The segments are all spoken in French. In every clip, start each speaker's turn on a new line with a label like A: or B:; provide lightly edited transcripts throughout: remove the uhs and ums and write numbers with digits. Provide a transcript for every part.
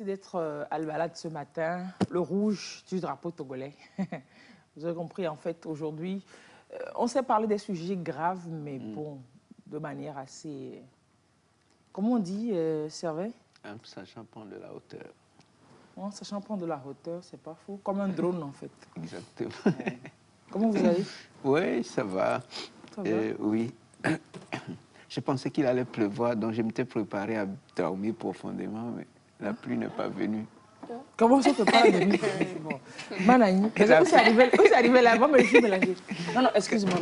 A: Merci d'être à la balade ce matin. Le rouge du drapeau togolais. Vous avez compris, en fait, aujourd'hui, on s'est parlé des sujets graves, mais bon, de manière assez... Comment on dit, Servet?
B: Sachant prendre de la hauteur.
A: En sachant prendre de la hauteur, c'est pas faux. Comme un drone, en fait.
B: Exactement.
A: Comment vous allez?
B: Oui, ça va.
A: Ça va?
B: Oui. Je pensais qu'il allait pleuvoir, donc je m'étais préparé à dormir profondément, mais la pluie n'est pas venue.
A: Comment ça peut pas dormir? Bon. Manaï, où c'est arrivé là? Moi, je suis mélangée. Non, non, excuse-moi.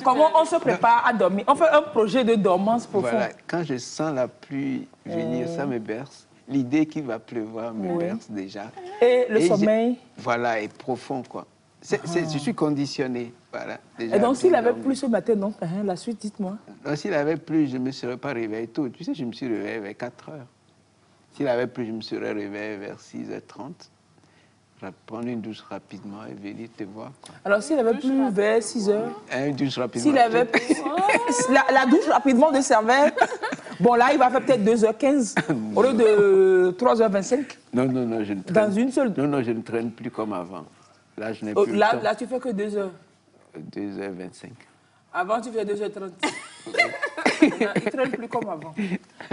A: Comment on se prépare à dormir? On fait un projet de dormance profonde.
B: Voilà, quand je sens la pluie venir, ça me berce. L'idée qu'il va pleuvoir me berce déjà.
A: Et le sommeil?
B: Voilà, est profond, quoi. Je suis conditionné. Voilà, déjà.
A: Et donc, s'il avait plu ce matin, donc, la suite, dites-moi.
B: S'il avait plu, je ne me serais pas réveillé tôt. Tu sais, je me suis réveillé vers 4 heures. S'il avait plu, je me serais réveillé vers 6h30. Prendre une douche rapidement et venir te voir, quoi.
A: Alors, s'il avait plu vers 6h?
B: Une douche rapidement.
A: S'il avait plu... la douche rapidement de Servet, bon, là, il va faire peut-être 2h15 au lieu de 3h25.
B: Non, non, non, je ne traîne.
A: Dans une seule...
B: Non, non, je ne traîne plus comme avant. Là, je n'ai plus le temps.
A: Là, tu fais que 2h.
B: 2h25.
A: Avant, tu fais 2h30. Il ne traîne plus comme avant.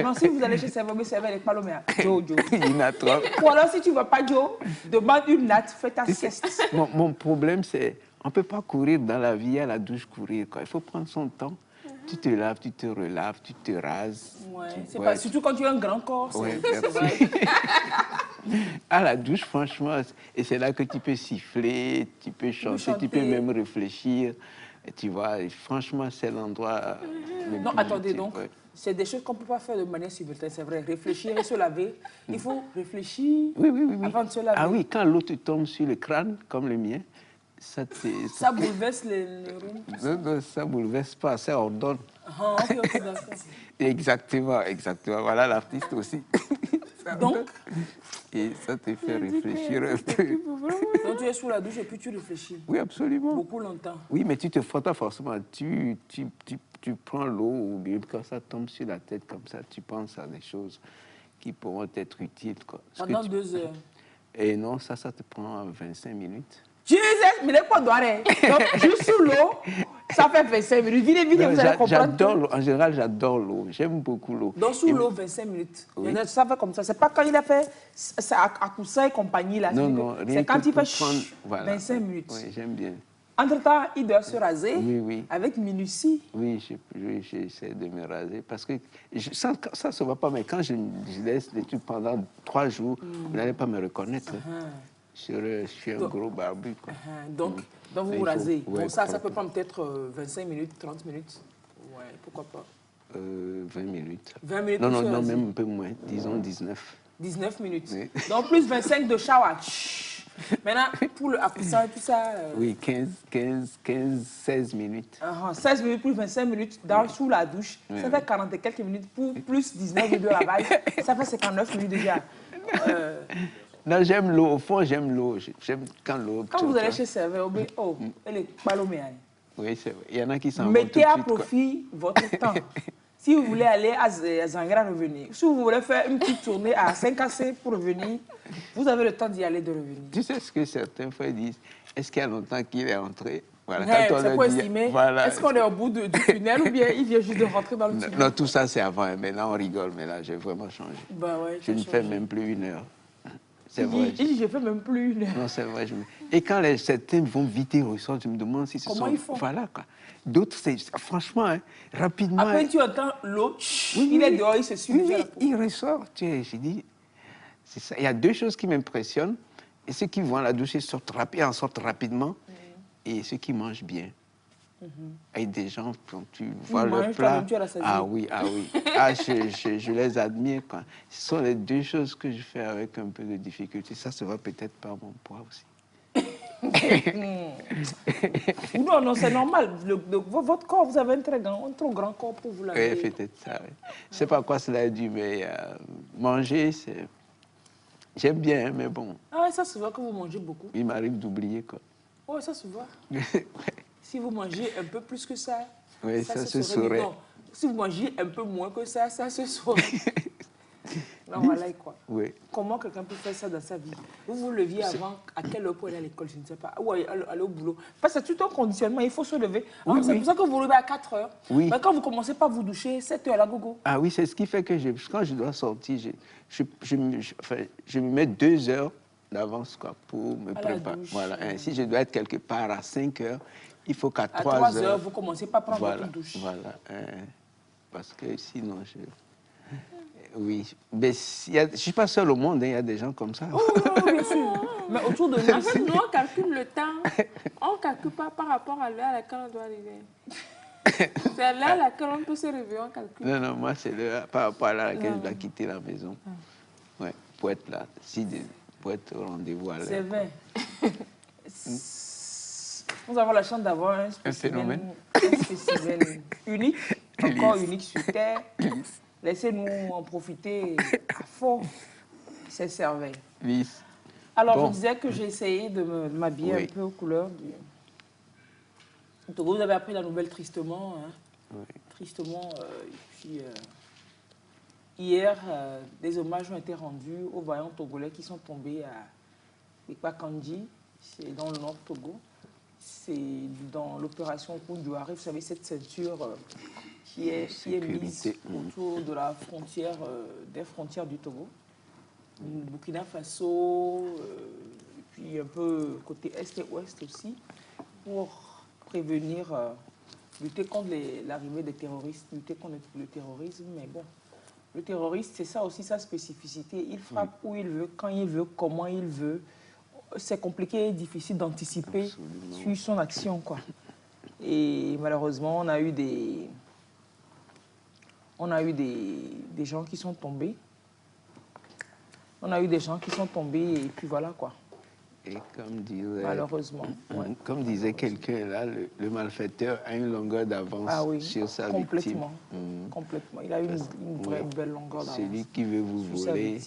A: Non, si vous allez chez Servet, mais Servet n'est pas l'homme. Joe.
B: Il n'a trop.
A: Ou alors, si tu ne vas pas, Joe, demande une natte, fais ta sieste.
B: Mon problème, c'est on ne peut pas courir dans la vie à la douche courir, quoi. Il faut prendre son temps. Tu te laves, tu te relaves, tu te rases.
A: Ouais, surtout quand tu as un grand corps.
B: Ouais, à la douche, franchement, et c'est là que tu peux siffler, tu peux chanter, tu peux même réfléchir. Et tu vois, et franchement, c'est l'endroit...
A: Non, attendez, donc, c'est des choses qu'on ne peut pas faire de manière simultanée, c'est vrai. Réfléchir et se laver, il faut réfléchir avant de se laver.
B: Ah oui, quand l'eau te tombe sur le crâne, comme le mien, ça
A: bouleverse les neurones.
B: Non, ça bouleverse pas, ça ordonne.
A: Ah, ok, d'accord.
B: Exactement, exactement. Voilà l'artiste aussi.
A: Donc,
B: et ça te fait réfléchir un peu.
A: Donc tu es sous la douche et puis tu réfléchis.
B: Oui, absolument.
A: Beaucoup longtemps.
B: Oui, mais tu te frottes pas forcément. Tu prends l'eau ou bien quand ça tombe sur la tête comme ça, tu penses à des choses qui pourront être utiles, quoi.
A: Pendant 2 heures.
B: Et non, ça te prend 25 minutes.
A: Jesus, mais les points d'oreille. Donc, juste sous l'eau, ça fait 25 minutes. Vite, vous allez comprendre.
B: J'adore l'eau. En général, j'adore l'eau. J'aime beaucoup l'eau.
A: Donc, sous l'eau, 25 minutes. Oui. Ça fait comme ça. C'est pas quand il a fait ça à coussin et compagnie, là.
B: Non, non, rien.
A: C'est quand il fait
B: voilà.
A: 25 minutes.
B: Oui, j'aime bien.
A: Entre-temps, il doit se raser avec minutie.
B: Oui, j'essaie de me raser parce que ça ne se voit pas, mais quand je laisse des trucs pendant 3 jours, vous n'allez pas me reconnaître. Je suis un gros barbu, quoi.
A: Donc vous vous rasez.
B: Ouais,
A: bon, ça peut prendre peut-être 25 minutes, 30 minutes. Ouais, pourquoi pas.
B: 20 minutes.
A: 20 minutes.
B: Non, même un peu moins. Disons 19.
A: 19 minutes.
B: Oui.
A: Donc plus 25 de shower. Maintenant, pour le accouchement et tout ça...
B: Oui, 15, 16 minutes.
A: 16 minutes plus 25 minutes sous la douche. Ça fait 40 et quelques minutes pour plus 19 minutes de lavage. Ça fait 59 minutes déjà.
B: Non, j'aime l'eau. Au fond, j'aime l'eau. J'aime quand l'eau...
A: Quand vous allez chez Servet, elle est paloméane.
B: Oui, c'est vrai. Il y en a qui s'en vont
A: mettez à profit votre temps. Si vous voulez aller à Zangra, revenir. Si vous voulez faire une petite tournée à 5AC pour revenir, vous avez le temps d'y aller, de revenir.
B: Tu sais ce que certains fois disent? Est-ce qu'il y a longtemps qu'il est entré?
A: Voilà, c'est pour estimer. Voilà. Est-ce qu'on est au bout du tunnel ou bien il vient juste de rentrer dans le tunnel?
B: Non, tout ça c'est avant. Maintenant on rigole, mais là j'ai vraiment changé.
A: Bah ouais,
B: je ne fais même plus 1 heure. C'est vrai.
A: Il dit, je fais même plus 1 heure.
B: Non, c'est vrai. Et quand certains vont vite et ressortent, je me demande si ce
A: Comment ils font?
B: Voilà, quoi. D'autres, c'est franchement, hein, rapidement.
A: Après, tu entends l'eau, il est dehors, il se suit.
B: Oui, il ressort. Tu sais, j'ai dit, c'est ça. Il y a 2 choses qui m'impressionnent. Et ceux qui vont à la douche, en sortent rapidement. Et ceux qui mangent bien. Et des gens, quand tu vois le plat... Ah oui. Ah, je les admire, quoi. Ce sont les 2 choses que je fais avec un peu de difficulté. Ça se voit peut-être par mon poids aussi.
A: Non, c'est normal. Votre corps, vous avez un trop grand corps pour vous laver.
B: Oui, peut-être ça. Oui. Je ne sais pas à quoi cela est dû, mais manger, c'est... J'aime bien, mais bon.
A: Ah, ça se voit que vous mangez beaucoup.
B: Il m'arrive d'oublier, quoi.
A: Oh, ça se voit. Si vous mangez un peu plus que ça,
B: oui, ça se saurait.
A: Si vous mangez un peu moins que ça se saurait. Non, voilà quoi.
B: Oui.
A: Comment quelqu'un peut faire ça dans sa vie? Vous vous leviez avant, à quelle heure pour aller à l'école, je ne sais pas, ou aller au boulot. Parce que c'est tout un conditionnement, il faut se lever.
B: Oui,
A: C'est
B: oui.
A: pour ça que vous levez à 4 heures.
B: Oui.
A: Mais quand vous commencez pas à vous doucher, 7 heures à la gogo.
B: Ah oui, c'est ce qui fait que quand je dois sortir, je me mets 2 heures d'avance quoi, pour me
A: À la
B: préparer.
A: douche.
B: Voilà. Si je dois être quelque part à 5 heures, il faut qu'à
A: À
B: 3
A: heures,
B: heures,
A: vous commencez pas à prendre
B: voilà,
A: votre douche.
B: voilà. Parce que sinon, oui. Mais je ne suis pas seul au monde, hein, il y a des gens comme ça.
A: Oh, non, bien sûr. Mais autour de nous,
C: En fait, nous, on calcule le temps. On ne calcule pas par rapport à l'heure à laquelle on doit arriver. C'est l'heure à laquelle on peut se réveiller, on calcule.
B: Non, non, moi, c'est par rapport à laquelle je dois quitter la maison. Ouais, pour être là, pour être au rendez-vous à l'heure.
A: c'est vrai. Nous avons la chance d'avoir un spécimen unique, encore unique sur Terre. Laissez-nous en profiter à fond. C'est cerveau.
B: Lys.
A: Alors,
B: Bon.
A: je disais que j'ai essayé de m'habiller
B: Oui.
A: un peu aux couleurs du Togo. Vous avez appris la nouvelle tristement. Hein?
B: Oui.
A: Tristement. Et puis, hier, des hommages ont été rendus aux vaillants togolais qui sont tombés à Bekpakandji, c'est dans le nord Togo. C'est dans l'opération Koundouare. Vous savez, cette ceinture qui est mise autour de la frontière, des frontières du Togo. Burkina Faso, et puis un peu côté est et ouest aussi, pour prévenir, lutter contre l'arrivée des terroristes, lutter contre le terrorisme. Mais bon, le terroriste, c'est ça aussi sa spécificité. Il frappe où il veut, quand il veut, comment il veut. C'est compliqué et difficile d'anticiper sur son action, quoi. Et malheureusement, on a eu des gens qui sont tombés. On a eu des gens qui sont tombés et puis voilà, quoi.
B: Et comme disait,
A: Malheureusement. Ouais.
B: Comme disait quelqu'un là, le malfaiteur a une longueur d'avance sur sa
A: complètement,
B: victime.
A: complètement. Il a une vraie belle longueur d'avance.
B: Celui qui veut vous voler,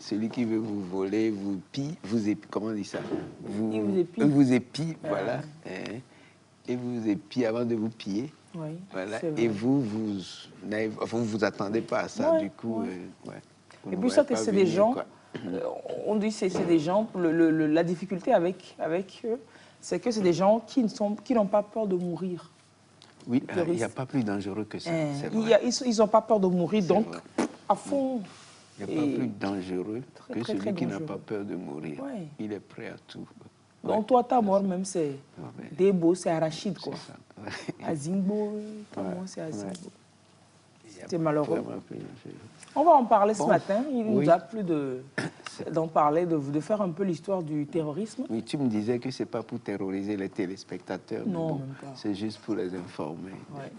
B: celui qui veut vous voler, vous pille, comment on dit ça?
A: Il
B: vous épie, voilà. Et vous épie avant de vous piller.
A: Oui,
B: voilà.
A: c'est vrai.
B: Et vous vous attendez pas à ça, du coup.
A: Et puis ça, c'est des gens, on dit c'est des gens, la difficulté avec eux, c'est que c'est des gens qui n'ont pas peur de mourir.
B: Oui, il n'y a pas plus dangereux que ça, c'est
A: Ils
B: vrai.
A: n'ont pas peur de mourir, donc
B: vrai.
A: à fond.
B: Il n'y a pas plus dangereux que
A: très,
B: celui
A: très
B: qui n'a
A: dangereux.
B: pas peur de mourir.
A: Ouais.
B: Il est prêt à tout.
A: Donc toi, ta mort même, c'est Debo, c'est Arachide, quoi.
B: C'est ça. Ouais.
A: Azingbo, ta mort, c'est Azingbo. C'est malheureux.
B: Vraiment plus dangereux.
A: On va en parler ce matin. Il
B: Oui.
A: nous a plu d'en parler, de faire un peu l'histoire du terrorisme.
B: Oui, tu me disais que ce n'est pas pour terroriser les téléspectateurs. mais
A: Non,
B: bon,
A: même pas.
B: c'est juste pour les informer.
A: Ouais.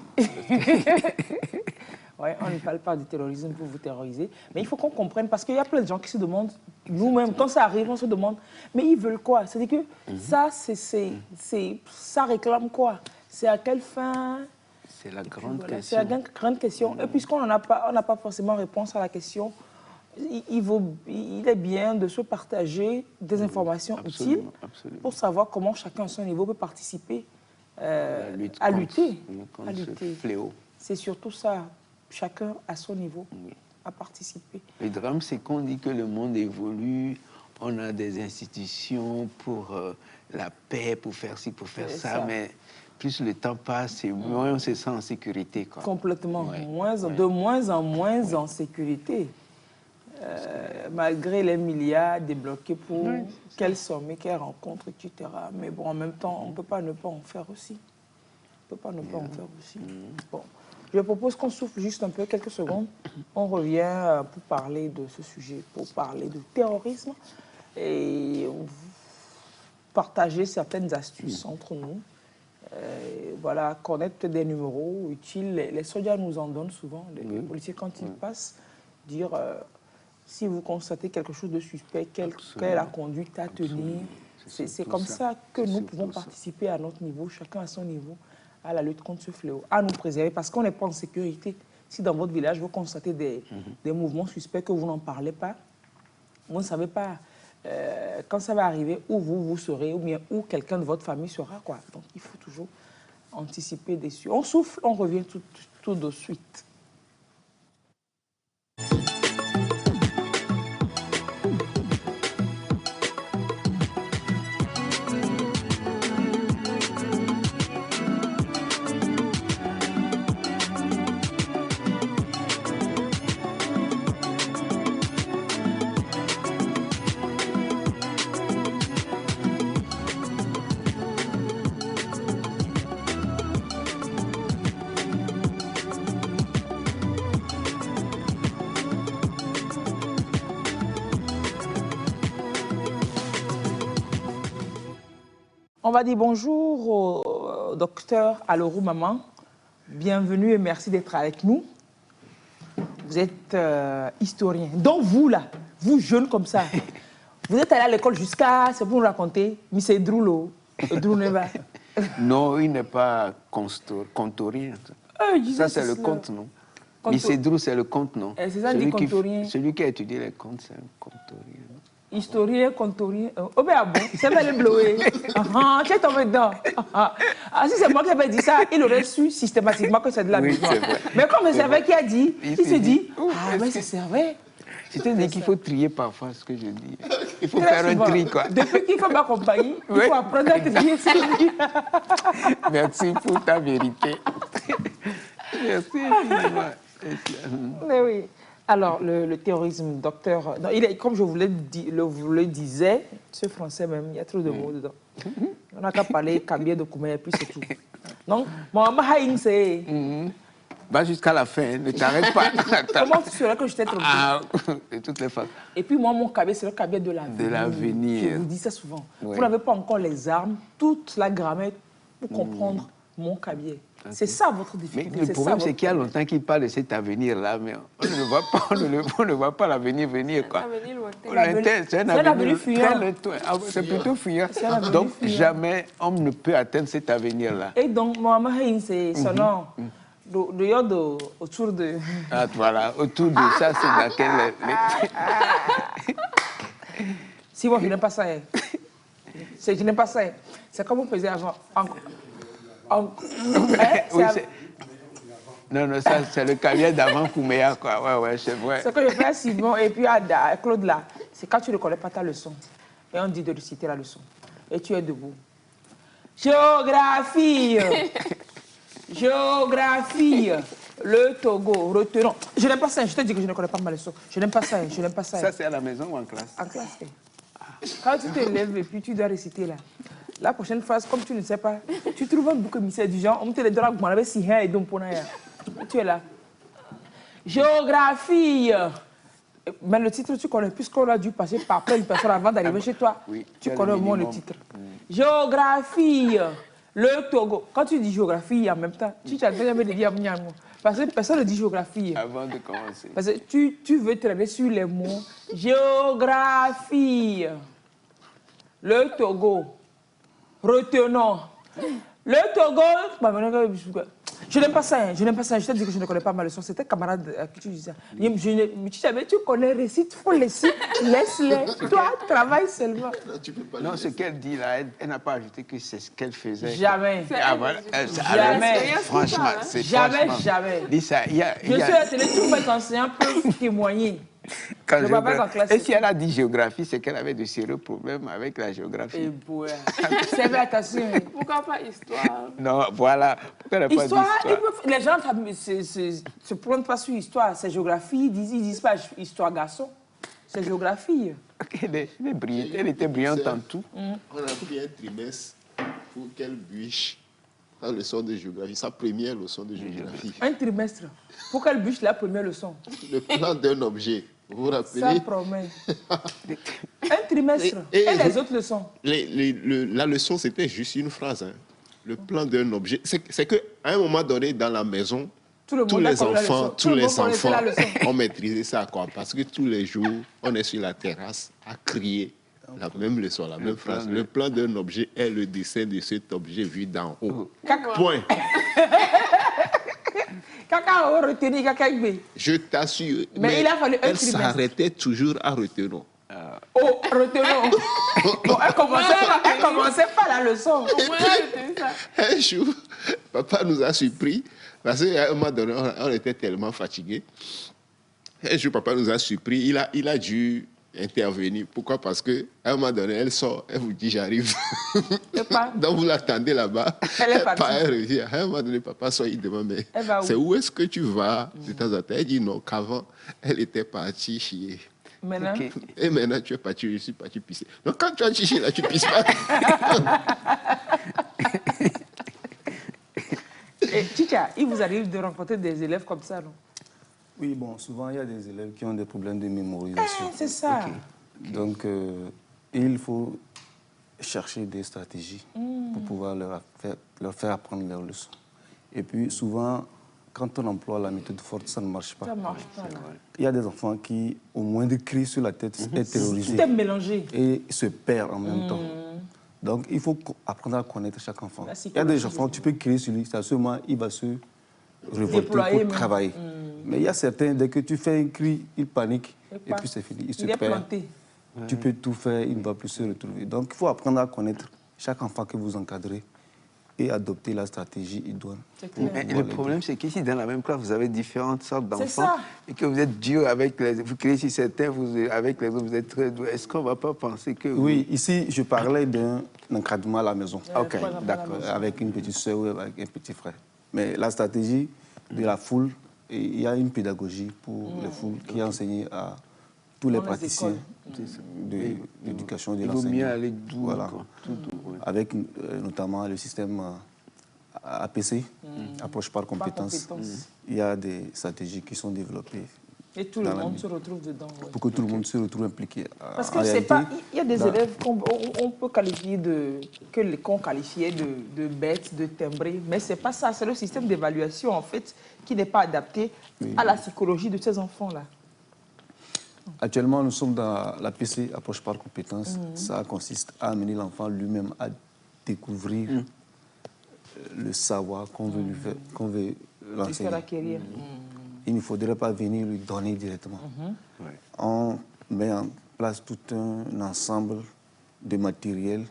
A: Ouais, on ne parle pas du terrorisme pour vous terroriser. Mais il faut qu'on comprenne, parce qu'il y a plein de gens qui se demandent, nous-mêmes, quand ça arrive, on se demande, mais ils veulent quoi? C'est-à-dire que ça réclame quoi? C'est à quelle fin?
B: C'est la grande
A: Voilà,
B: question.
A: c'est la grande question. Et puisqu'on n'a pas forcément réponse à la question, il est bien de se partager des informations utiles
B: Absolument.
A: pour savoir comment chacun à son niveau peut participer à lutter.
B: contre ce fléau.
A: C'est surtout ça, chacun à son niveau, à participer.
B: Le drame, c'est qu'on dit que le monde évolue, on a des institutions pour la paix, pour faire ci, pour faire ça, mais plus le temps passe et moins on se sent en sécurité, quoi.
A: Complètement. De moins en moins en sécurité. Malgré les milliards débloqués pour quel sommet, quelle rencontre, etc. Mais bon, en même temps, on ne peut pas ne pas en faire aussi. On ne peut pas ne pas en faire aussi. Bon. Je propose qu'on souffle juste un peu, quelques secondes. On revient pour parler de ce sujet, pour parler du terrorisme et partager certaines astuces entre nous. Voilà, connaître des numéros utiles. Les soldats nous en donnent souvent, les policiers, quand ils passent, dire si vous constatez quelque chose de suspect, quelle est la conduite à tenir. C'est comme ça que nous pouvons participer à notre niveau, chacun à son niveau, à la lutte contre ce fléau, à nous préserver, parce qu'on n'est pas en sécurité. Si dans votre village, vous constatez des mouvements suspects, que vous n'en parlez pas, vous ne savez pas quand ça va arriver, où vous serez, ou bien où quelqu'un de votre famille sera, quoi. Donc, il faut toujours anticiper dessus. On souffle, on revient tout de suite. On va dire bonjour au docteur Alorou Maman. Bienvenue et merci d'être avec nous. Vous êtes historien. Donc vous, là, vous jeunes comme ça, vous êtes allé à l'école jusqu'à, c'est pour nous raconter, Miss Edroulo, Edrouneva.
B: Non, il n'est pas contorien. Ça, c'est le conte, non? Miss Edrou, c'est le conte, non?
A: C'est ça, dit contorien.
B: Celui qui a étudié les contes, c'est un contorien.
A: Historien, contorien. Oh ben ah bon, c'est pas le bleué. Tu es tombé dedans. Si c'est moi qui avais dit ça, il aurait su systématiquement que c'est de la
B: Oui,
A: maison.
B: c'est vrai.
A: Mais comme c'est vrai qui a dit, il se dit,
B: ah,
A: mais ça servait.
B: C'est-à-dire qu'il faut trier parfois ce que je dis. Il faut
A: Très
B: faire
A: souvent.
B: un tri, quoi.
A: Depuis qu'il fait ma compagnie, il faut apprendre à trier ce qu'il dit.
B: Merci pour ta vérité. Merci infiniment.
A: Mais oui. Alors, le terrorisme, docteur, non, comme je vous le disais, ce français même, il y a trop de mots dedans. On n'a qu'à parler Kabia de Koumet et puis c'est tout. Donc, Mohamed Haïm, c'est...
B: Va jusqu'à la fin, ne t'arrête pas.
A: Comment tu saurais que je t'ai trompé?
B: De toutes les façons.
A: Et puis moi, mon Kabia, c'est le Kabia de l'avenir.
B: De l'avenir.
A: Je vous dis ça souvent.
B: Oui.
A: Vous n'avez pas encore les armes, toute la grammaire pour comprendre mon Kabia. C'est ça votre
B: Mais
A: difficulté.
B: le problème, c'est qu'il y a longtemps qu'il parle de cet avenir-là, mais on ne voit pas, on ne voit pas l'avenir venir, quoi.
C: L'avenir lointain.
B: C'est un
A: avenir
B: avenir
A: fuyant.
B: très lointain. C'est plutôt fuyant.
A: C'est un avenir
B: Donc,
A: fuyant.
B: jamais homme ne peut atteindre cet avenir-là.
A: Et donc, Mohamed Haïm, c'est son nom. Autour de...
B: Ah, voilà, autour de ça, c'est dans quel...
A: Si moi, je n'aime pas ça. Je n'aime pas ça. C'est comme on faisait avant.
B: Oui, non, non, ça, c'est le caviar d'avant Kouméa, quoi. Ouais, c'est vrai.
A: Ce que je fais à Simon et puis à Claude là, c'est quand tu ne connais pas ta leçon. Et on dit de réciter la leçon. Et tu es debout. Géographie. Géographie. Le Togo. Retenons. Je n'aime pas ça. Je te dis que je ne connais pas ma leçon. Je n'aime pas ça. Je n'aime pas ça.
B: Ça, c'est à la maison ou en classe?
A: En classe. Quand tu te lèves et puis tu dois réciter là, la prochaine phrase, comme tu ne sais pas, tu trouves un bouc émissaire du genre, on te les drague, on avait si rien et donc pour rien. Tu es là. Géographie. Mais le titre, tu connais, puisqu'on a dû passer par plein de personnes avant d'arriver chez toi.
B: Oui,
A: tu connais au moins le titre. Géographie. Le Togo. Quand tu dis géographie en même temps, tu as déjà dit parce que personne ne dit géographie.
B: Avant de commencer.
A: Parce que tu veux traîner sur les mots. Géographie. Le Togo. Retenons. Le Togo. Je n'aime pas ça. Je n'aime pas ça. Je t'ai dit que je ne connais pas ma leçon. C'était camarade à qui tu disais. Tu connais, récite, il faut laisser. Laisse-les. Toi, travaille seulement.
B: Non, ce qu'elle dit là, elle n'a pas ajouté que c'est ce qu'elle faisait.
A: Jamais.
B: Ah, voilà.
A: Jamais.
B: Franchement, c'est
A: jamais, jamais.
B: Dis ça,
A: Je suis à télé, tous mes enseignants peuvent témoigner.
B: Quand
A: je pas en classe.
B: Et si elle a dit géographie, c'est qu'elle avait de sérieux problèmes avec la géographie.
A: Et bon, c'est vrai, attention.
C: Pourquoi pas histoire?
B: Non, voilà. Pourquoi elle n'a pas dit histoire?
A: Les gens se plantent pas sur histoire. C'est géographie, ils disent pas histoire garçon. C'est géographie.
B: Elle était brillante en tout.
D: On a pris un trimestre pour qu'elle bûche la leçon de géographie, sa première leçon de géographie.
A: Un trimestre pour qu'elle bûche la première leçon.
D: Le plan d'un objet. Vous vous rappelez?
A: Ça promet. Un trimestre. Et les autres leçons?
D: La leçon, c'était juste une phrase. Hein. Le plan d'un objet. C'est qu'à un moment donné, dans la maison, tous les enfants ont maîtrisé ça. Quoi, parce que tous les jours, on est sur la terrasse à crier la même leçon, la même phrase. Le plan d'un objet est le dessin de cet objet vu d'en haut. Point. Je t'assure.
A: Mais il a fallu un
D: elle
A: trimestre.
D: s'arrêtait toujours à retenons.
A: Oh, retenons. Bon, elle commençait pas la leçon.
C: Au moins, elle ça.
D: Un jour, papa nous a surpris parce qu'à un moment donné, on était tellement fatigués. Un jour, papa nous a surpris. Il a dû intervenir. Pourquoi? Parce qu'à un moment donné, elle sort, elle vous dit j'arrive. Donc vous l'attendez là-bas. Elle revient. À un moment donné, papa sort, il demande mais c'est où est-ce que tu vas de temps en temps? Elle dit non, qu'avant, elle était partie chier.
A: Maintenant?
B: Okay.
D: Et maintenant, tu es parti, je suis parti pisser. Donc quand tu as chier là, tu pisses pas.
A: Et Chicha, il vous arrive de rencontrer des élèves comme ça, non?
E: Oui, bon, souvent, il y a des élèves qui ont des problèmes de mémorisation.
A: C'est ça.
E: Okay. Donc, il faut chercher des stratégies pour pouvoir leur faire apprendre leurs leçons. Et puis souvent, quand on emploie la méthode forte, ça ne marche pas.
A: Ça ne marche pas. Là.
E: Il y a des enfants qui, au moins de cris sur la tête, sont terrorisés.
A: Tout est mélangé.
E: Et se perdent en même temps. Donc, il faut apprendre à connaître chaque enfant. Il y a des enfants, tu peux crier sur lui, c'est à ce moment il va se révolter pour travailler. Mais il y a certains, dès que tu fais un cri, il panique et puis c'est fini. Il se perd.
A: Planté.
E: Tu peux tout faire, il ne va plus se retrouver. Donc, il faut apprendre à connaître chaque enfant que vous encadrez et adopter la stratégie idoine.
B: Mais le problème, c'est qu'ici, dans la même classe, vous avez différentes sortes d'enfants.
A: ça.
B: Et que vous êtes dur avec les... Vous criez sur certains, avec les autres, vous êtes très doux. Est-ce qu'on ne va pas penser que...
E: Oui, ici, je parlais d'un encadrement à la maison.
B: OK, d'accord.
E: Avec une petite soeur ou avec un petit frère. Mais la stratégie de la foule, il y a une pédagogie pour les foules qui est enseignée à tous les praticiens de l'éducation de l'enseignement.
B: Il vaut mieux aller doux,
E: voilà.
B: quoi. Tout doux, oui.
E: Avec notamment le système APC, approche par compétence. Il y a des stratégies qui sont développées.
A: Et tout le monde se retrouve dedans. Ouais.
E: Pour que tout le monde se retrouve impliqué.
A: Parce que c'est pas... Il y a des élèves qu'on peut qualifier qu'on qualifiait de bêtes, de timbrés, mais c'est pas ça. C'est le système d'évaluation, en fait, qui n'est pas adapté à la psychologie de ces enfants-là.
E: Actuellement, nous sommes dans la PC, approche par compétence. Ça consiste à amener l'enfant lui-même à découvrir le savoir qu'on veut l'enseigner.
A: Acquérir.
E: Il ne faudrait pas venir lui donner directement. On met en place tout un ensemble de matériel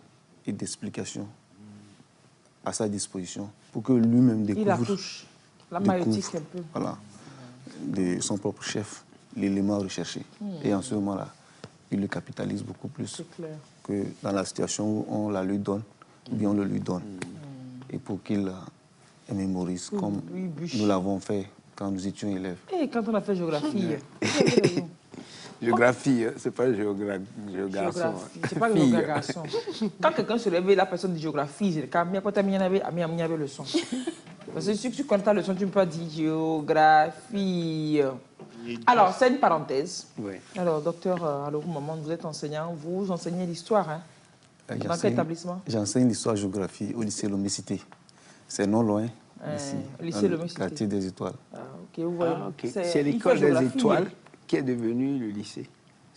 E: et d'explications à sa disposition pour que lui-même découvre.
A: Il accouche. La maïotique un peu.
E: Voilà, de son propre chef, l'élément recherché. Et en ce moment-là, il le capitalise beaucoup plus que dans la situation où on la lui donne, ou bien on le lui donne. Et pour qu'il mémorise, comme nous l'avons fait quand nous étions élèves.
A: Et quand on a fait géographie.
B: Géographie, c'est pas géographie.
A: C'est pas géographie. Quand quelqu'un se lève, la personne de géographie, c'est quand il y avait le son. Parce que si tu connais ta leçon, tu ne peux pas dire géographie. Alors, c'est une parenthèse.
B: Oui.
A: Alors, docteur, alors, maman, vous êtes enseignant, vous enseignez l'histoire, hein? Dans quel établissement?
E: J'enseigne l'histoire-géographie au lycée Lomé-Cité. C'est non loin d'ici,
A: lycée
E: dans le quartier des Étoiles.
A: Vous voyez.
B: C'est l'école des étoiles qui est devenue le lycée.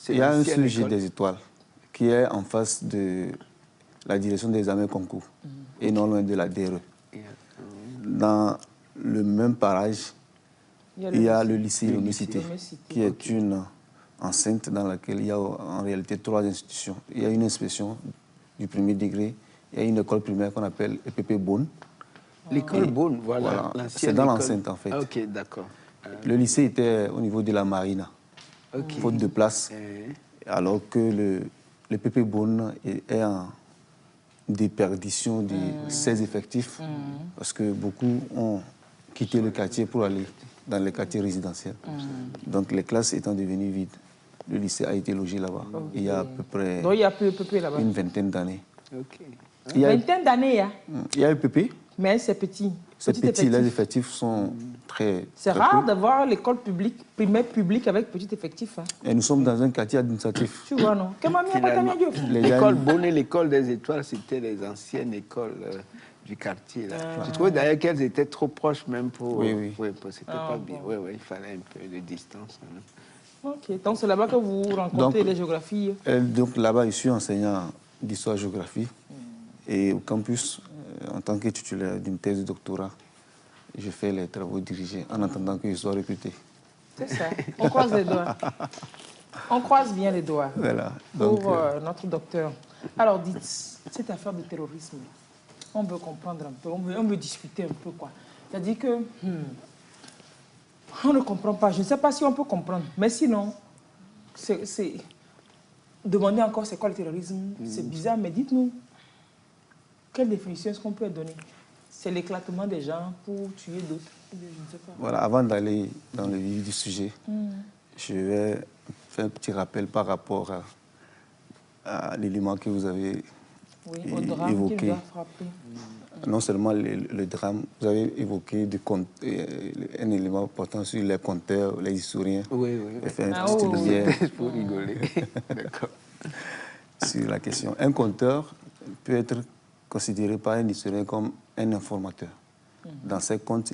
E: Il y a un sujet des étoiles qui est en face de la direction des examens concours et non loin de la DRE. Dans le même parage, il y a le lycée Lomé-Cité, qui est une enceinte dans laquelle il y a en réalité 3 institutions. Il y a une inspection du premier degré, il y a une école primaire qu'on appelle EPP Beaune.
B: L'école Beaune, voilà.
E: C'est dans l'enceinte en fait.
B: Ah, ok, d'accord.
E: Le lycée était au niveau de la marina, faute de place, alors que le PP Beaune est en déperdition de ses effectifs, parce que beaucoup ont quitté le quartier pour aller dans les quartiers résidentiels. Donc les classes étant devenues vides, le lycée a été logé là-bas. Il y a à peu près une vingtaine d'années.
A: Une vingtaine d'années, hein?
E: Il y a le PP.
A: Mais c'est petit.
E: C'est petit, les effectifs sont très...
A: C'est rare d'avoir l'école publique, primaire publique avec petit effectif. Hein.
E: Et nous sommes dans un quartier administratif.
A: Tu vois, non?
B: L'école Beaune et l'école des étoiles, c'était les anciennes écoles du quartier. Là. Je trouvais d'ailleurs qu'elles étaient trop proches même pour...
E: Oui.
B: C'était pas bien. Oui, il fallait un peu de distance.
A: Ok, donc c'est là-bas que vous rencontrez les géographies.
E: Donc là-bas, je suis enseignant d'histoire-géographie. Et au campus, en tant que titulaire d'une thèse de doctorat, je fais les travaux dirigés en attendant que je sois recruté.
A: C'est ça. On croise les doigts. On croise bien les doigts.
E: Voilà.
A: Donc, pour notre docteur. Alors, dites, cette affaire de terrorisme, on veut comprendre un peu, on veut discuter un peu, quoi. C'est-à-dire que on ne comprend pas. Je ne sais pas si on peut comprendre. Mais sinon, c'est... Demander encore c'est quoi le terrorisme, c'est bizarre, mais dites-nous. Quelle définition est-ce qu'on peut donner? C'est l'éclatement des gens pour tuer d'autres? Je ne sais pas.
E: Voilà, avant d'aller dans le vif du sujet, je vais faire un petit rappel par rapport à l'élément que vous avez évoqué.
A: Qui doit frapper.
E: Non seulement le drame, vous avez évoqué un élément portant sur les conteurs, les historiens.
B: Oui.
E: Pour
B: rigoler. D'accord.
E: Sur la question. Un conteur peut être considéré par un historien comme un informateur. Dans ses contes,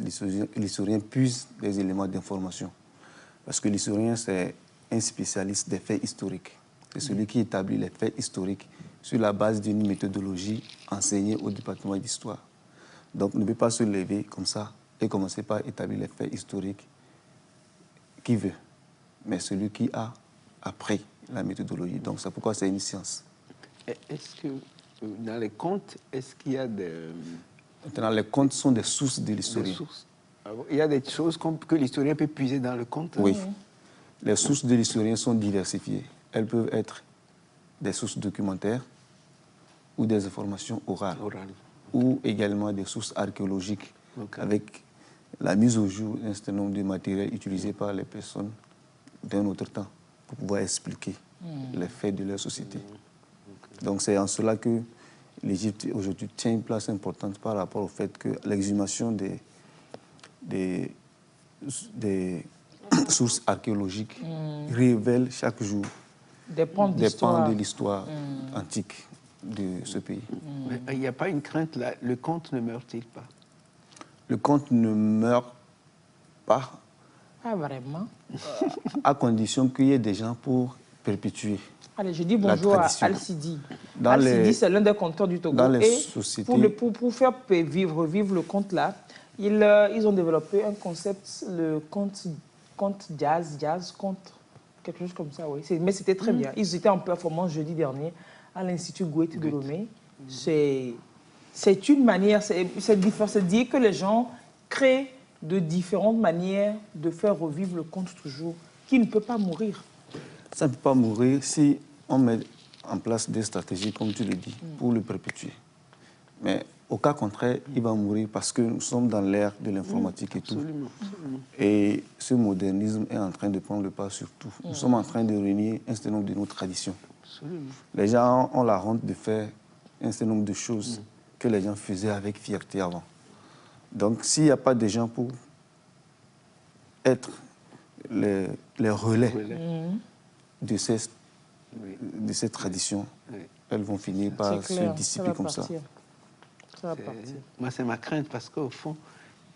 E: l'historien puise des éléments d'information. Parce que l'historien, c'est un spécialiste des faits historiques. C'est celui qui établit les faits historiques sur la base d'une méthodologie enseignée au département d'histoire. Donc, on ne peut pas se lever comme ça et commencer par établir les faits historiques qui veut, mais celui qui a appris la méthodologie. Donc, c'est pourquoi c'est une science.
B: Est-ce que dans les contes, est-ce qu'il y a des...
E: Maintenant, les contes sont des sources de l'historien.
B: Il y a des choses que l'historien peut puiser dans le conte?
E: Oui. Les sources de l'historien sont diversifiées. Elles peuvent être des sources documentaires ou des informations orales. Ou également des sources archéologiques avec la mise au jour d'un certain nombre de matériels utilisés par les personnes d'un autre temps pour pouvoir expliquer les faits de leur société. Donc c'est en cela que l'Égypte aujourd'hui tient une place importante par rapport au fait que l'exhumation des sources archéologiques révèle chaque jour
A: des pans
E: de l'histoire antique de ce pays.
B: Mais il n'y a pas une crainte là, le conte ne meurt-il pas?
E: Le conte ne meurt pas.
A: Ah, vraiment?
E: À condition qu'il y ait des gens pour perpétuer.
A: Allez, je dis bonjour à Al-Sidi.
E: Al-Sidi,
A: c'est l'un des conteurs du Togo.
E: Dans les
A: et
E: sociétés...
A: pour faire revivre le conte là, ils ont développé un concept, le conte jazz, conte, quelque chose comme ça, oui. Mais c'était très bien. Ils étaient en performance jeudi dernier à l'Institut Goethe de Lomé. C'est une manière, c'est dire que les gens créent de différentes manières de faire revivre le conte toujours, qui ne peut pas mourir.
E: Ça ne peut pas mourir si on met en place des stratégies, comme tu le dis, pour le perpétuer. Mais au cas contraire, il va mourir parce que nous sommes dans l'ère de l'informatique et tout.
B: Absolument.
E: Et ce modernisme est en train de prendre le pas sur tout. Nous sommes en train de renier un certain nombre de nos traditions.
B: Absolument.
E: Les gens ont la honte de faire un certain nombre de choses que les gens faisaient avec fierté avant. Donc, s'il n'y a pas de gens pour être les relais de ces traditions, elles vont finir par se dissiper comme ça.
B: Moi, c'est ma crainte parce qu'au fond,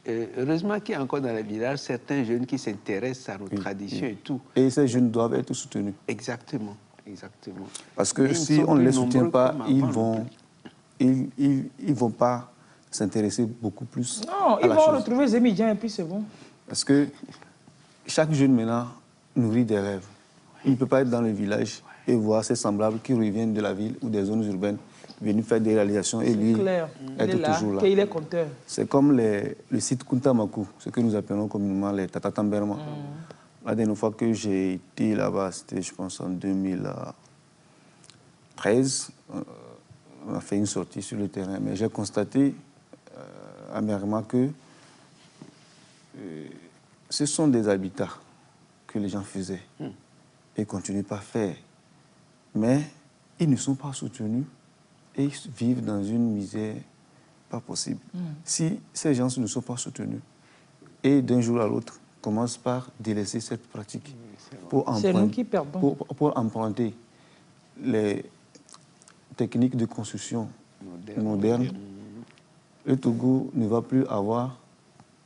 B: heureusement qu'il y a encore dans les villages certains jeunes qui s'intéressent à nos traditions et tout.
E: Et ces jeunes doivent être soutenus.
B: Exactement, exactement.
E: Parce que si on ne les soutient pas, ils vont pas s'intéresser beaucoup plus
A: Non, ils vont retrouver Zémidjan et puis c'est bon.
E: Parce que chaque jeune maintenant nourrit des rêves. Il ne peut pas être dans le village et voir ses semblables qui reviennent de la ville ou des zones urbaines venir faire des réalisations et lui être toujours là.
A: Il est conteur.
E: C'est comme le site Kuntamaku, ce que nous appelons communément les Tatatamberma. La dernière fois que j'ai été là-bas, c'était je pense en 2013. On a fait une sortie sur le terrain, mais j'ai constaté amèrement que ce sont des habitats que les gens faisaient et continuent pas à faire. Mais ils ne sont pas soutenus et ils vivent dans une misère pas possible. Si ces gens ne sont pas soutenus et d'un jour à l'autre commencent par délaisser cette pratique pour emprunter les techniques de construction modernes, le Togo ne va plus avoir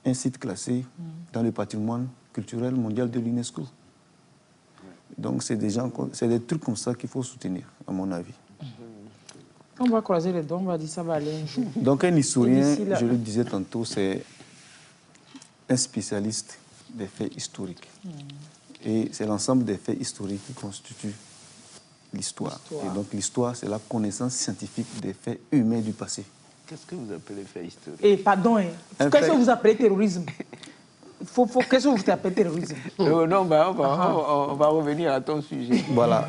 E: un site classé dans le patrimoine culturel mondial de l'UNESCO. Donc c'est des trucs comme ça qu'il faut soutenir, à mon avis.
A: On va croiser les dents, on va dire ça va aller.
E: Donc un historien, je le disais tantôt, c'est un spécialiste des faits historiques. Et c'est l'ensemble des faits historiques qui constituent l'histoire. Et donc l'histoire, c'est la connaissance scientifique des faits humains du passé.
B: Qu'est-ce que vous appelez faits historiques?
A: Et pardon, qu'est-ce que vous appelez terrorisme? Qu'est-ce que vous appelez terrorisme?
B: Non, on va revenir à ton sujet.
E: Voilà.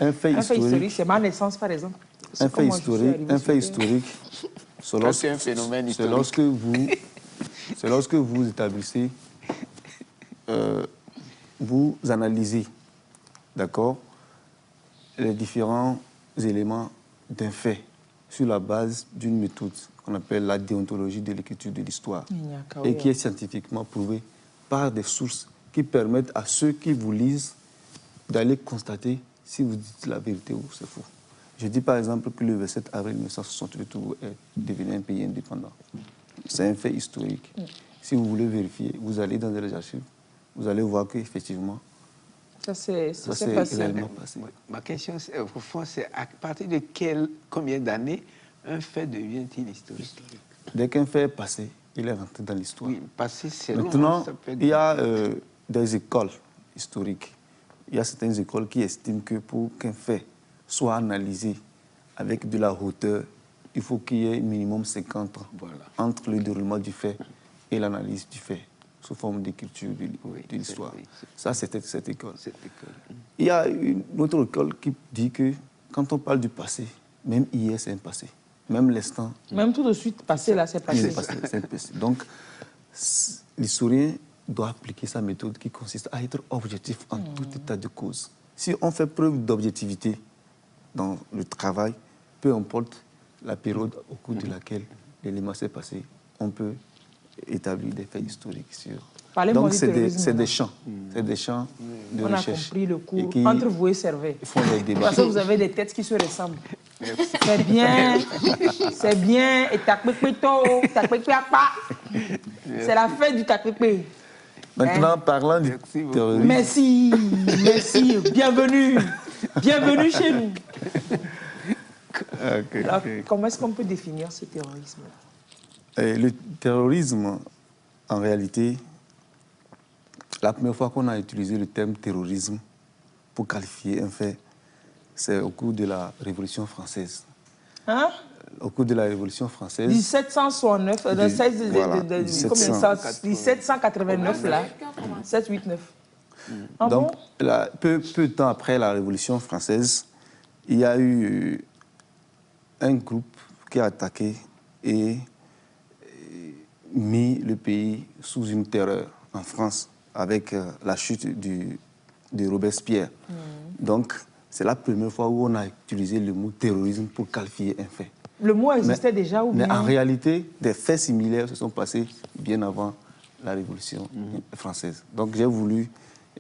E: Un fait historique,
A: c'est ma naissance, par exemple.
E: Un fait historique, c'est
B: un phénomène historique.
E: C'est lorsque vous établissez, vous analysez, d'accord, les différents éléments d'un fait sur la base d'une méthode qu'on appelle la déontologie de l'écriture de l'histoire et qui est scientifiquement prouvée par des sources qui permettent à ceux qui vous lisent d'aller constater si vous dites la vérité ou c'est faux. Je dis par exemple que le 27 avril 1968 est devenu un pays indépendant. C'est un fait historique. Si vous voulez vérifier, vous allez dans les archives, vous allez voir qu'effectivement,
A: ça s'est
E: passé.
B: Ouais. Ma question, au fond, c'est à partir de combien d'années un fait devient-il historique?
E: Dès qu'un fait est passé, il est rentré dans l'histoire.
B: Oui, passé, c'est long.
E: Maintenant, il y a des écoles historiques. Il y a certaines écoles qui estiment que pour qu'un fait soit analysé avec de la hauteur, il faut qu'il y ait minimum 50 ans entre le déroulement du fait et l'analyse du fait, sous forme d'écriture de l'histoire. Ça, c'était cette école. Il y a une autre école qui dit que quand on parle du passé, même hier, c'est un passé. Même l'instant.
A: Même tout de suite, passé là, c'est passé.
E: C'est passé. Donc, l'historien doit appliquer sa méthode qui consiste à être objectif en tout état de cause. Si on fait preuve d'objectivité dans le travail, peu importe la période au cours de laquelle l'élément s'est passé, on peut établir des faits historiques sur. Donc, c'est des champs. C'est des champs de recherche.
A: On a compris le cours entre vous et Servet.
E: Font des débats.
A: Parce que vous avez des têtes qui se ressemblent. C'est bien, c'est bien. Et c'est la fête du takpekpe.
E: Maintenant, parlant du terrorisme.
A: Merci, merci. Bienvenue. Bienvenue chez nous. Alors, comment est-ce qu'on peut définir ce terrorisme-là?
E: Le terrorisme, en réalité, la première fois qu'on a utilisé le terme terrorisme pour qualifier un fait, c'est au cours de la Révolution française.
A: Hein?
E: Au cours de la Révolution française.
A: 1769, 1789, là. 789. Ah
E: donc,
A: bon?
E: peu de temps après la Révolution française, il y a eu un groupe qui a attaqué et mis le pays sous une terreur en France avec la chute de Robespierre. Donc, c'est la première fois où on a utilisé le mot terrorisme pour qualifier un fait.
A: Le mot existait déjà ou bien?
E: Mais en réalité, des faits similaires se sont passés bien avant la Révolution française. Donc, j'ai voulu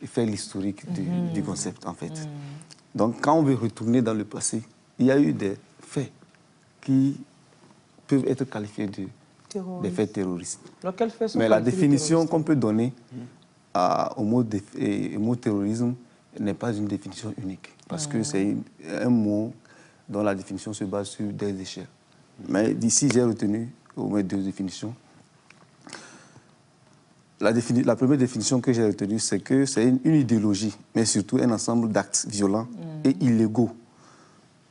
E: faire l'historique du concept, en fait. Donc, quand on veut retourner dans le passé, il y a eu des faits qui peuvent être qualifiés des faits terroristes. Mais la définition qu'on peut donner au mot terrorisme n'est pas une définition unique, parce que c'est un mot dont la définition se base sur des échelles. Mais d'ici, j'ai retenu au moins deux définitions. La première définition que j'ai retenue, c'est que c'est une idéologie, mais surtout un ensemble d'actes violents et illégaux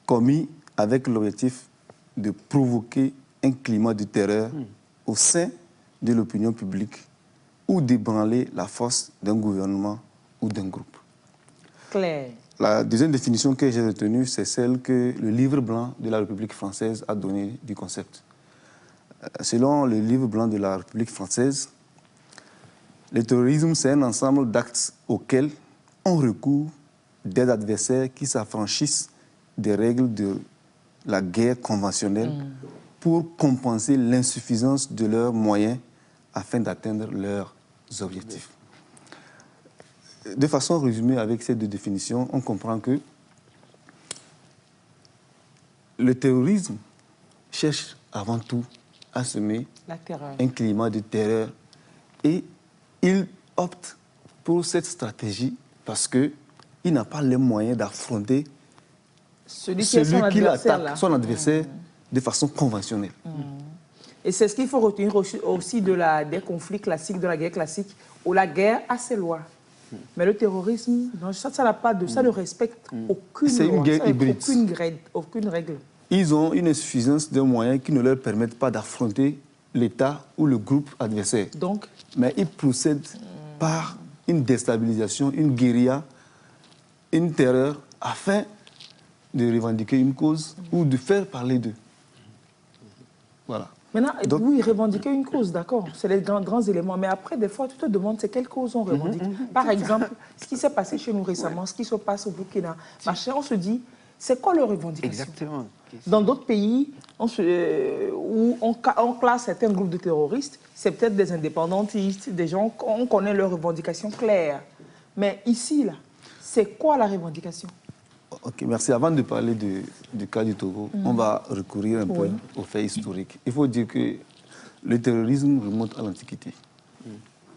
E: commis avec l'objectif de provoquer un climat de terreur au sein de l'opinion publique ou d'ébranler la force d'un gouvernement ou d'un groupe.
A: Claire.
E: La deuxième définition que j'ai retenue, c'est celle que le livre blanc de la République française a donnée du concept. Selon le livre blanc de la République française, le terrorisme, c'est un ensemble d'actes auxquels on recourt des adversaires qui s'affranchissent des règles de la guerre conventionnelle pour compenser l'insuffisance de leurs moyens afin d'atteindre leurs objectifs. De façon résumée, avec ces deux définitions, on comprend que le terrorisme cherche avant tout à semer un climat de terreur et il opte pour cette stratégie parce qu'il n'a pas les moyens d'affronter celui qui l'attaque, son adversaire, de façon conventionnelle.
A: Et c'est ce qu'il faut retenir aussi des conflits classiques, de la guerre classique, où la guerre a ses lois. Mais le terrorisme, ça n'a pas ça ne respecte aucune loi.
E: C'est une guerre hybride.
A: Aucune règle.
E: Ils ont une insuffisance de moyens qui ne leur permettent pas d'affronter l'État ou le groupe adversaire.
A: Donc,
E: mais ils procèdent par une déstabilisation, une guérilla, une terreur, afin de revendiquer une cause ou de faire parler d'eux. Voilà.
A: Maintenant, oui, revendiquer une cause, d'accord, c'est les grands éléments. Mais après, des fois, tu te demandes c'est quelle cause on revendique. Par exemple, ce qui s'est passé chez nous récemment, ce qui se passe au Burkina, on se dit, c'est quoi leur revendication?
B: Exactement.
A: Dans d'autres pays où on classe certains groupes de terroristes, c'est peut-être des indépendantistes, des gens, on connaît leurs revendications claires. Mais ici, là, c'est quoi la revendication?
E: Ok, merci. Avant de parler du cas du Togo, on va recourir un peu aux faits historiques. Il faut dire que le terrorisme remonte à l'Antiquité.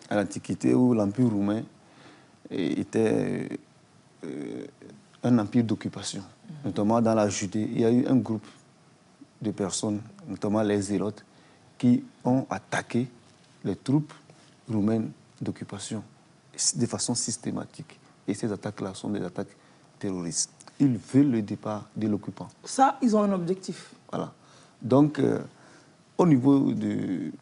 E: À l'Antiquité où l'Empire roumain était un empire d'occupation. Notamment dans la Judée, il y a eu un groupe de personnes, notamment les Zélotes, qui ont attaqué les troupes roumaines d'occupation de façon systématique. Et ces attaques-là sont des attaques terroristes. Ils veulent le départ de l'occupant.
A: Ça, ils ont un objectif.
E: Voilà. Donc, au niveau de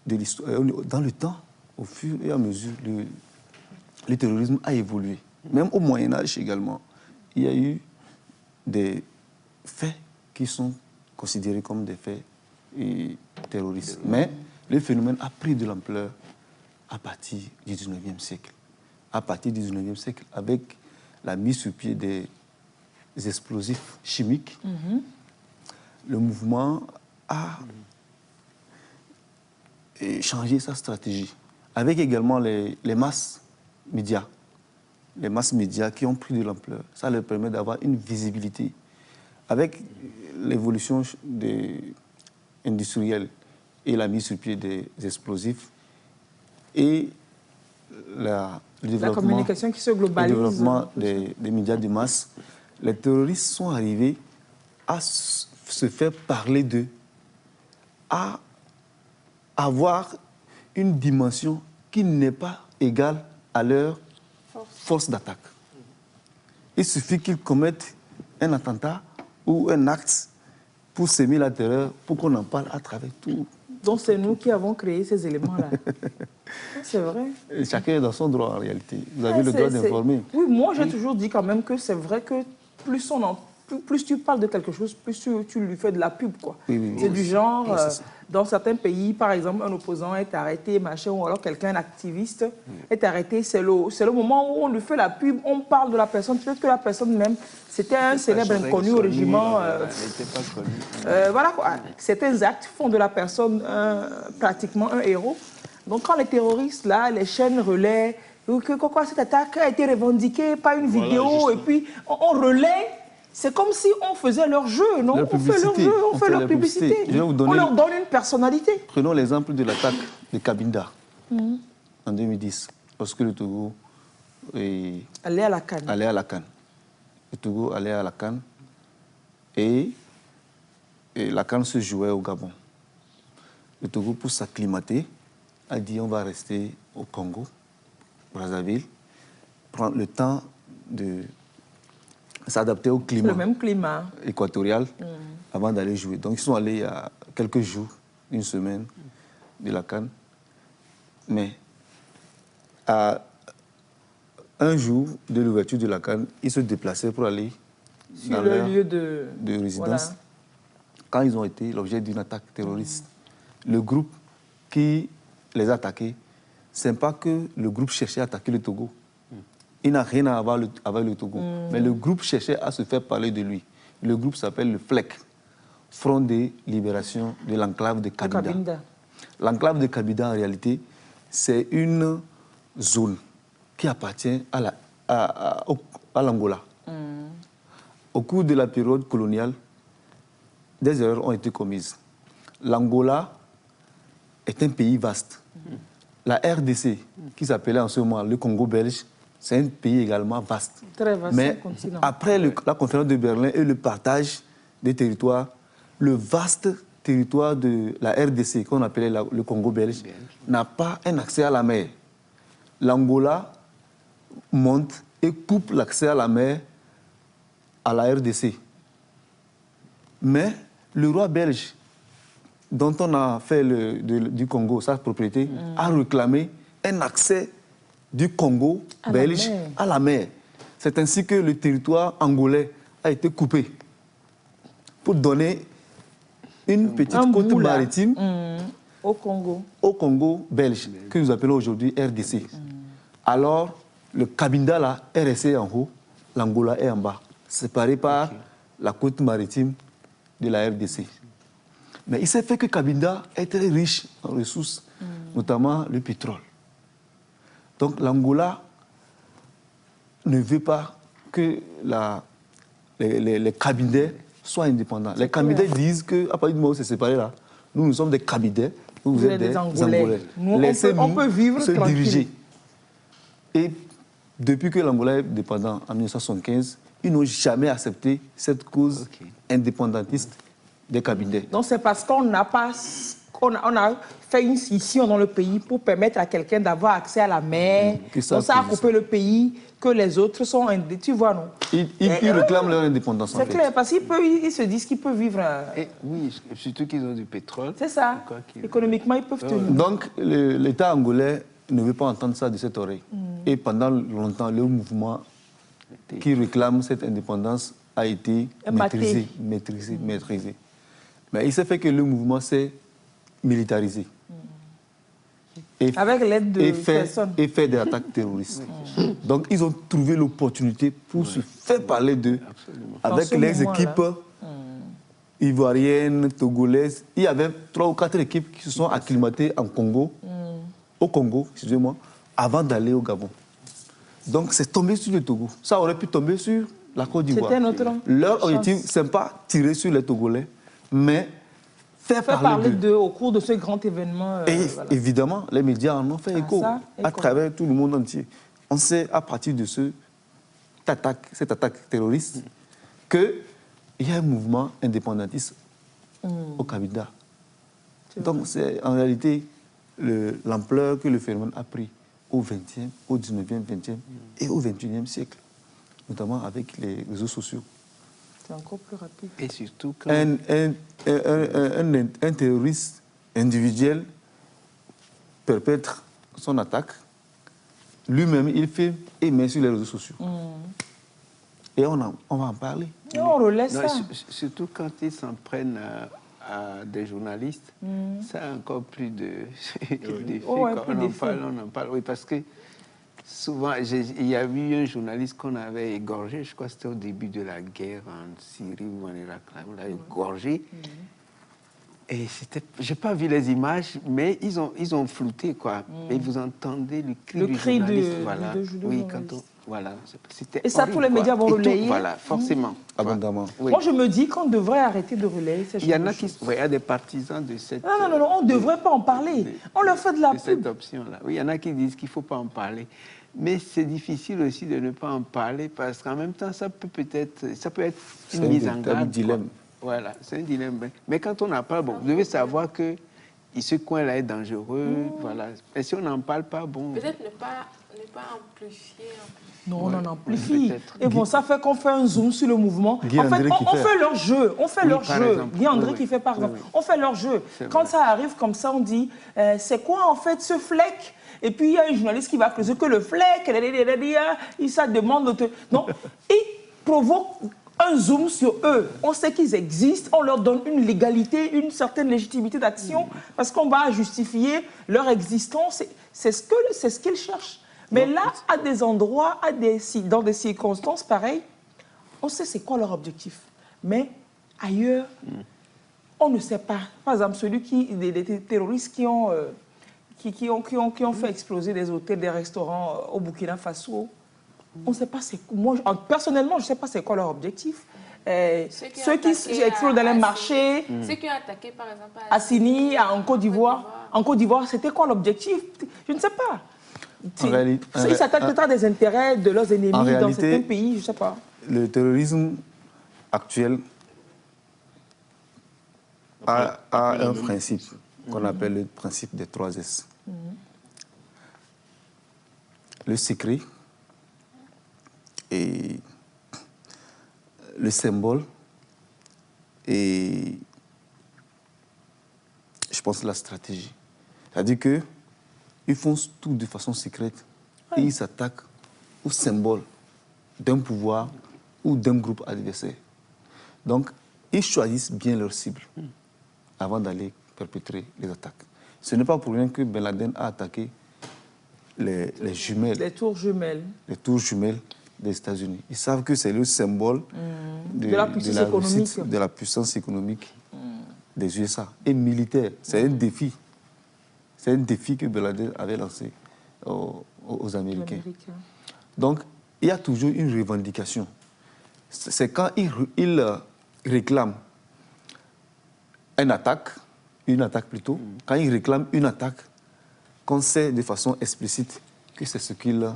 E: l'histoire, dans le temps, au fur et à mesure, le terrorisme a évolué. Même au Moyen-Âge également, il y a eu des faits qui sont considérés comme des faits terroristes. Mais le phénomène a pris de l'ampleur à partir du 19e siècle. À partir du 19e siècle, avec la mise sur pied des explosifs chimiques, le mouvement a changé sa stratégie. Avec également les masses médias. Les masses médias qui ont pris de l'ampleur. Ça leur permet d'avoir une visibilité. Avec l'évolution industrielle et la mise sur pied des explosifs et le développement,
A: la communication qui se globalise.
E: Le développement des médias de masse, les terroristes sont arrivés à se faire parler d'eux, à avoir une dimension qui n'est pas égale à leur force d'attaque. Il suffit qu'ils commettent un attentat ou un acte pour s'aimer la terreur, pour qu'on en parle à travers tout.
A: Donc c'est nous qui avons créé ces éléments-là. C'est vrai.
E: Et chacun est dans son droit en réalité. Vous avez le droit d'informer.
A: Oui, moi j'ai toujours dit quand même que c'est vrai que plus tu parles de quelque chose, plus tu lui fais de la pub, quoi.
E: Oui,
A: c'est du genre, dans certains pays, par exemple, un opposant est arrêté, machin, ou alors quelqu'un, un activiste, est arrêté. C'est le moment où on lui fait la pub, on parle de la personne, peut-être que la personne même, c'était un célèbre inconnu au régiment. Voilà, quoi. Certains actes font de la personne pratiquement un héros. Donc quand les terroristes, là, les chaînes relaient, que cette attaque a été revendiquée par une vidéo, et puis on relaie. C'est comme si on faisait leur jeu, non? On fait leur jeu, on fait leur publicité. On leur donne une personnalité.
E: Prenons l'exemple de l'attaque de Cabinda en 2010, lorsque le Togo
A: allait à la CAN.
E: Le Togo allait à la CAN et la CAN se jouait au Gabon. Le Togo, pour s'acclimater, a dit on va rester au Congo, Brazzaville, prendre le temps de s'adapter au climat,
A: le même climat
E: équatorial avant d'aller jouer. Donc ils sont allés il y a quelques jours, une semaine de la CAN. Mais à un jour de l'ouverture de la CAN, ils se déplaçaient pour aller
A: sur le lieu de
E: résidence.
A: Voilà.
E: Quand ils ont été l'objet d'une attaque terroriste, le groupe qui les a attaqués, ce n'est pas que le groupe cherchait à attaquer le Togo. Il n'a rien à voir avec le Togo. Mais le groupe cherchait à se faire parler de lui. Le groupe s'appelle le FLEC, Front de Libération de l'enclave de Cabinda. L'enclave de Cabinda, en réalité, c'est une zone qui appartient à l'Angola. Au cours de la période coloniale, des erreurs ont été commises. L'Angola est un pays vaste. La RDC, qui s'appelait en ce moment le Congo belge, c'est un pays également vaste.
A: Très vaste.
E: Mais après la conférence de Berlin et le partage des territoires, le vaste territoire de la RDC, qu'on appelait le Congo belge, n'a pas un accès à la mer. L'Angola monte et coupe l'accès à la mer à la RDC. Mais le roi belge, dont on a fait du Congo sa propriété, a réclamé un accès du Congo belge à la mer. C'est ainsi que le territoire angolais a été coupé pour donner une petite côte maritime
A: au
E: Congo belge, que nous appelons aujourd'hui RDC. Alors, le Cabinda là, est resté en haut, l'Angola est en bas, séparé par la côte maritime de la RDC. Mais il s'est fait que Cabinda est très riche en ressources, notamment le pétrole. Donc l'Angola ne veut pas que les cabinets soient indépendants. Les cabinets disent qu'à partir du moment où c'est séparé là, nous sommes des cabinets, vous êtes des Angolais.
A: Nous, on peut vivre
E: se
A: tranquille.
E: Diriger. Et depuis que l'Angola est indépendant en 1975, ils n'ont jamais accepté cette cause indépendantiste des cabinets.
A: Donc c'est parce qu'on n'a pas... On a fait une scission dans le pays pour permettre à quelqu'un d'avoir accès à la mer. Donc ça a coupé le pays, que les autres sont... Tu vois, non?
E: Ils réclament leur indépendance, en fait.
A: C'est clair, parce qu'ils se disent qu'ils peuvent vivre...
B: oui, surtout qu'ils ont du pétrole.
A: C'est ça. Économiquement, ils peuvent tenir.
E: Donc, l'État angolais ne veut pas entendre ça de cette oreille. Et pendant longtemps, le mouvement qui réclame cette indépendance a été maîtrisé. Mais il s'est fait que le mouvement s'est militarisé.
A: Avec l'aide de personnes.
E: Et fait des attaques terroristes. Donc, ils ont trouvé l'opportunité pour se faire parler d'eux avec les équipes ivoiriennes, togolaises. Il y avait 3 ou 4 équipes qui se sont acclimatées au Congo, excusez-moi, avant d'aller au Gabon. Donc, c'est tombé sur le Togo. Ça aurait pu tomber sur la Côte d'Ivoire. Leur objectif, ce n'est pas tirer sur les Togolais, mais faire parler
A: d'eux au cours de ce grand événement.
E: Et voilà. Évidemment, les médias en ont fait écho à travers tout le monde entier. On sait, à partir de cette attaque terroriste, qu'il y a un mouvement indépendantiste au Cabinda. Donc, c'est en réalité l'ampleur que le phénomène a pris au 20e, au 19e, 20e et au 21e siècle, notamment avec les réseaux sociaux.
A: C'est encore plus rapide.
B: Et surtout quand...
E: Un terroriste individuel perpètre son attaque, lui-même, il filme et met sur les réseaux sociaux. Et on va en parler.
A: Et on relaie ça.
B: Surtout quand ils s'en prennent à des journalistes, ça a encore plus de d'effet. On en parle. Oui, parce que souvent, il y a eu un journaliste qu'on avait égorgé, je crois que c'était au début de la guerre en Syrie ou en Irak, on l'a égorgé. Et je n'ai pas vu les images, mais ils ont flouté, quoi. Et vous entendez le cri du journaliste. Voilà. Oui, quand on... Voilà.
A: Et ça, tous les médias vont relayer.
B: Voilà, forcément.
E: Abondamment.
A: Oui. Moi, je me dis qu'on devrait arrêter de relayer ces choses.
B: Il y en a qui... Oui, il y a des partisans de cette...
A: Non, on ne devrait pas en parler. On leur fait de la pub.
B: Cette option-là. Oui, il y en a qui disent qu'il ne faut pas en parler. Mais c'est difficile aussi de ne pas en parler parce qu'en même temps, ça peut être une mise en garde.
E: C'est un dilemme.
B: Voilà, c'est un dilemme. Mais quand on en parle, bon, vous devez savoir que ce coin-là est dangereux. Voilà. Et si on n'en parle pas, bon...
C: Peut-être ne pas amplifier.
A: Non, on en amplifie. Et bon, ça fait qu'on fait un zoom sur le mouvement. En fait, on fait leur jeu. On fait leur jeu. Guy André qui fait par exemple. On fait leur jeu. Quand ça arrive comme ça, on dit, c'est quoi en fait ce fleck? Et puis il y a un journaliste qui va creuser que le fleck, il ça demande... Non, il provoque un zoom sur eux. On sait qu'ils existent, on leur donne une légalité, une certaine légitimité d'action, parce qu'on va justifier leur existence. C'est ce qu'ils cherchent. Mais là, à des endroits, dans des circonstances pareilles, on sait c'est quoi leur objectif. Mais ailleurs, on ne sait pas. Par exemple, des terroristes qui ont fait exploser des hôtels, des restaurants au Burkina Faso, on ne sait pas c'est quoi. Moi, personnellement, je ne sais pas c'est quoi leur objectif. Ceux qui explosent dans les marchés,
C: ceux qui ont attaqué, par exemple,
A: à Sini, en Côte d'Ivoire. En Côte d'Ivoire, c'était quoi l'objectif? Je ne sais pas. Ils s'attaquent peut-être à des intérêts de leurs ennemis dans certains pays, je ne sais pas.
E: Le terrorisme actuel a un principe qu'on appelle le principe des 3 S. Le secret et le symbole et je pense la stratégie. C'est-à-dire qu'ils font tout de façon secrète et ils s'attaquent au symbole d'un pouvoir ou d'un groupe adversaire. Donc, ils choisissent bien leur cible avant d'aller perpétrer les attaques. Ce n'est pas pour rien que Ben Laden a attaqué les jumelles.
A: Les tours jumelles.
E: Les tours jumelles des États-Unis. Ils savent que c'est le symbole de la puissance économique des USA et militaire. C'est un défi. C'est un défi que Ben Laden avait lancé aux Américains. Donc, il y a toujours une revendication. c'est quand ils réclament une attaque plutôt, quand ils réclament une attaque, qu'on sait de façon explicite que c'est ce qu'ils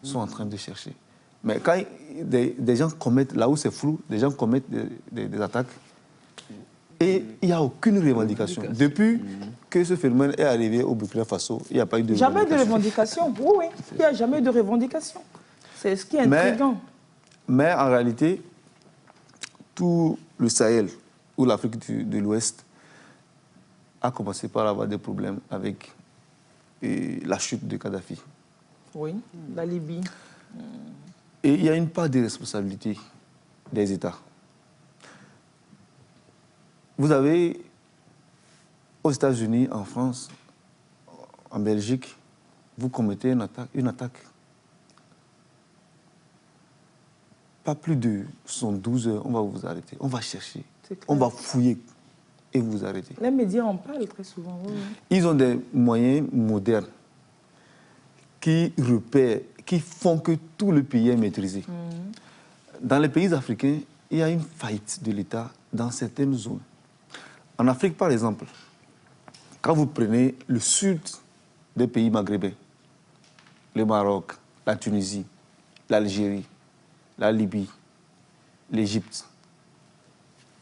E: sont en train de chercher. Mais quand des gens commettent, là où c'est flou, des gens commettent des attaques et il n'y a aucune revendication. Depuis que ce phénomène est arrivé au Burkina Faso, il n'y a pas eu de
A: Jamais de revendication. Oui, oui. Il n'y a jamais de revendication. C'est ce qui est intriguant.
E: Mais en réalité, tout le Sahel ou l'Afrique de l'Ouest a commencé par avoir des problèmes avec la chute de Kadhafi.
A: Oui, la Libye.
E: Et il y a une part de responsabilité des États. Vous avez, aux États-Unis, en France, en Belgique, vous commettez une attaque. Pas plus de 12 heures, on va vous arrêter. On va chercher, on va fouiller et vous arrêter.
A: Les médias en parlent très souvent. Oui.
E: Ils ont des moyens modernes qui repèrent, qui font que tout le pays est maîtrisé. Dans les pays africains, il y a une faillite de l'État dans certaines zones. En Afrique, par exemple, quand vous prenez le sud des pays maghrébins, le Maroc, la Tunisie, l'Algérie, la Libye, l'Égypte,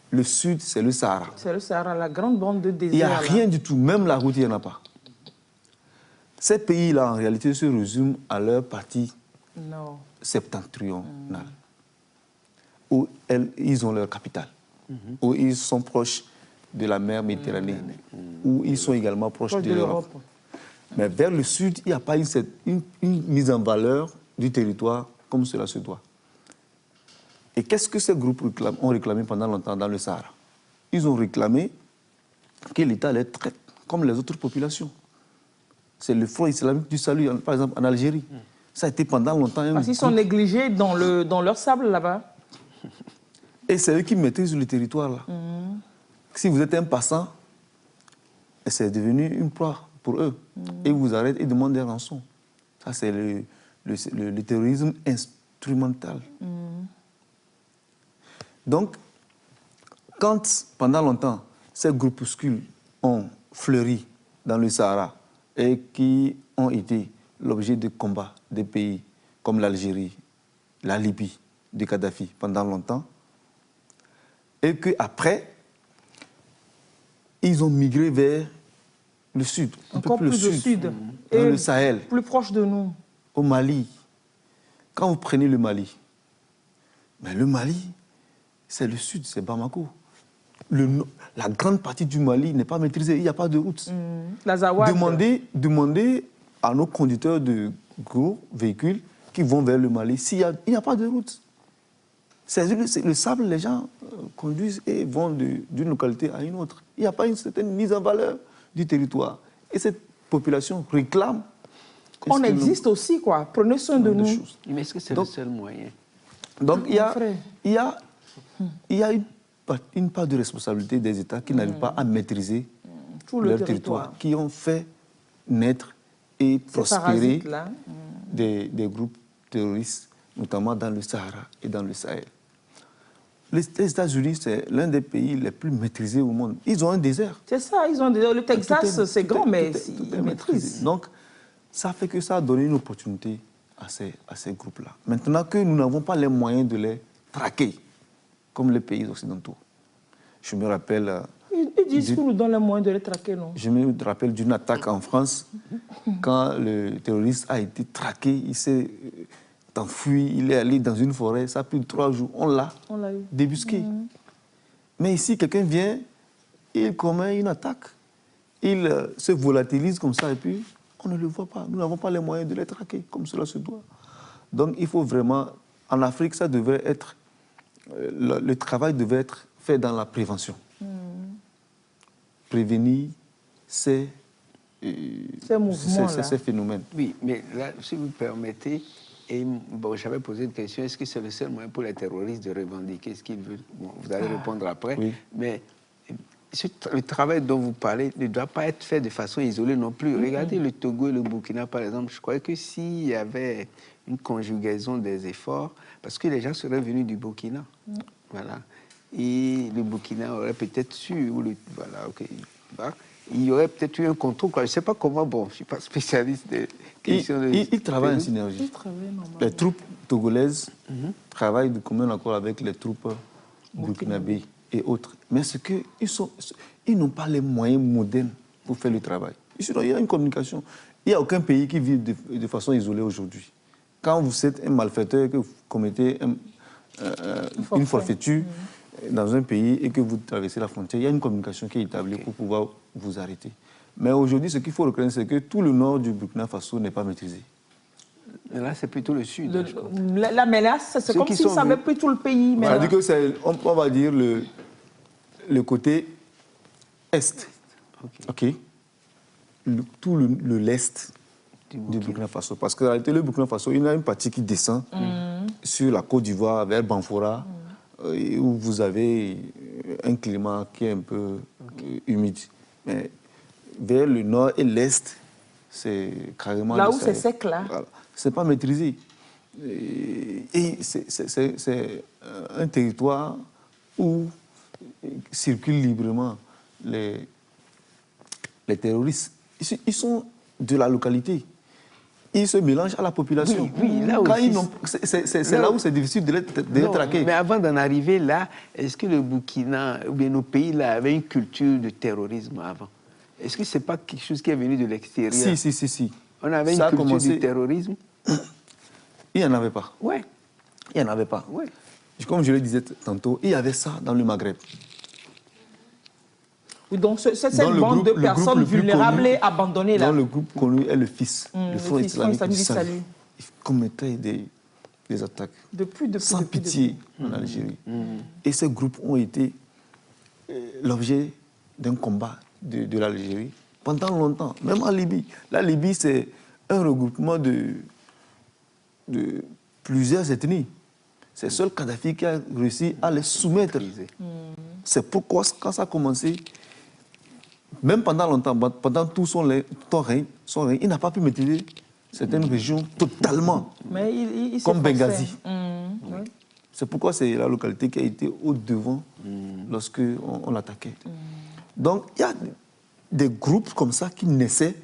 E: le sud, c'est le Sahara.
A: C'est le Sahara, la grande bande de désert.
E: Il n'y a rien du tout, même la route, il n'y en a pas. Ces pays-là, en réalité, se résument à leur partie septentrionale, où ils ont leur capitale, où ils sont proches de la mer Méditerranée, où ils sont également proches de l'Europe. Mais vers le sud, il n'y a pas une mise en valeur du territoire comme cela se doit. Et qu'est-ce que ces groupes ont réclamé pendant longtemps dans le Sahara? Ils ont réclamé que l'État les traite comme les autres populations. C'est le Front islamique du salut, par exemple, en Algérie. Ça a été pendant longtemps...
A: Parce qu'ils sont négligés dans leur sable, là-bas.
E: Et c'est eux qui maîtrisent le territoire, là. Si vous êtes un passant, c'est devenu une proie pour eux. Et ils vous arrêtent et demandent des rançons. Ça, c'est le terrorisme instrumental. Donc, quand, pendant longtemps, ces groupuscules ont fleuri dans le Sahara et qui ont été l'objet de combats des pays comme l'Algérie, la Libye, de Kadhafi pendant longtemps, et qu'après, ils ont migré vers le sud,
A: encore plus au sud,
E: dans le Sahel,
A: plus proche de nous.
E: Au Mali. Quand vous prenez le Mali, mais le Mali, c'est le sud, c'est Bamako. La grande partie du Mali n'est pas maîtrisée, il n'y a pas de route. Demandez à nos conducteurs de gros véhicules qui vont vers le Mali s'il n'y a pas de route. C'est le sable, les gens conduisent et vont d'une localité à une autre. Il n'y a pas une certaine mise en valeur du territoire. Et cette population réclame.
A: On existe aussi, quoi. Prenez soin de nous.
B: Mais est-ce que c'est le seul moyen?
E: Donc, il y a une part de responsabilité des États qui n'arrivent pas à maîtriser
A: tout
E: leur territoire, qui ont fait naître et prospérer des groupes terroristes, notamment dans le Sahara et dans le Sahel. Les États-Unis, c'est l'un des pays les plus maîtrisés au monde. Ils ont un désert.
A: C'est ça, ils ont le Texas, c'est grand, mais ils maîtrisent.
E: Donc, ça fait que ça a donné une opportunité à ces groupes-là. Maintenant que nous n'avons pas les moyens de les traquer, comme les pays occidentaux. Je me rappelle...
A: Ils disent qu'on nous donne les moyens de les traquer, non?
E: Je me rappelle d'une attaque en France, quand le terroriste a été traqué, il s'est enfui, il est allé dans une forêt, ça a pris 3 jours, on l'a débusqué. Mais ici, quelqu'un vient, il commet une attaque, il se volatilise comme ça, et puis on ne le voit pas. Nous n'avons pas les moyens de les traquer, comme cela se doit. Donc il faut vraiment... En Afrique, ça devrait être... Le travail devait être fait dans la prévention. Prévenir ces mouvements-là. Ces phénomènes.
B: Oui, mais là, si vous permettez, j'avais posé une question, est-ce que c'est le seul moyen pour les terroristes de revendiquer ce qu'ils veulent? Bon, vous allez répondre après.
E: Oui.
B: Mais le travail dont vous parlez ne doit pas être fait de façon isolée non plus. Regardez le Togo et le Burkina, par exemple. Je crois que s'il y avait une conjugaison des efforts, parce que les gens seraient venus du Burkina. Voilà. Et le Burkina aurait peut-être su, voilà, ok. Il y aurait peut-être eu un contrôle. Je ne sais pas comment, bon, je ne suis pas spécialiste des questions de...
E: Ils travaillent en synergie.
A: Ils travaillent normalement.
E: Les troupes togolaises travaillent de commun accord avec les troupes burkinabées et autres. Mais c'est qu'ils n'ont pas les moyens modernes pour faire le travail. Sinon, il y a une communication. Il n'y a aucun pays qui vit de façon isolée aujourd'hui. Quand vous êtes un malfaiteur, que vous commettez une forfaiture dans un pays et que vous traversez la frontière, il y a une communication qui est établie pour pouvoir vous arrêter. Mais aujourd'hui, ce qu'il faut reconnaître, c'est que tout le nord du Burkina Faso n'est pas maîtrisé.
B: Là, c'est plutôt le sud.
A: La menace, c'est comme s'ils savaient plus tout le pays.
E: C'est-à-dire que c'est, on va dire, le côté est. OK. Tout le l'est du Burkina Faso. Parce qu'en réalité, le Burkina Faso, il y a une partie qui descend sur la Côte d'Ivoire, vers Banfora, où vous avez un climat qui est un peu humide. Mais vers le nord et l'est, c'est carrément...
A: Là où c'est sec, là.
E: Voilà. C'est pas maîtrisé. Et c'est un territoire où circulent librement les terroristes. Ils sont de la localité. Ils se mélangent à la population.
B: Oui, là aussi.
E: C'est là où c'est difficile de les traquer.
B: Mais avant d'en arriver là, est-ce que le Burkina, ou bien nos pays là, avaient une culture de terrorisme avant? Est-ce que ce n'est pas quelque chose qui est venu de l'extérieur?
E: Si.
B: On avait une culture du terrorisme?
E: Il n'y en avait pas.
B: Ouais.
E: Il n'y en avait pas.
B: Ouais.
E: Comme je le disais tantôt, il y avait ça dans le Maghreb.
A: Oui, donc c'est cette bande de personnes vulnérables et abandonnées là.
E: Dans le groupe connu est le FIS, le Front Islamique du Salut. Il commettait des attaques sans pitié en Algérie. Et ces groupes ont été l'objet d'un combat de l'Algérie pendant longtemps, même en Libye. La Libye, c'est un regroupement de plusieurs ethnies. C'est seul Kadhafi qui a réussi à les soumettre. C'est pourquoi, quand ça a commencé, même pendant longtemps, pendant tout son règne, il n'a pas pu maîtriser certaines régions totalement,
A: mais il
E: comme Benghazi.
A: Oui.
E: C'est pourquoi c'est la localité qui a été au-devant lorsqu'on l'attaquait. Donc, il y a des groupes comme ça qui naissaient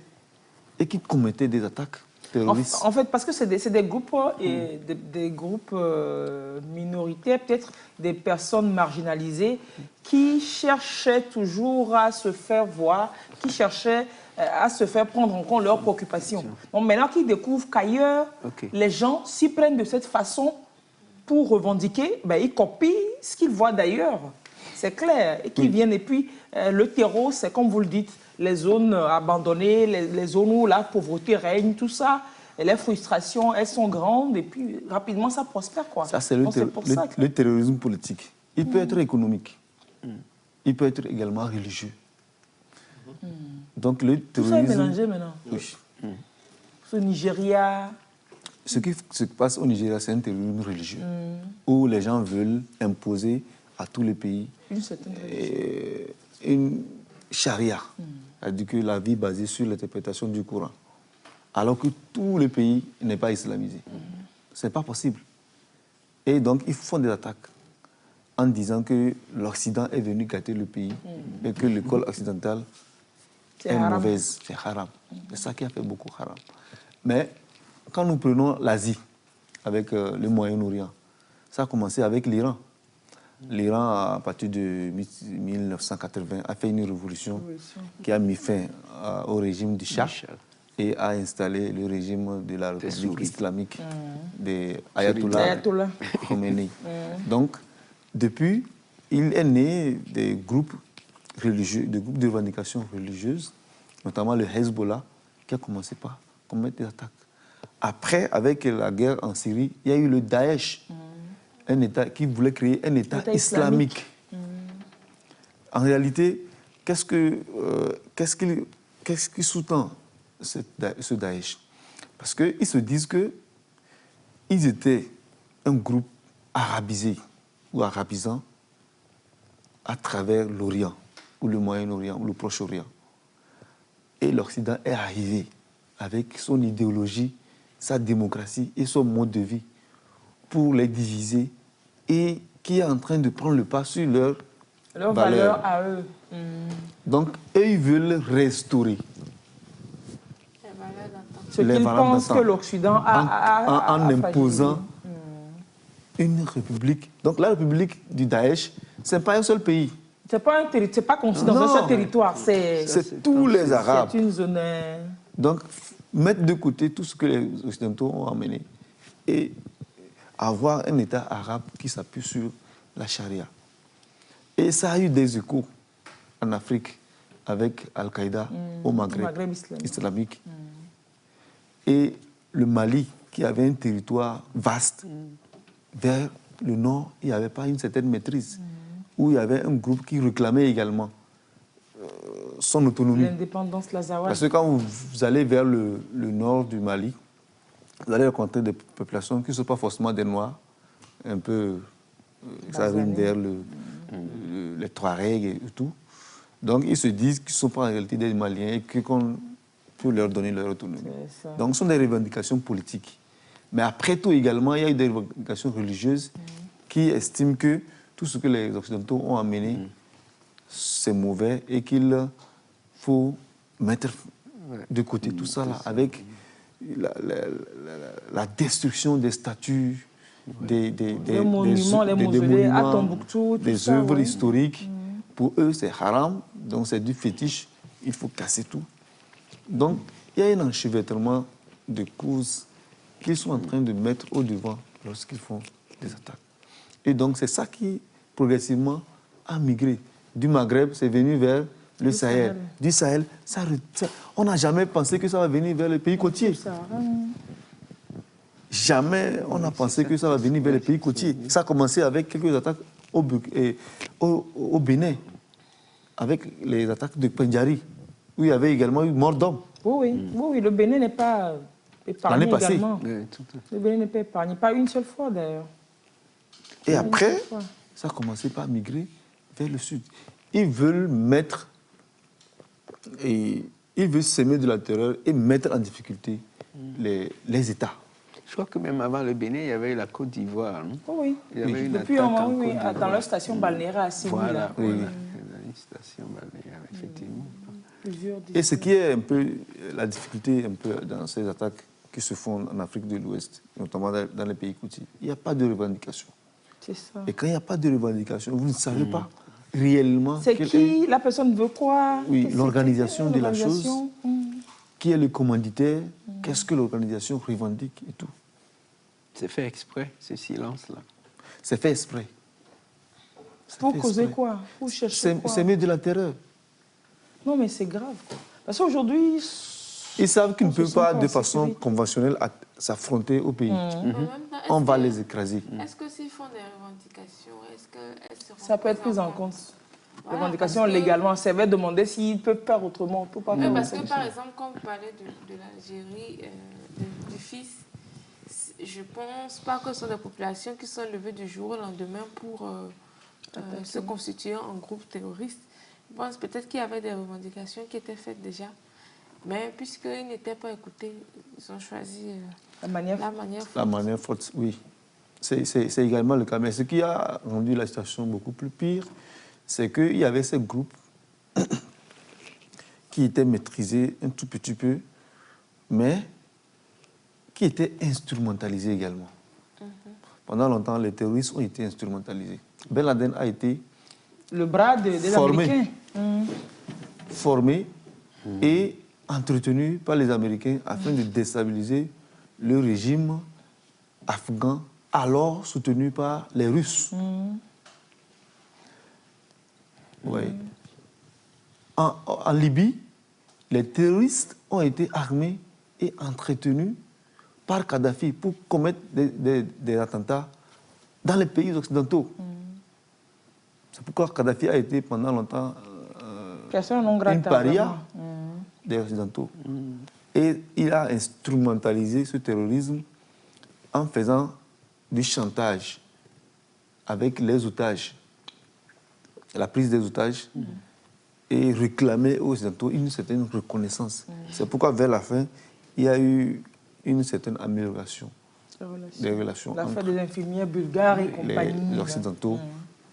E: et qui commettaient des attaques terroristes.
A: En fait, parce que c'est des groupes, des groupes minoritaires, peut-être des personnes marginalisées qui cherchaient toujours à se faire voir, qui cherchaient à se faire prendre en compte leurs préoccupations. Donc maintenant qu'ils découvrent qu'ailleurs, les gens s'y prennent de cette façon pour revendiquer, ben, ils copient ce qu'ils voient d'ailleurs. C'est clair. Et qu'ils viennent. Et puis, le terreau, c'est comme vous le dites, les zones abandonnées, les zones où la pauvreté règne, tout ça. Et les frustrations, elles sont grandes. Et puis, rapidement, ça prospère, quoi.
E: Ça, c'est le terrorisme politique. Il peut être économique. Il peut être également religieux. Donc, le terrorisme...
A: Tout ça est mélangé maintenant.
E: Oui.
A: Ce Nigeria...
E: Ce qui se passe au Nigeria, c'est un terrorisme religieux, où les gens veulent imposer à tous les pays une charia, c'est-à-dire que la vie basée sur l'interprétation du Coran, alors que tout le pays n'est pas islamisé. Ce n'est pas possible. Et donc, ils font des attaques en disant que l'Occident est venu gâter le pays et que l'école occidentale est mauvaise, c'est haram. C'est ça qui a fait beaucoup haram. Mais quand nous prenons l'Asie, avec le Moyen-Orient, ça a commencé avec l'Iran. L'Iran, à partir de 1980, a fait une révolution qui a mis fin au régime du Shah et a installé le régime de la République islamique des Ayatollah Khomeini. Donc, depuis, il est né des groupes religieux, des groupes de revendications religieuses, notamment le Hezbollah, qui a commencé par commettre des attaques. Après, avec la guerre en Syrie, il y a eu le Daesh, un État qui voulait créer un État islamique. En réalité, qu'est-ce qui sous-tend ce Daesh? Parce qu'ils se disent qu'ils étaient un groupe arabisé ou arabisant à travers l'Orient. ou le Moyen-Orient, ou le Proche-Orient. Et l'Occident est arrivé avec son idéologie, sa démocratie et son mode de vie pour les diviser et qui est en train de prendre le pas sur leurs
A: valeurs à eux.
E: Donc, eux, ils veulent restaurer
A: Ce
E: les
A: qu'ils
E: valeurs
A: pensent
E: d'antan
A: que l'Occident
E: en
A: a
E: imposant
A: fragilisé.
E: une république. Donc, la république du Daesh, ce n'est pas un seul pays.
A: C'est pas conçu dans un
E: Non.
A: seul territoire, c'est
E: Tous les Arabes.
A: une zone...
E: Donc, mettre de côté tout ce que les Occidentaux ont amené et avoir un État arabe qui s'appuie sur la charia. Et ça a eu des échos en Afrique avec Al-Qaïda au Maghreb islamique. Et le Mali, qui avait un territoire vaste, vers le nord, il n'y avait pas une certaine maîtrise, où il y avait un groupe qui réclamait également son autonomie.
A: L'indépendance lazawade.
E: Parce que quand vous allez vers le nord du Mali, vous allez rencontrer des populations qui ne sont pas forcément des Noirs, un peu, ça arrive vers les Touaregs et tout. Donc ils se disent qu'ils ne sont pas en réalité des Maliens et qu'on peut leur donner leur autonomie. Donc ce sont des revendications politiques. Mais après tout également, il y a eu des revendications religieuses qui estiment que tout ce que les Occidentaux ont amené, c'est mauvais et qu'il faut mettre de côté tout ça là, avec la destruction des statues, des
A: monuments, les mausolées à Tombouctou,
E: des œuvres historiques. Pour eux, c'est haram, donc c'est du fétiche, il faut casser tout. Donc, il y a un enchevêtrement de causes qu'ils sont en train de mettre au devant lorsqu'ils font des attaques. Et donc, c'est ça qui, progressivement, a migré. Du Maghreb, c'est venu vers le Sahel. Du Sahel, on n'a jamais pensé que ça va venir vers les pays côtiers. Jamais on n'a pensé que ça va venir vers les pays côtiers. Ça a commencé avec quelques attaques au Bénin, avec les attaques de Pendjari, où il y avait également eu mort d'hommes.
A: Oui, le Bénin n'est pas épargné également.
B: Oui,
A: le Bénin n'est pas épargné, pas une seule fois d'ailleurs.
E: Et après, ça a commencé par migrer vers le sud. Ils veulent mettre, ils veulent semer de la terreur et mettre en difficulté les États.
B: Je crois que même avant le Bénin, il y avait eu la Côte d'Ivoire.
A: Oui,
B: Il y avait une
A: depuis
B: attaque
A: un moment,
B: en Côte d'Ivoire.
A: dans leur station balnéaire à Séville.
B: Voilà,
E: Oui.
B: une station balnéaire, effectivement.
E: Et ce qui est un peu la difficulté un peu dans ces attaques qui se font en Afrique de l'Ouest, notamment dans les pays côtiers, il n'y a pas de revendication.
A: C'est ça.
E: Et quand il n'y a pas de revendication, vous ne savez pas réellement...
A: C'est qui, la personne veut quoi?
E: Oui, l'organisation de la chose, qui est le commanditaire, qu'est-ce que l'organisation revendique et tout.
B: C'est fait exprès, ce silence-là.
E: C'est fait exprès.
A: Pour causer quoi? Pour chercher quoi?
E: C'est mieux de la terreur.
A: Non, mais c'est grave, quoi. Parce qu'aujourd'hui...
E: Ils savent qu'ils ne peuvent pas, de façon conventionnelle, s'affronter au pays. On va les écraser.
C: Est-ce que s'ils font des revendications, est-ce qu'elles seront...
A: Ça peut être pris en compte. Les revendications légalement, ça va demander s'ils peuvent faire autrement. Pour pas
C: parce que, par exemple, quand vous parlez de l'Algérie, du fils, je ne pense pas que ce sont des populations qui sont levées du jour au lendemain pour se constituer en groupe terroriste. Je pense peut-être qu'il y avait des revendications qui étaient faites déjà. Mais puisqu'ils n'étaient pas écoutés, ils ont choisi la manière
E: forte. Oui. C'est également le cas. Mais ce qui a rendu la situation beaucoup plus pire, c'est qu'il y avait ces groupes qui étaient maîtrisés un tout petit peu, mais qui étaient instrumentalisés également. Pendant longtemps, les terroristes ont été instrumentalisés. Ben Laden a été
A: le bras des Américains.
E: Formé et entretenu par les Américains afin de déstabiliser le régime afghan, alors soutenu par les Russes. Oui. En Libye, les terroristes ont été armés et entretenus par Kadhafi pour commettre des attentats dans les pays occidentaux. C'est pourquoi Kadhafi a été pendant longtemps une paria des Occidentaux. Et il a instrumentalisé ce terrorisme en faisant du chantage avec les otages, la prise des otages, et réclamaient aux Occidentaux une certaine reconnaissance. C'est pourquoi, vers la fin, il y a eu une certaine amélioration des relations
A: L'affaire
E: entre
A: des infirmières bulgares et compagnie.
E: les Occidentaux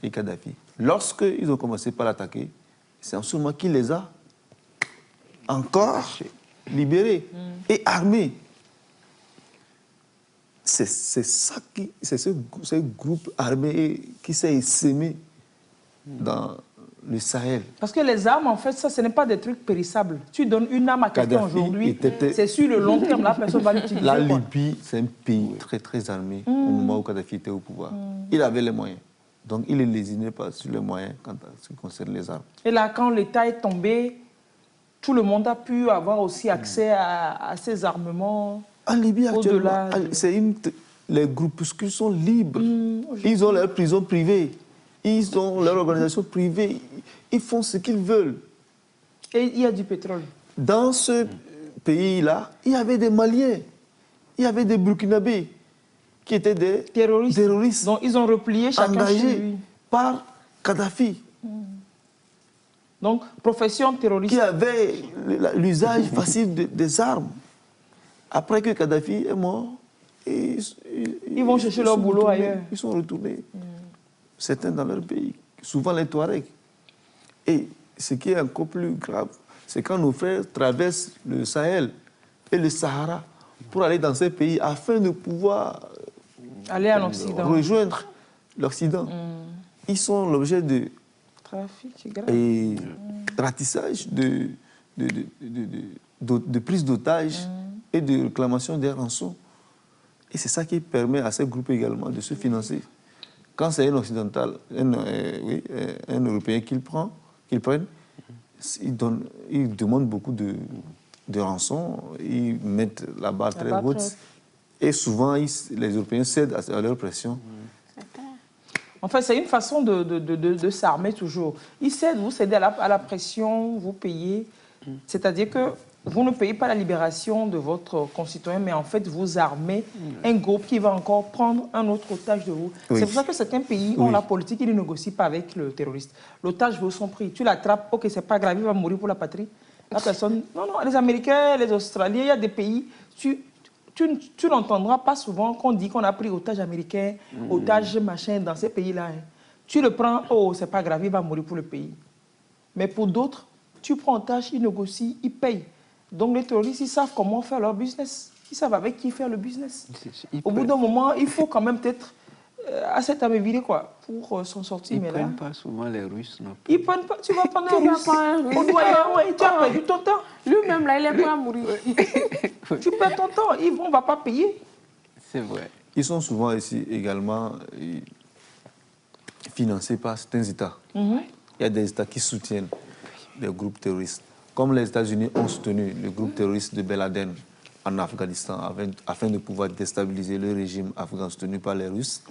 E: et Kadhafi. Lorsqu'ils ont commencé par l'attaquer, c'est en ce moment qu'il les a encore libérés et armés. C'est ce groupe armé qui s'est essaimé dans le Sahel.
A: Parce que les armes, en fait, ça, ce n'est pas des trucs périssables. Tu donnes une arme à quelqu'un
E: Kadhafi
A: aujourd'hui,
E: était-
A: c'est sur le long terme, la personne va l'utiliser.
E: La
A: quoi.
E: Libye, c'est un pays très, très armé au moment où Kadhafi était au pouvoir. Il avait les moyens. Donc, il ne lésinait pas sur les moyens quand ce qui concerne les armes.
A: Et là, quand l'État est tombé, tout le monde a pu avoir aussi accès à ces armements.
E: En Libye,
A: Au-delà
E: actuellement, les groupuscules sont libres. Ils ont leur prison privée. Ils ont leur organisation privée. Ils font ce qu'ils veulent.
A: Et il y a du pétrole.
E: Dans ce pays-là, il y avait des Maliens. Il y avait des Burkinabés qui étaient des terroristes
A: Donc, ils ont replié chacun chez
E: engagés
A: lui.
E: par Kadhafi,
A: Donc, profession terroriste.
E: qui avaient l'usage facile des armes. Après que Kadhafi est mort, ils
A: vont chercher leur
E: sont
A: boulot
E: retournés.
A: ailleurs.
E: Ils sont retournés. Certains dans leur pays, souvent les Touaregs. Et ce qui est encore plus grave, c'est quand nos frères traversent le Sahel et le Sahara pour aller dans ces pays afin de pouvoir
A: Aller en Occident.
E: rejoindre l'Occident. Ils sont l'objet de
A: Trafic, c'est grave.
E: ratissage, de prise d'otages et de réclamation des rançons. Et c'est ça qui permet à ces groupes également de se financer. Quand c'est un occidental, un Européen qu'ils prennent, ils demandent beaucoup de rançons, ils mettent la barre très haute. Et souvent, les Européens cèdent à leur pression.
A: En fait, c'est une façon de s'armer toujours. Ils cèdent, vous cédez à la pression, vous payez. C'est-à-dire que vous ne payez pas la libération de votre concitoyen, mais en fait, vous armez un groupe qui va encore prendre un autre otage de vous.
E: Oui.
A: C'est pour ça que certains pays ont la politique, ils ne négocient pas avec le terroriste. L'otage vaut son prix. Tu l'attrapes, ok, c'est pas grave, il va mourir pour la patrie. La personne... Non, non, les Américains, les Australiens, il y a des pays... Tu n'entendras pas souvent qu'on dit qu'on a pris otage américain, otage machin dans ces pays-là. Hein. Tu le prends, oh, c'est pas grave, il va mourir pour le pays. Mais pour d'autres, tu prends otage, ils négocient, ils payent. Donc les terroristes, ils savent comment faire leur business. Ils savent avec qui faire le business. Au bout d'un moment, il faut quand même peut-être assez virer quoi, pour s'en sortir.
B: Ils
A: ne
B: prennent pas souvent les Russes non plus.
A: Ils prennent pas, tu vas prendre un Russe.
C: un Russe.
A: Au doyen, ouais, tu as perdu ton temps.
C: Lui-même, là, il est prêt à mourir.
A: Tu perds ton temps, on ne va pas payer.
B: C'est vrai.
E: Ils sont souvent ici également financés par certains États. Il y a des États qui soutiennent les groupes terroristes. Comme les États-Unis ont soutenu le groupe terroriste de Ben Laden en Afghanistan afin de pouvoir déstabiliser le régime afghan soutenu par les Russes.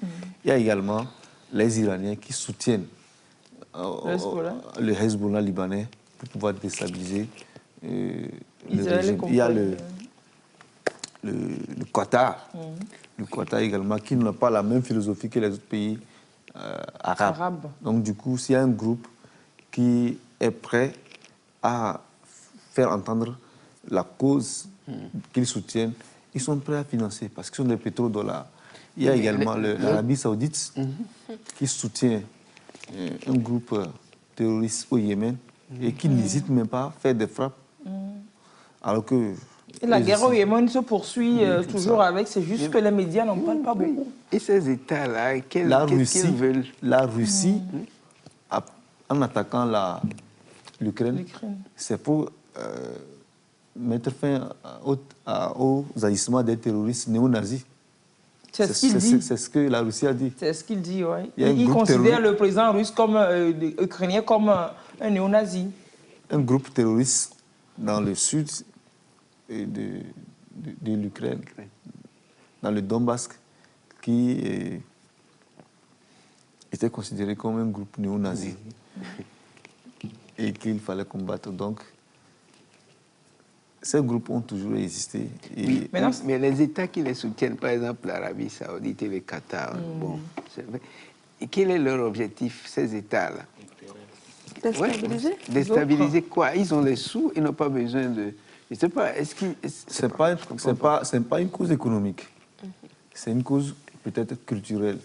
E: Il y a également les Iraniens qui soutiennent le Hezbollah libanais pour pouvoir déstabiliser le régime. Il y a le Qatar. Le Qatar également, qui n'a pas la même philosophie que les autres pays arabes. Donc du coup, s'il y a un groupe qui est prêt à faire entendre la cause qu'ils soutiennent, ils sont prêts à financer parce qu'ils sont des pétrodollars. Il y a également l'Arabie Saoudite qui soutient un groupe terroriste au Yémen et qui n'hésite même pas à faire des frappes. Alors que
A: et la guerre au Yémen se poursuit toujours avec, c'est juste que les médias n'en parlent pas beaucoup.
B: Et ces États-là, qu'est-ce qu'ils veulent?
E: La Russie, en attaquant l'Ukraine, c'est pour mettre fin aux agissements des terroristes néo-nazis.
A: C'est ce qu'il dit.
E: C'est ce que la Russie a dit.
A: C'est ce qu'il dit, oui.
E: Il
A: considère le président russe ukrainien comme un néo-nazi.
E: Un groupe terroriste dans le sud de l'Ukraine, dans le Donbass, qui était considéré comme un groupe néo-nazi et qu'il fallait combattre. Donc, ces groupes ont toujours existé.
B: Oui, mais les États qui les soutiennent, par exemple l'Arabie Saoudite et le Qatar, bon, c'est vrai. Et quel est leur objectif, ces États-là?
C: Déstabiliser.
B: Ouais, déstabiliser quoi? Ils ont les sous, ils n'ont pas besoin de... Je ne sais pas, est-ce qu'ils...
E: C'est pas une cause économique. C'est une cause peut-être culturelle.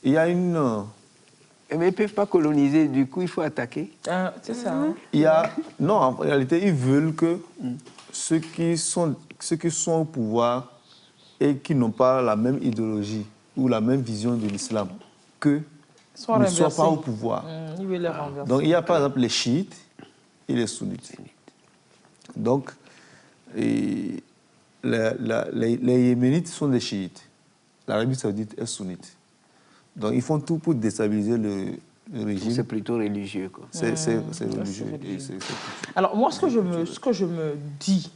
E: Il y a une...
B: Mais ils ne peuvent pas coloniser, du coup, il faut attaquer.
A: C'est ça. Hein?
E: Il y a... Non, en réalité, ils veulent que ceux qui sont au pouvoir et qui n'ont pas la même idéologie ou la même vision de l'islam qu'eux ne soient pas au pouvoir.
A: Ils veulent les renverser.
E: Donc, il y a par exemple les chiites et les sunnites. Donc, les yéménites sont des chiites. L'Arabie saoudite est sunnite. Donc, ils font tout pour déstabiliser le régime.
B: C'est plutôt religieux, quoi.
E: C'est religieux.
A: Alors, moi, ce que je me dis,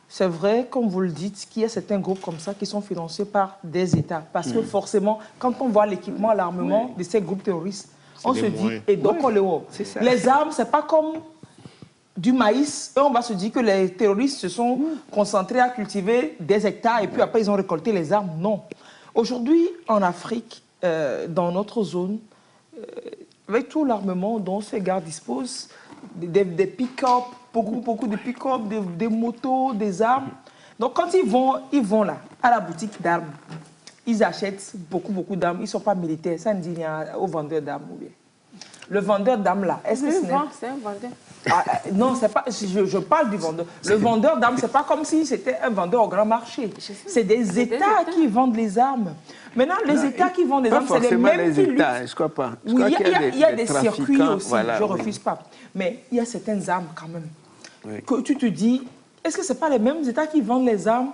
A: c'est vrai, comme vous le dites, qu'il y a certains groupes comme ça qui sont financés par des États. Parce que forcément, quand on voit l'équipement, l'armement de ces groupes terroristes, on se dit, et donc on les voit. Les armes, c'est pas comme du maïs, et on va se dire que les terroristes se sont concentrés à cultiver des hectares et puis après ils ont récolté les armes. Non. Aujourd'hui, en Afrique, dans notre zone, avec tout l'armement dont ces gars disposent, des pick-up, beaucoup de pick-up, des motos, des armes. Donc quand ils vont là, à la boutique d'armes, ils achètent beaucoup d'armes. Ils ne sont pas militaires, ça ne dit rien aux vendeurs d'armes. Le vendeur d'armes là, est-ce que
C: c'est un vendeur?
A: Non, c'est pas. Je parle du vendeur. Le vendeur d'armes, c'est pas comme si c'était un vendeur au grand marché. C'est des États qui vendent les armes. Maintenant, les États qui vendent les armes, c'est les mêmes qui luttent.
B: Je crois pas.
A: Oui, il y a des circuits aussi, voilà, je ne refuse pas. Mais il y a certaines armes quand même. Que tu te dis, est-ce que ce n'est pas les mêmes États qui vendent les armes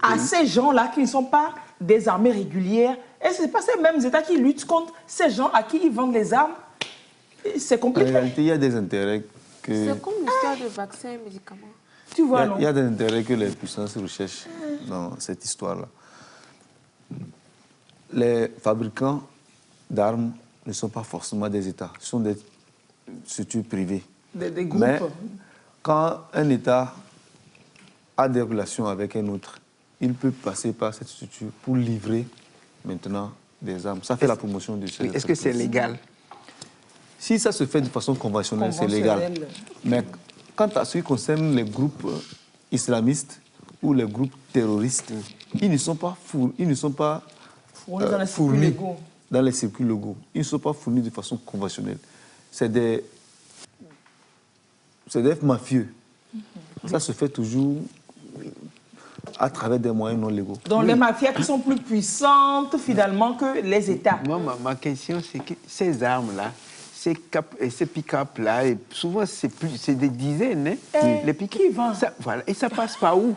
A: à ces gens-là qui ne sont pas des armées régulières? Est-ce que ce n'est pas ces mêmes États qui luttent contre ces gens à qui ils vendent les armes? C'est compliqué.
E: En réalité, il y a des intérêts que...
C: C'est comme l'histoire de vaccins et médicaments.
A: Tu vois, non?
E: Il y a des intérêts que les puissances recherchent dans cette histoire-là. Les fabricants d'armes ne sont pas forcément des États, ce sont des structures privées.
A: Des groupes.
E: Mais quand un État a des relations avec un autre, il peut passer par cette structure pour livrer maintenant des armes. Ça fait la promotion de ce.
B: Est-ce que c'est légal?
E: Si ça se fait de façon conventionnelle, c'est légal. Mais quant à ce qui concerne les groupes islamistes ou les groupes terroristes, ils ne sont pas fournis dans les circuits légaux. Ils ne sont pas fournis de façon conventionnelle. C'est des mafieux. Ça se fait toujours à travers des moyens non légaux.
A: Donc les mafias qui sont plus puissantes finalement que les États.
B: Moi, ma question, c'est que ces armes-là, ces pick-up-là, souvent c'est des dizaines, hein? Les pick-up, voilà. Et ça passe par où?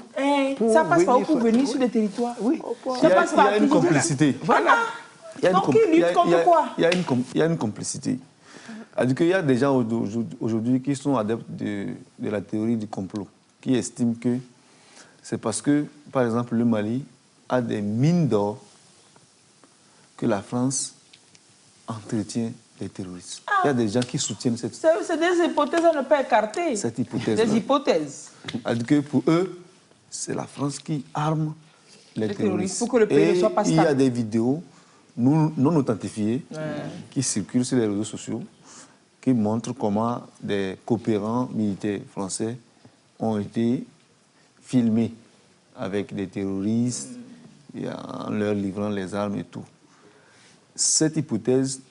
A: Ça passe par où pour venir sur des territoires?
B: Oui.
E: Il y a une complicité.
A: Voilà. Donc ils luttent contre quoi?
E: Il y a une complicité. C'est-à-dire qu'il y a des gens aujourd'hui qui sont adeptes de la théorie du complot, qui estiment que c'est parce que, par exemple, le Mali a des mines d'or que la France entretient les terroristes. Il y a des gens qui soutiennent cette...
A: C'est des hypothèses à ne pas écarter.
E: Cette hypothèse.
A: Des hypothèses.
E: C'est-à-dire que pour eux, c'est la France qui arme les terroristes.
A: Pour que le pays ne soit pas stable.
E: Il y a des vidéos non authentifiées qui circulent sur les réseaux sociaux qui montrent comment des coopérants militaires français ont été filmés avec des terroristes en leur livrant les armes et tout. Cette hypothèse,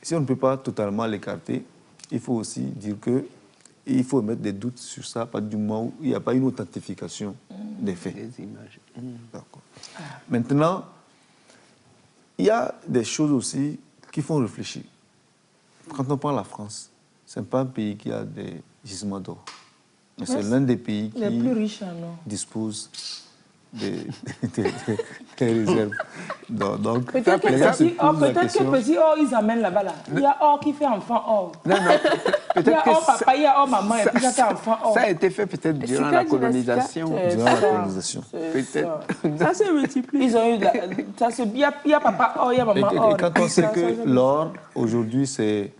E: si on ne peut pas totalement l'écarter, il faut aussi dire qu'il faut mettre des doutes sur ça, à partir du moment où il n'y a pas une authentification des faits.
B: Des images.
E: D'accord. Maintenant, il y a des choses aussi qui font réfléchir. Quand on prend la France, ce n'est pas un pays qui a des gisements d'or. Mais c'est l'un des pays qui
A: plus riches,
E: dispose des réserves. Donc,
A: peut-être que petit or, ils amènent là-bas. Là. Il y a or qui fait enfant or.
B: Non,
A: il y a or papa, il y a or maman, et puis ça fait enfant or.
B: Ça a été fait peut-être durant la colonisation.
E: Durant la colonisation.
B: Peut-être.
A: Ça se multiplie. Ils ont eu il y a papa or, il y a maman or.
E: Et quand on sait que l'or, aujourd'hui, c'est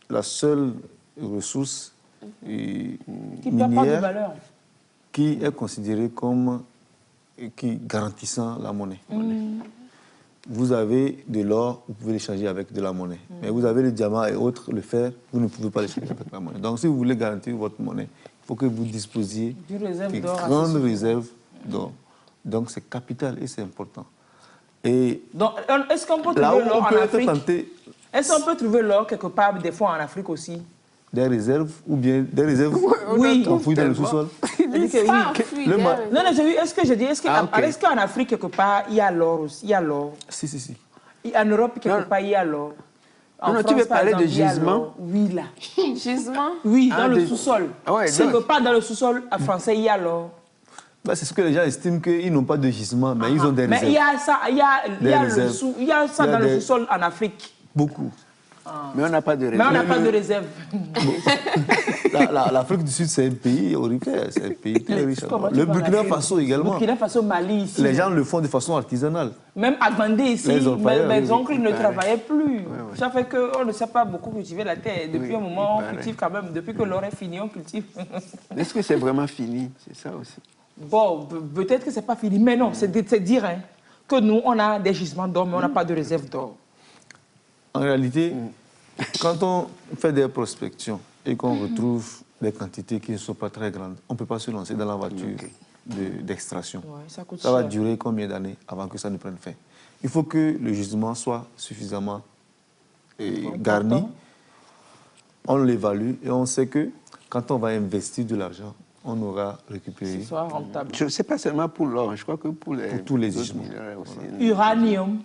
E: la seule ressource minière qui est considérée comme qui garantissant la monnaie. vous avez de l'or, vous pouvez l'échanger avec de la monnaie. Mais vous avez le diamant et autres, le fer, vous ne pouvez pas l'échanger avec la monnaie. Donc si vous voulez garantir votre monnaie, il faut que vous disposiez de grandes réserves d'or. Donc c'est capital et c'est important. Et
A: donc, est-ce qu'on peut trouver l'or en Afrique? Est-ce qu'on peut trouver l'or quelque part, des fois en Afrique aussi?
E: Des réserves ou bien des réserves
A: oui,
E: enfouies dans le sous-sol?
A: Non, j'ai vu, est-ce qu'en Afrique, quelque part, il y a l'or aussi? Il y a l'or.
E: Si.
A: En Europe, quelque part, il y a l'or.
B: Non, tu veux parler de gisement?
A: Oui, là.
C: Gisement?
A: Oui, dans le sous-sol.
B: Ouais,
A: quelque part dans le sous-sol français, il y a l'or.
E: Bah, c'est ce que les gens estiment qu'ils n'ont pas de gisement, mais ils ont des réserves.
A: Mais il y a ça, il y a ça dans le sous-sol en Afrique.
E: Beaucoup.
B: Mais on n'a pas de réserve.
E: L'Afrique du Sud, c'est un pays aurifère, c'est un pays très riche. Le Burkina Faso également.
A: Burkina Faso, Mali, ici.
E: Les gens le font de façon artisanale.
A: Même à Bandé, ici, mes oncles ne travaillaient plus. Ça fait qu'on ne sait pas beaucoup cultiver la terre. Depuis un moment, on cultive quand même. Depuis que l'or est fini, on cultive.
B: Est-ce que c'est vraiment fini? C'est ça aussi.
A: Bon, peut-être que ce n'est pas fini. Mais non, c'est dire que nous, on a des gisements d'or, mais on n'a pas de réserve d'or.
E: En réalité, quand on fait des prospections et qu'on retrouve des quantités qui ne sont pas très grandes, on ne peut pas se lancer dans la voiture d'extraction. Ça va durer combien d'années avant que ça ne prenne fin? Il faut que le gisement soit suffisamment garni. On l'évalue et on sait que quand on va investir de l'argent, on aura récupéré.
A: Ce soit rentable.
B: Je ne sais pas seulement pour l'or, je crois que pour
E: tous les gisements.
A: Uranium.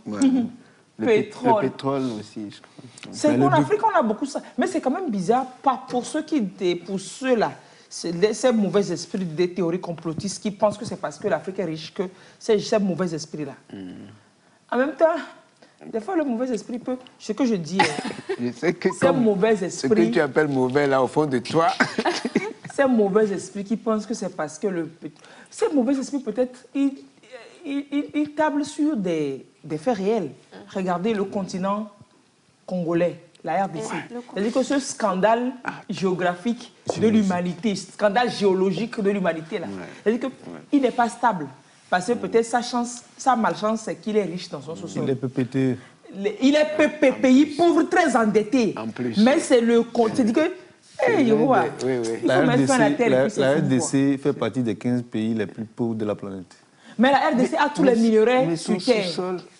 A: Pétrole.
B: Le pétrole aussi, je crois.
A: C'est qu'en Afrique, on a beaucoup ça. Mais c'est quand même bizarre, pas pour ceux-là, ces mauvais esprits des théories complotistes qui pensent que c'est parce que l'Afrique est riche que c'est ces mauvais esprits-là. En même temps, des fois, le mauvais esprit peut... Ce que je dis, c'est mauvais esprit...
B: Ce que tu appelles mauvais, là, au fond de toi...
A: Ces mauvais esprits qui pensent que c'est parce que ces mauvais esprits, peut-être, ils tablent sur des faits réels. Regardez le continent congolais, la RDC. C'est-à-dire que ce scandale géographique de l'humanité, scandale géologique de l'humanité, là, c'est-à-dire qu'il n'est pas stable. Parce que peut-être sa malchance, c'est qu'il est riche dans son sous-sol.
E: Il est PPT.
A: Il est pays pauvre, très endetté.
B: En plus.
A: Mais c'est le... C'est-à-dire que...
E: La RDC fait partie des 15 pays les plus pauvres de la planète.
A: Mais la RDC a tous les minerais sur terre.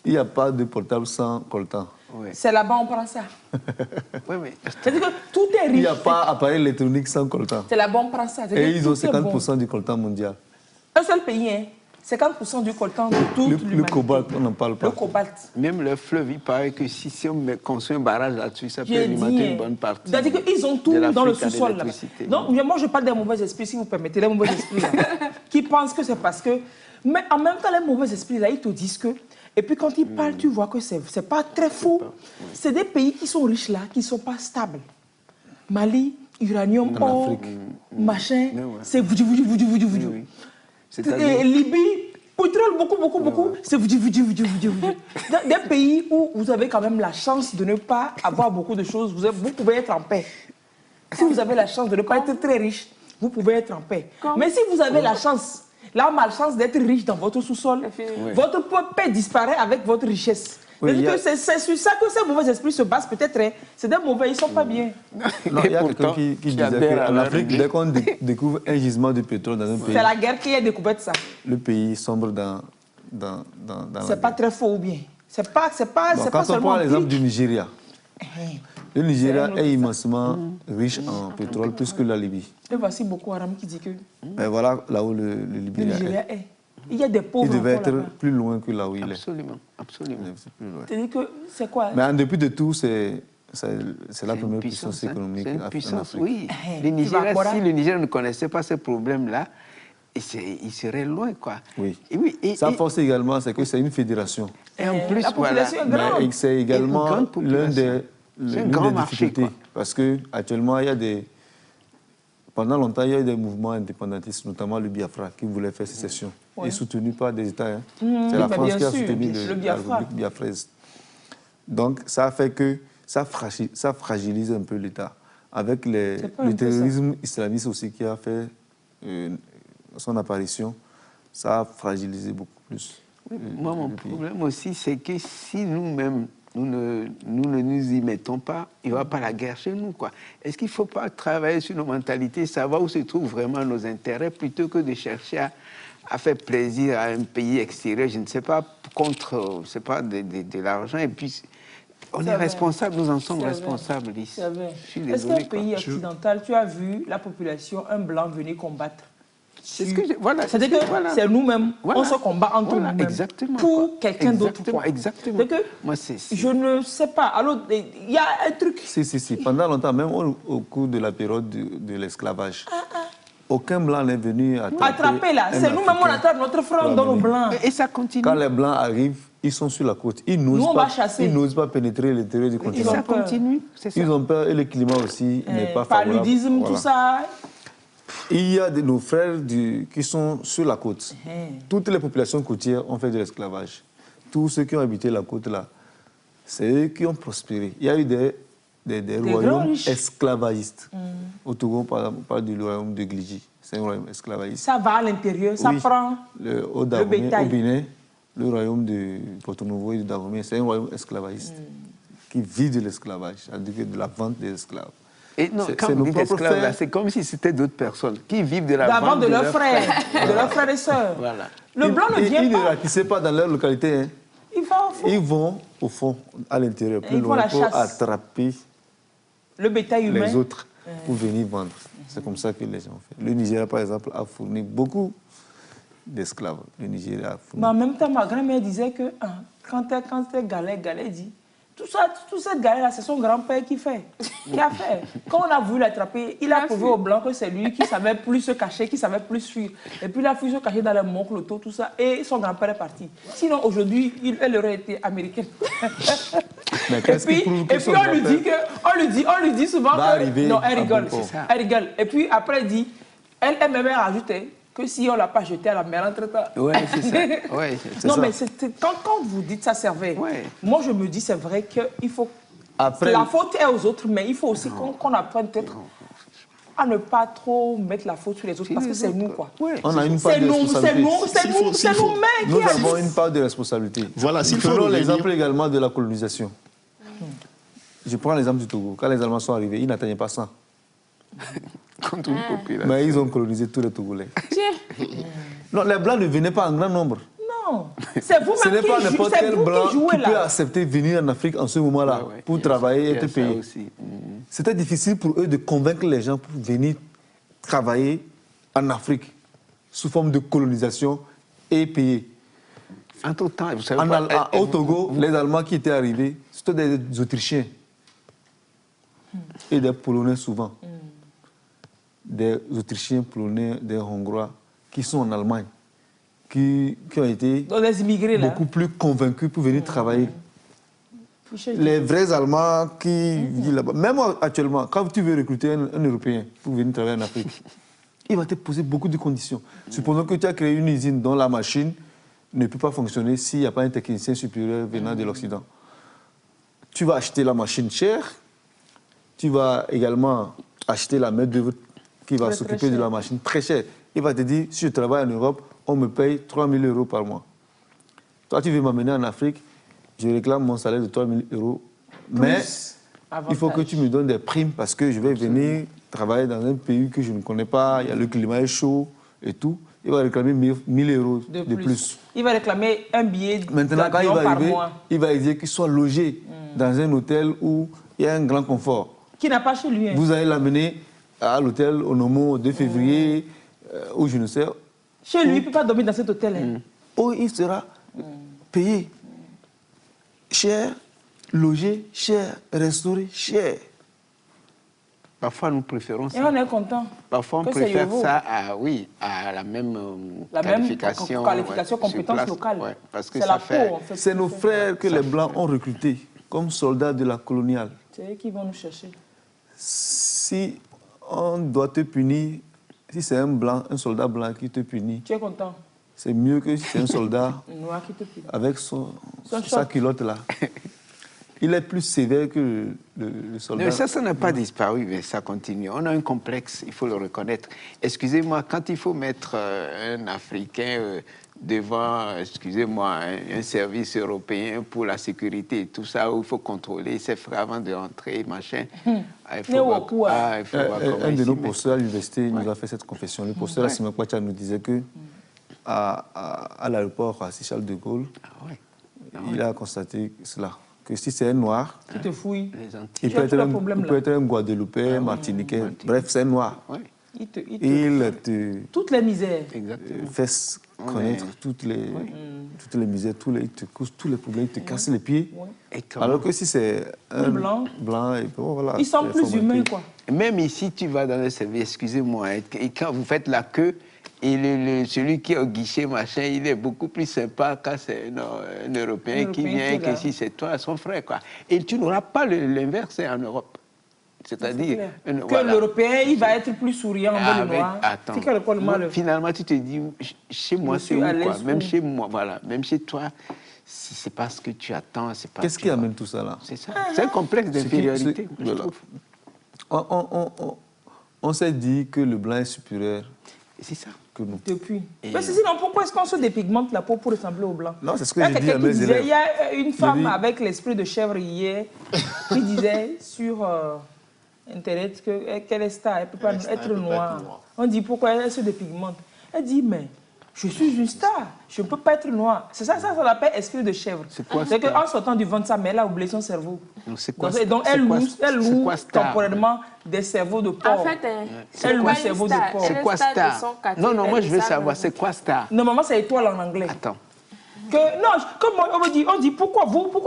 E: Il n'y a pas de portable sans coltan.
A: C'est là-bas on prend ça. C'est-à-dire que tout est riche.
E: Il n'y a pas d'appareil électronique sans coltan.
A: C'est là-bas on prend ça.
E: Et ils ont 50% du coltan mondial.
A: Un seul pays, hein. 50% du coltan de toute l'humanité.
E: Le cobalt, on n'en parle pas.
A: Le cobalt.
B: Même le fleuve, il paraît que si on construit un barrage là-dessus, ça peut alimenter une bonne partie.
A: C'est-à-dire qu'ils ont tout dans le sous-sol là. Donc, moi, je parle des mauvais esprits, si vous permettez, les mauvais esprits là, qui pensent que c'est parce que... Mais en même temps, les mauvais esprits là, ils te disent que... Et puis quand ils parlent, tu vois que c'est pas très faux. C'est des pays qui sont riches là, qui ne sont pas stables. Mali, uranium, or, machin, c'est voudou. Libye, pétrole, beaucoup. C'est voudou. Des pays où vous avez quand même la chance de ne pas avoir beaucoup de choses, vous pouvez être en paix. Si vous avez la chance de ne pas être très riche, vous pouvez être en paix. Mais si vous avez la chance, la malchance d'être riche dans votre sous-sol, votre paix disparaît avec votre richesse. C'est sur ça que ces mauvais esprits se basent peut-être. C'est des mauvais, ils ne sont pas bien.
E: Non, il y a quelqu'un qui disait qu'en Afrique, dès qu'on découvre un gisement de pétrole dans un pays...
A: C'est la guerre qui a découvert ça.
E: Le pays sombre dans
A: c'est pas très faux ou bien. C'est pas
E: quand on prend l'exemple du Nigeria, le Nigeria est immensément riche en pétrole plus que la Libye.
A: Et voici Boko Haram qui dit que...
E: Mais voilà là où le Nigeria est.
A: Il y a des pauvres.
E: Il devait être plus loin que là où il est.
B: Absolument.
A: C'est-à-dire que c'est quoi?
E: Mais en dépit de tout, c'est la première puissance économique.
B: C'est une puissance, oui. Le Nigeria, si le Nigeria ne connaissait pas ces problèmes-là, il serait loin, quoi.
E: Oui. Sa force également, c'est que c'est une fédération.
B: Et en plus,
A: la population est grande.
E: Mais c'est également l'une des difficultés. Parce qu'actuellement, il y a des... Pendant longtemps, il y a eu des mouvements indépendantistes, notamment le Biafra, qui voulait faire sécession, et soutenu par des États. Hein. C'est la France qui a soutenu la République biafraise. Donc, ça a fait que ça fragilise un peu l'État. Avec le terrorisme islamiste aussi qui a fait son apparition, ça a fragilisé beaucoup plus.
B: Moi, mon problème aussi, c'est que si nous-mêmes, nous ne nous y mettons pas, il n'y aura pas la guerre chez nous, quoi. Est-ce qu'il ne faut pas travailler sur nos mentalités, savoir où se trouvent vraiment nos intérêts, plutôt que de chercher à faire plaisir à un pays extérieur, je ne sais pas, contre, je sais pas, de l'argent, et puis... On est responsables, nous en sommes responsables ici.
A: Est-ce qu'un pays occidental, tu as vu la population, un blanc venir combattre?
B: C'est ce que voilà.
A: C'est-à-dire que c'est nous-mêmes, on se combat entre nous-mêmes pour quelqu'un d'autre.
B: Exactement.
A: Moi, je ne sais pas. Alors, il y a un truc.
E: Si. Pendant longtemps, même au cours de la période de l'esclavage, aucun blanc n'est venu
A: attraper là. C'est nous-mêmes, on attrape notre frère dans nos blancs.
B: Et ça continue.
E: Quand les blancs arrivent, ils sont sur la côte. Ils n'osent pas pénétrer l'intérieur du continent.
B: Et ça continue.
E: Ils ont peur et le climat aussi n'est pas favorable.
A: Paludisme, tout ça.
E: Il y a nos frères qui sont sur la côte. Toutes les populations côtières ont fait de l'esclavage. Tous ceux qui ont habité la côte là, c'est eux qui ont prospéré. Il y a eu des royaumes esclavagistes. Au Togo, par exemple, on parle du royaume de Gliji. C'est un royaume esclavagiste.
A: Ça va à l'intérieur, ça prend
E: le bétail. Au Bénin, le royaume de Porto-Novo et de Dahomey, c'est un royaume esclavagiste qui vit de l'esclavage, c'est-à-dire de la vente des esclaves.
B: Et non, quand vous dites esclaves, c'est comme si c'était d'autres personnes qui vivent de la vente
A: de leurs frères, de leurs frères et sœurs.
B: Voilà.
A: Le blanc ne vient pas.
E: Ils ne ratissaient pas dans leur localité. Hein.
A: Ils vont
E: au fond, à l'intérieur, plus loin, pour attraper
A: le bétail humain.
E: Les autres pour venir vendre. C'est comme ça que les gens ont fait. Le Nigeria, par exemple, a fourni beaucoup d'esclaves. Le Nigeria a fourni.
A: Mais en même temps, ma grand-mère disait que quand t'es Galet dit, toute cette galère-là, c'est son grand-père qui a fait. Quand on a voulu l'attraper, il a prouvé au blanc que c'est lui qui savait plus se cacher, qui savait plus fuir. Et puis il a fui se cacher dans les monts, l'auto, tout ça, et son grand-père est parti. Sinon, aujourd'hui, elle aurait été américaine.
E: Mais
A: et puis on lui dit souvent que... Non, elle rigole. Et puis après, elle dit, elle même a rajouté que si on ne l'a pas jeté à la mer entre-temps.
B: Oui, c'est ça.
A: Non, mais quand vous dites ça servait, moi je me dis c'est vrai qu'il faut... Après, la faute est aux autres, mais il faut aussi qu'on apprenne peut-être à ne pas trop mettre la faute sur les autres, parce que c'est nous, quoi.
E: On a une part de responsabilité.
A: C'est nous-mêmes qui...
E: Nous avons une part de responsabilité.
D: Voilà, s'il faut
E: prenons l'exemple également de la colonisation. Je prends l'exemple du Togo. Quand les Allemands sont arrivés, ils n'atteignaient pas 100.
B: Contre une population.
E: Mais ils ont colonisé tous les Togolais. Non, les Blancs ne venaient pas en grand nombre.
A: Non, c'est vous-même
E: Ce n'est pas n'importe quel Blanc qui
A: là.
E: peut accepter de venir en Afrique en ce moment-là pour travailler et être payé. C'était difficile pour eux de convaincre les gens pour venir travailler en Afrique sous forme de colonisation et payer.
B: Entre-temps, vous savez
E: au Togo, les Allemands qui étaient arrivés, c'était des Autrichiens et des Polonais souvent. Des Autrichiens, Polonais, des Hongrois qui sont en Allemagne, qui ont été
A: les immigrés,
E: beaucoup plus convaincus pour venir travailler. Les vrais Allemands qui vivent là-bas, même actuellement, quand tu veux recruter un Européen pour venir travailler en Afrique, il va te poser beaucoup de conditions. Supposons que tu as créé une usine dont la machine ne peut pas fonctionner s'il n'y a pas un technicien supérieur venant de l'Occident. Tu vas acheter la machine chère, tu vas également acheter la main-d'œuvre qui va s'occuper de la machine très chère. Il va te dire, si je travaille en Europe, on me paye 3 000 € par mois. Toi, tu veux m'amener en Afrique, je réclame mon salaire de 3 000 €. Mais il faut que tu me donnes des primes parce que je vais venir travailler dans un pays que je ne connais pas, le climat est chaud et tout. Il va réclamer 1 000 € de plus.
A: Il va réclamer un billet
E: maintenant, quand il va
A: par
E: arriver,
A: mois.
E: Il va dire qu'il soit logé dans un hôtel où il y a un grand confort.
A: Qui n'a pas chez lui.
E: Vous allez l'amener à l'hôtel au Nomo 2 février, où je ne sais.
A: Chez lui, il ne peut pas dormir dans cet hôtel.
E: Où il sera payé cher, logé cher, restauré cher.
B: Parfois, nous préférons ça.
A: Et on est content.
B: Parfois, on préfère ça à la même qualification.
A: Compétence locale.
B: Ouais, parce que
A: c'est la peau, en fait.
E: C'est nos frères que les Blancs ont recrutés comme soldats de la coloniale.
A: C'est eux qui vont nous chercher.
E: Si on doit te punir, si c'est un soldat blanc qui te punit,
A: tu es content.
E: C'est mieux que si c'est un soldat
A: noir qui te punit.
E: avec sa culotte là. il est plus sévère que le soldat.
B: Non, ça n'a pas disparu, mais ça continue. On a un complexe, il faut le reconnaître. Excusez-moi, quand il faut mettre un Africain devant, excusez-moi, un service européen pour la sécurité et tout ça, où il faut contrôler ses frères avant de rentrer, machin. Il faut voir comment
E: Un de nos
B: ici,
E: professeurs à l'université nous a fait cette confession. Le professeur Assimi Kwacha nous disait que à l'aéroport, à Charles de Gaulle, il a constaté cela, que si c'est un noir,
A: qui te fouille,
E: il peut être un Guadeloupéen, Martiniquais, bref, c'est un noir. Il te
A: toutes les misères.
E: fait connaître toutes les misères, il te cause tous les problèmes, il te casse les pieds. Alors que si c'est un blanc, et bon, voilà,
A: ils sont plus humains, quoi.
B: Même ici, tu vas dans le service, excusez-moi, et quand vous faites la queue, et celui qui est au guichet, machin, il est beaucoup plus sympa quand c'est un Européen qui vient et que si c'est toi, son frère, quoi. Et tu n'auras pas l'inverse en Europe. C'est-à-dire
A: que l'Européen, il va être plus souriant envers le noir.
B: Attends, finalement, tu te dis, chez moi, c'est où, quoi. Même chez moi, voilà. Même chez toi, c'est pas ce que tu attends.
E: Qu'est-ce qui amène tout ça, là?
B: C'est ça. C'est un complexe d'infériorité, je trouve.
E: On s'est dit que le blanc est supérieur.
B: C'est ça.
E: Que nous.
A: Depuis. Mais sinon, pourquoi est-ce qu'on se dépigmente la peau pour ressembler au blanc?
E: Non, c'est ce que j'ai dit à mes élèves.
A: Il y a une femme avec l'esprit de chèvre hier qui disait sur Internet qu'elle est star, elle ne peut pas être noire. On dit pourquoi elle se dépigmente. Elle dit, mais je suis une star, je ne peux pas être noire. C'est ça s'appelle esprit de chèvre. C'est qu'en sortant du ventre de sa mère, elle a oublié son cerveau. Donc elle loue temporairement des cerveaux de porc.
C: En fait,
A: elle loue un cerveau de porc.
B: C'est quoi star? Non, moi je veux savoir, c'est quoi star?
A: Normalement, c'est étoile en anglais.
B: Attends.
A: Comme on dit, pourquoi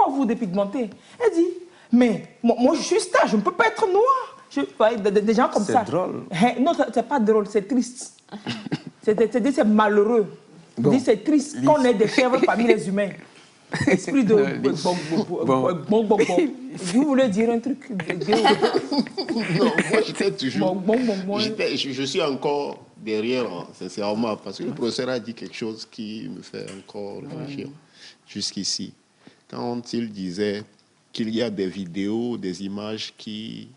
A: vous dépigmentez? Elle dit, mais moi je suis star, je ne peux pas être noire. Des gens comme ça.
E: C'est drôle.
A: Non, c'est pas drôle, c'est triste. C'est malheureux.
B: Bon.
A: C'est triste qu'on ait des chèvres parmi les humains. Esprit de... Vous voulez dire un truc?
D: Non, moi j'étais toujours... Je suis encore derrière, sincèrement, parce que le professeur a dit quelque chose qui me fait encore réfléchir jusqu'ici. Quand il disait qu'il y a des vidéos, des images qui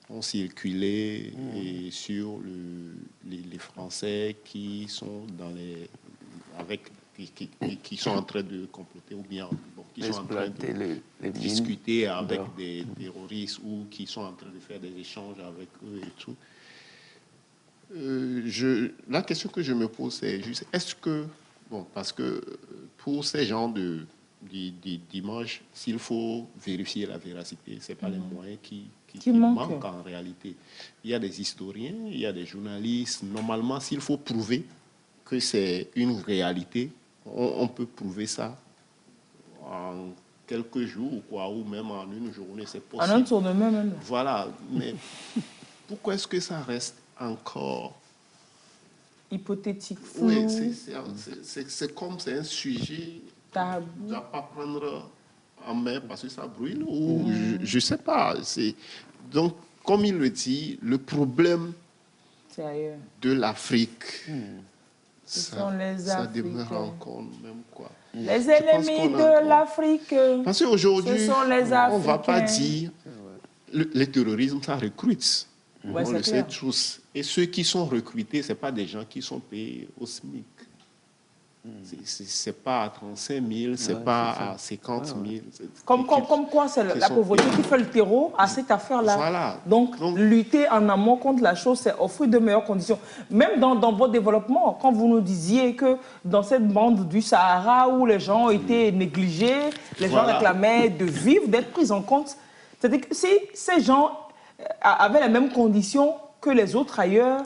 D: ont circulé et sur les Français qui sont qui sont en train de comploter ou bien qui sont en train de discuter avec des terroristes ou qui sont en train de faire des échanges avec eux et tout. La question que je me pose, c'est juste, est-ce que, parce que pour ces genres d'images, s'il faut vérifier la véracité, ce n'est pas les moyens qui manquent en réalité. Il y a des historiens, il y a des journalistes. Normalement, s'il faut prouver que c'est une réalité, on peut prouver ça en quelques jours ou même en une journée, c'est possible.
A: En un tournement même.
D: Voilà, mais pourquoi est-ce que ça reste encore
A: hypothétique, flou?
D: Oui, c'est comme c'est un sujet tabou. Tu ne dois pas prendre en main parce que ça brûle ou je ne sais pas. Donc, comme il le dit, le problème de l'Afrique, ça demeure encore même quoi.
A: Les ennemis de l'Afrique.
D: Parce qu'aujourd'hui, on ne va pas dire le terrorisme, ça recrute. On le sait tous. Et ceux qui sont recrutés, ce n'est pas des gens qui sont payés au SMIC. Ce n'est pas à 35 000, ce n'est pas à 50 000.
A: Comme quoi, c'est la pauvreté qui fait le terreau à cette affaire-là.
D: Voilà.
A: Donc, lutter en amont contre la chose, c'est offrir de meilleures conditions. Même dans votre développement, quand vous nous disiez que dans cette bande du Sahara où les gens ont été négligés, les gens réclamaient de vivre, d'être pris en compte. C'est-à-dire que si ces gens avaient les mêmes conditions que les autres ailleurs,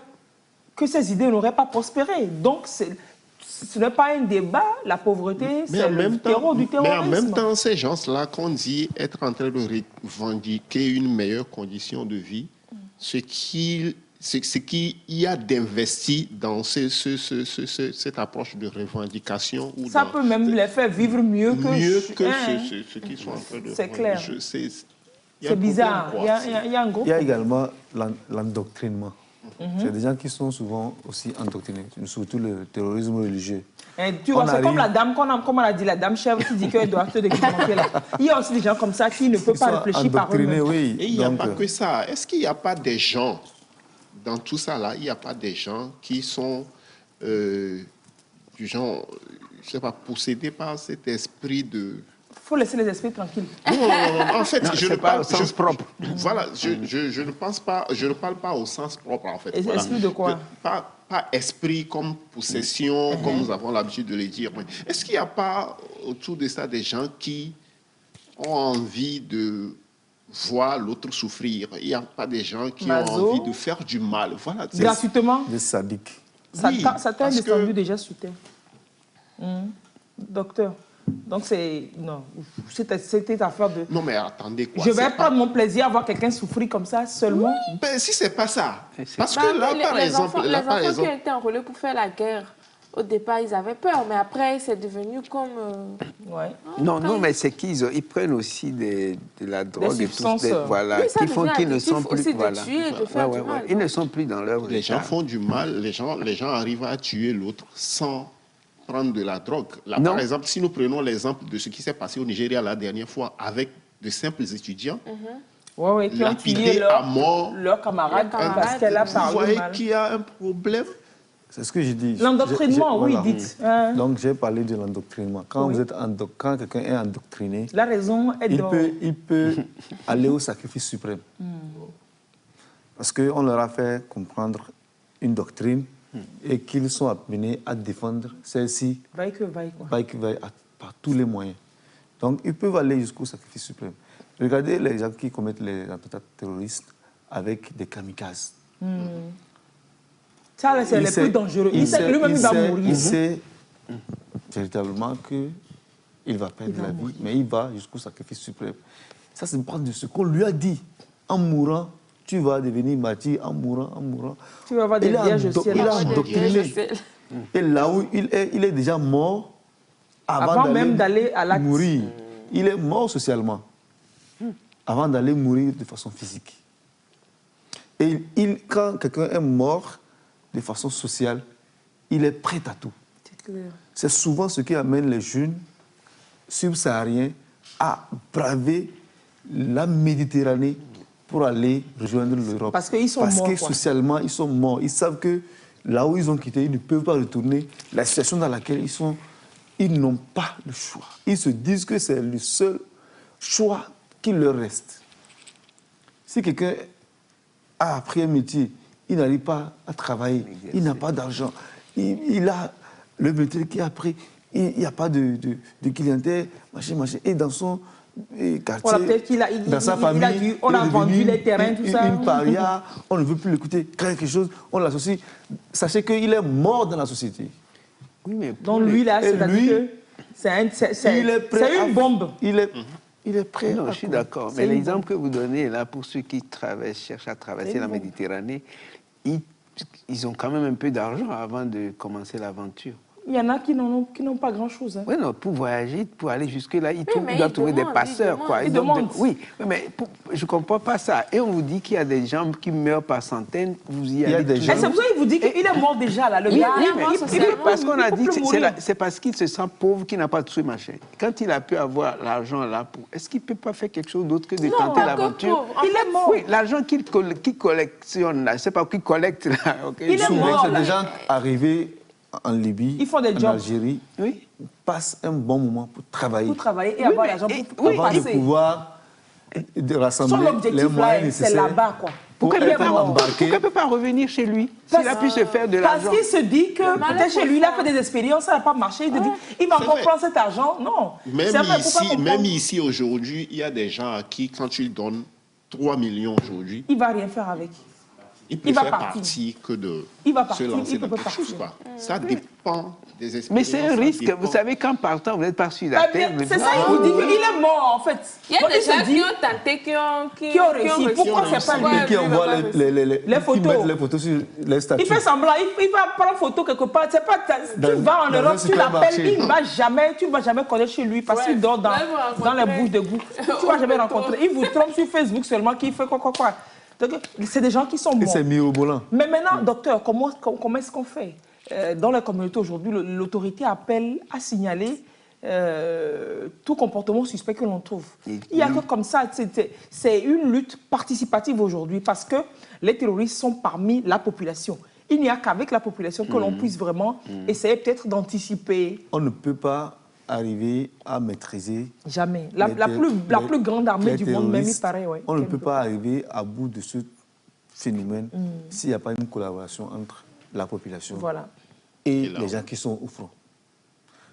A: que ces idées n'auraient pas prospéré. Donc, ce n'est pas un débat, la pauvreté, c'est le terreau du terrorisme.
D: Mais en même temps, ces gens-là qu'on dit être en train de revendiquer une meilleure condition de vie, ce qu'il y a d'investi dans cette approche de revendication.
A: Ça peut même les faire vivre mieux que
D: ceux qui sont en train de...
A: C'est clair. C'est bizarre. Il y a un gros...
E: Il y a également l'endoctrinement. C'est des gens qui sont souvent aussi endoctrinés, surtout le terrorisme religieux.
A: Et tu vois, c'est comme la dame, comme on a dit, la dame chèvre qui dit qu'elle doit se documenter là. Il y a aussi des gens comme ça qui ne peuvent pas réfléchir par eux-mêmes.
E: Oui.
D: Et il n'y a pas que ça. Est-ce qu'il n'y a pas des gens, dans tout ça là, il n'y a pas des gens qui sont du genre, je ne sais pas, possédés par cet esprit de...
A: Il faut laisser les esprits tranquilles.
D: Non. En fait, je ne parle
B: pas au sens propre.
D: Voilà, je ne pense pas, je ne parle pas au sens propre, en fait.
A: Et
D: Voilà.
A: esprit de quoi?
D: Pas esprit comme possession, comme nous avons l'habitude de le dire. Est-ce qu'il n'y a pas autour de ça des gens qui ont envie de voir l'autre souffrir? Il n'y a pas des gens qui ont envie de faire du mal? Voilà.
A: Gratuitement?
E: Des sadiques.
A: Satan est descendu déjà sur terre. Docteur. Donc c'est... Non, c'était affaire de...
D: Non mais attendez quoi.
A: Je vais prendre mon plaisir à voir quelqu'un souffrir comme ça seulement.
D: Ben si c'est pas ça. Parce que là, par exemple...
C: Les enfants qui ont été enrôlés pour faire la guerre, au départ, ils avaient peur, mais après, c'est devenu comme...
A: Ouais.
B: Non, mais c'est qu'ils prennent aussi de la drogue et tout ça, voilà,
C: oui,
B: qui font qu'ils ne sont plus...
C: aussi
B: Voilà.
C: de tuer, de faire du mal.
B: Ils ne sont plus dans leur...
D: Les gens font du mal, les gens arrivent à tuer l'autre sans prendre de la drogue. Là, par exemple, si nous prenons l'exemple de ce qui s'est passé au Nigeria la dernière fois avec de simples étudiants,
A: qui ont tué
D: à mort
A: leur camarade parce qu'elle a parlé
D: vous voyez
A: mal.
D: qu'il y a un problème.
E: C'est ce que j'ai dit.
A: L'endoctrinement, oui, dites.
E: Donc, j'ai parlé de l'endoctrinement. Quand quelqu'un est endoctriné,
A: la raison est
E: il peut aller au sacrifice suprême. Parce qu'on leur a fait comprendre une doctrine et qu'ils sont amenés à défendre celle-ci
A: vaille que vaille,
E: par tous les moyens. Donc, ils peuvent aller jusqu'au sacrifice suprême. Regardez les gens qui commettent les attentats terroristes avec des kamikazes.
A: Ça, c'est les plus dangereux. Il sait que lui-même, il va mourir.
E: Il sait véritablement qu'il va perdre la vie, mais il va jusqu'au sacrifice suprême. Ça, c'est part de ce qu'on lui a dit. En mourant, tu vas devenir martyr. En mourant.
A: Tu vas avoir des vierges au ciel.
E: Il a endoctriné. Et là où il est déjà mort avant même d'aller à l'acte. Mourir. Il est mort socialement avant d'aller mourir de façon physique. Et quand quelqu'un est mort de façon sociale, il est prêt à tout. C'est souvent ce qui amène les jeunes subsahariens à braver la Méditerranée pour aller rejoindre l'Europe.
A: Parce qu'ils sont morts.
E: Parce que socialement, ils sont morts. Ils savent que là où ils ont quitté, ils ne peuvent pas retourner. La situation dans laquelle ils sont, ils n'ont pas le choix. Ils se disent que c'est le seul choix qui leur reste. Si quelqu'un a appris un métier, il n'arrive pas à travailler, il n'a pas d'argent, il a le métier qui a pris, il n'y a pas de clientèle, machin. Et dans son quartier, dans sa famille,
A: on a vendu les terrains, tout ça.
E: Une paria, on ne veut plus l'écouter, quelque chose, on l'associe. Sachez qu'il est mort dans la société.
A: Oui, mais donc lui, là, c'est-à-dire que c'est une bombe.
E: Il est prêt.
B: Non, je suis d'accord. Mais l'exemple que vous donnez là, pour ceux qui cherchent à traverser la Méditerranée, ils ont quand même un peu d'argent avant de commencer l'aventure.
A: Il y en a qui n'ont pas grand-chose.
B: Oui, non, pour voyager, pour aller jusque-là, ils doivent trouver des passeurs.
A: Ils demandent.
B: Oui, mais je ne comprends pas ça. Et on vous dit qu'il y a des gens qui meurent par centaines, vous y allez.
A: C'est pour ça qu'il vous dit qu'il est mort déjà, là. Le gars,
B: parce qu'on a dit que c'est parce qu'il se sent pauvre qu'il n'a pas de sous machin. Quand il a pu avoir l'argent là, est-ce qu'il ne peut pas faire quelque chose d'autre que de tenter l'aventure?
A: Il est mort.
B: Oui, l'argent qu'il collectionne là, je ne sais pas, qu'il collecte là.
A: Il est mort.
E: C'est des gens arrivés en Libye,
A: ils font des
E: en Algérie, passent un bon moment pour travailler.
A: Pour travailler et avoir l'argent pour
E: avant de pouvoir rassembler les moyens nécessaires.
A: C'est là-bas, quoi.
B: Pourquoi il ne peut pas revenir chez lui s'il a pu se faire de l'argent?
A: Parce qu'il se dit que peut-être chez lui, il a fait des expériences, ça n'a pas marché. Il se dit, il va encore prendre cet argent. Non.
D: Même ici, aujourd'hui, il y a des gens à qui, quand tu lui donnes 3 millions aujourd'hui,
A: il ne va rien faire avec.
D: Il préfère partir que de se lancer dans quelque chose. Ça dépend des expériences.
B: Mais c'est un risque. Vous savez, qu'en partant, vous n'êtes pas sur la terre.
A: C'est ça, il vous dit qu'il est mort, en fait.
C: Il y a des gens qui ont tenté, qui ont réussi.
A: Pourquoi c'est pas lui
E: qui envoie les photos. Qui mettent les photos sur les statuts.
A: Il fait semblant, il va prendre photo quelque part. C'est pas, tu vas en Europe, tu l'appelles, il ne va jamais, tu ne vas jamais connaître chez lui parce qu'il dort dans les bouches de goût. Tu ne vas jamais rencontrer. Il vous trompe sur Facebook seulement qu'il fait quoi. Donc, c'est des gens qui sont
E: Et
A: morts.
E: c'est mirobolant.
A: Mais maintenant, docteur, comment est-ce qu'on fait? Dans la communauté aujourd'hui, l'autorité appelle à signaler tout comportement suspect que l'on trouve. Il n'y a que comme ça, c'est une lutte participative aujourd'hui parce que les terroristes sont parmi la population. Il n'y a qu'avec la population que l'on puisse vraiment essayer peut-être d'anticiper.
E: On ne peut pas arriver à maîtriser.
A: Jamais. La plus grande armée du monde, même, il paraît. Ouais.
E: On ne peut pas arriver à bout de ce phénomène s'il n'y a pas une collaboration entre la population et les gens qui sont au front.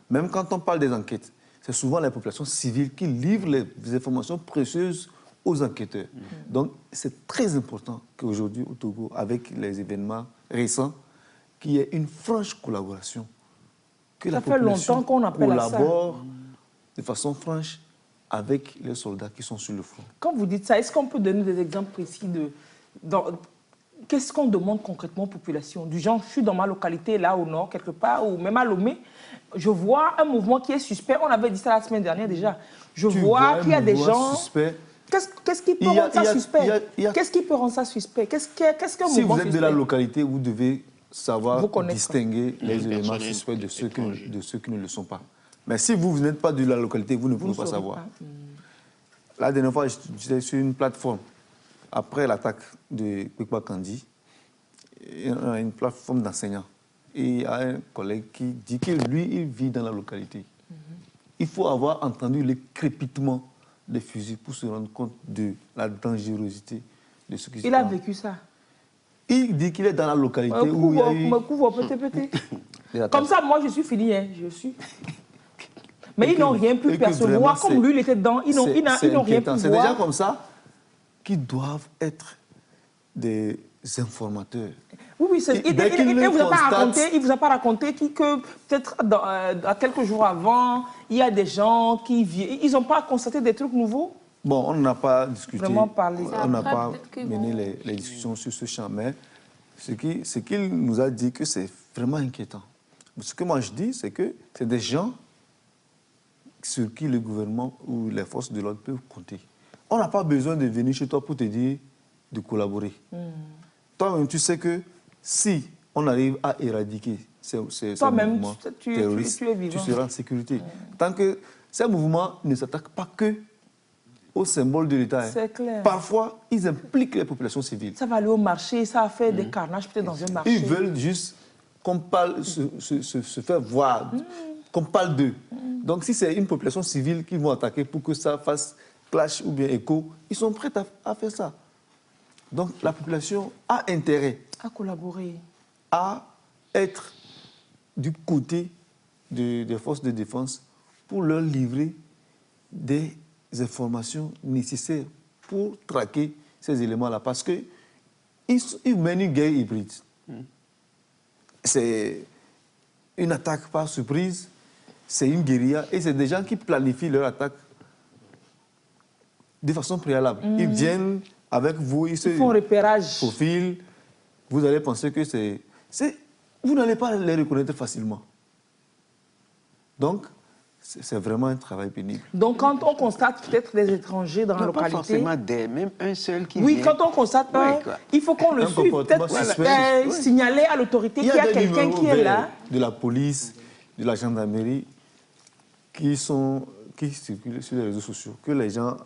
E: Même quand on parle des enquêtes, c'est souvent la population civile qui livre les informations précieuses aux enquêteurs. Donc, c'est très important qu'aujourd'hui, au Togo, avec les événements récents, qu'il y ait une franche collaboration. Que
A: ça
E: la
A: fait longtemps qu'on appelle à ça.
E: Collabore de façon franche avec les soldats qui sont sur le front.
A: Quand vous dites ça, est-ce qu'on peut donner des exemples précis qu'est-ce qu'on demande concrètement aux populations? Du genre, je suis dans ma localité, là au nord, quelque part, ou même à Lomé, je vois un mouvement qui est suspect. On avait dit ça la semaine dernière déjà. Je vois qu'il y a des gens...
E: Suspect.
A: Qu'est-ce qui peut rendre ça suspect? Qu'est-ce qui peut rendre ça suspect? Qu'est-ce qu'un
E: si
A: mouvement
E: vous êtes
A: suspect?
E: de la localité, vous devez savoir
A: connaître.
E: distinguer les éléments suspects de ceux qui ne le sont pas. Mais si vous n'êtes pas de la localité, vous ne pouvez pas savoir. La dernière fois, j'étais sur une plateforme. Après l'attaque de Kwekwa Kandi, il y a une plateforme d'enseignants. Et il y a un collègue qui dit que lui, il vit dans la localité. Il faut avoir entendu le crépitement des fusils pour se rendre compte de la dangerosité de ce qui se passe.
A: Il a vécu ça.
E: Il dit qu'il est dans la localité où il y a eu...
A: Comme ça, moi, je suis fini. Hein. Je suis... Mais ils n'ont rien pu percevoir. Comme lui, il était dedans, ils n'ont rien pu voir.
E: C'est des gens comme ça qui doivent être des informateurs.
A: Oui, il ne vous a pas raconté que peut-être à quelques jours avant, il y a des gens qui viennent. Ils n'ont pas constaté des trucs nouveaux?
E: Bon, on n'a pas discuté,
A: on
E: n'a pas mené les discussions sur ce champ, mais ce qu'il nous a dit que c'est vraiment inquiétant. Ce que moi je dis, c'est que c'est des gens sur qui le gouvernement ou les forces de l'ordre peuvent compter. On n'a pas besoin de venir chez toi pour te dire de collaborer. Toi-même, tu sais que si on arrive à éradiquer ces mouvements terroristes, tu seras en sécurité. Tant que ces mouvements ne s'attaquent pas que aux symboles de l'État.
A: C'est clair.
E: Parfois, ils impliquent les populations civiles.
A: Ça va aller au marché, ça va faire des carnages peut-être dans un marché.
E: Ils veulent juste qu'on parle, se faire voir, qu'on parle d'eux. Donc, si c'est une population civile qu'ils vont attaquer pour que ça fasse clash ou bien écho, ils sont prêts à faire ça. Donc, la population a intérêt
A: à collaborer,
E: à être du côté des forces de défense pour leur livrer des informations nécessaires pour traquer ces éléments-là. Parce qu'ils mènent une guerre hybride. C'est une attaque par surprise, c'est une guérilla, et c'est des gens qui planifient leur attaque de façon préalable. Ils viennent avec vous, ils
A: font repérage.
E: Profil. Vous allez penser que vous n'allez pas les reconnaître facilement. Donc, c'est vraiment un travail pénible.
A: Donc, quand on constate peut-être des étrangers dans la localité...
B: Pas forcément même un seul qui
A: Oui,
B: vient.
A: quand on constate il faut qu'on le suive. Peut-être signaler à l'autorité qu'il y a quelqu'un qui est là.
E: De la police, de la gendarmerie, qui circulent sur les réseaux sociaux, que les gens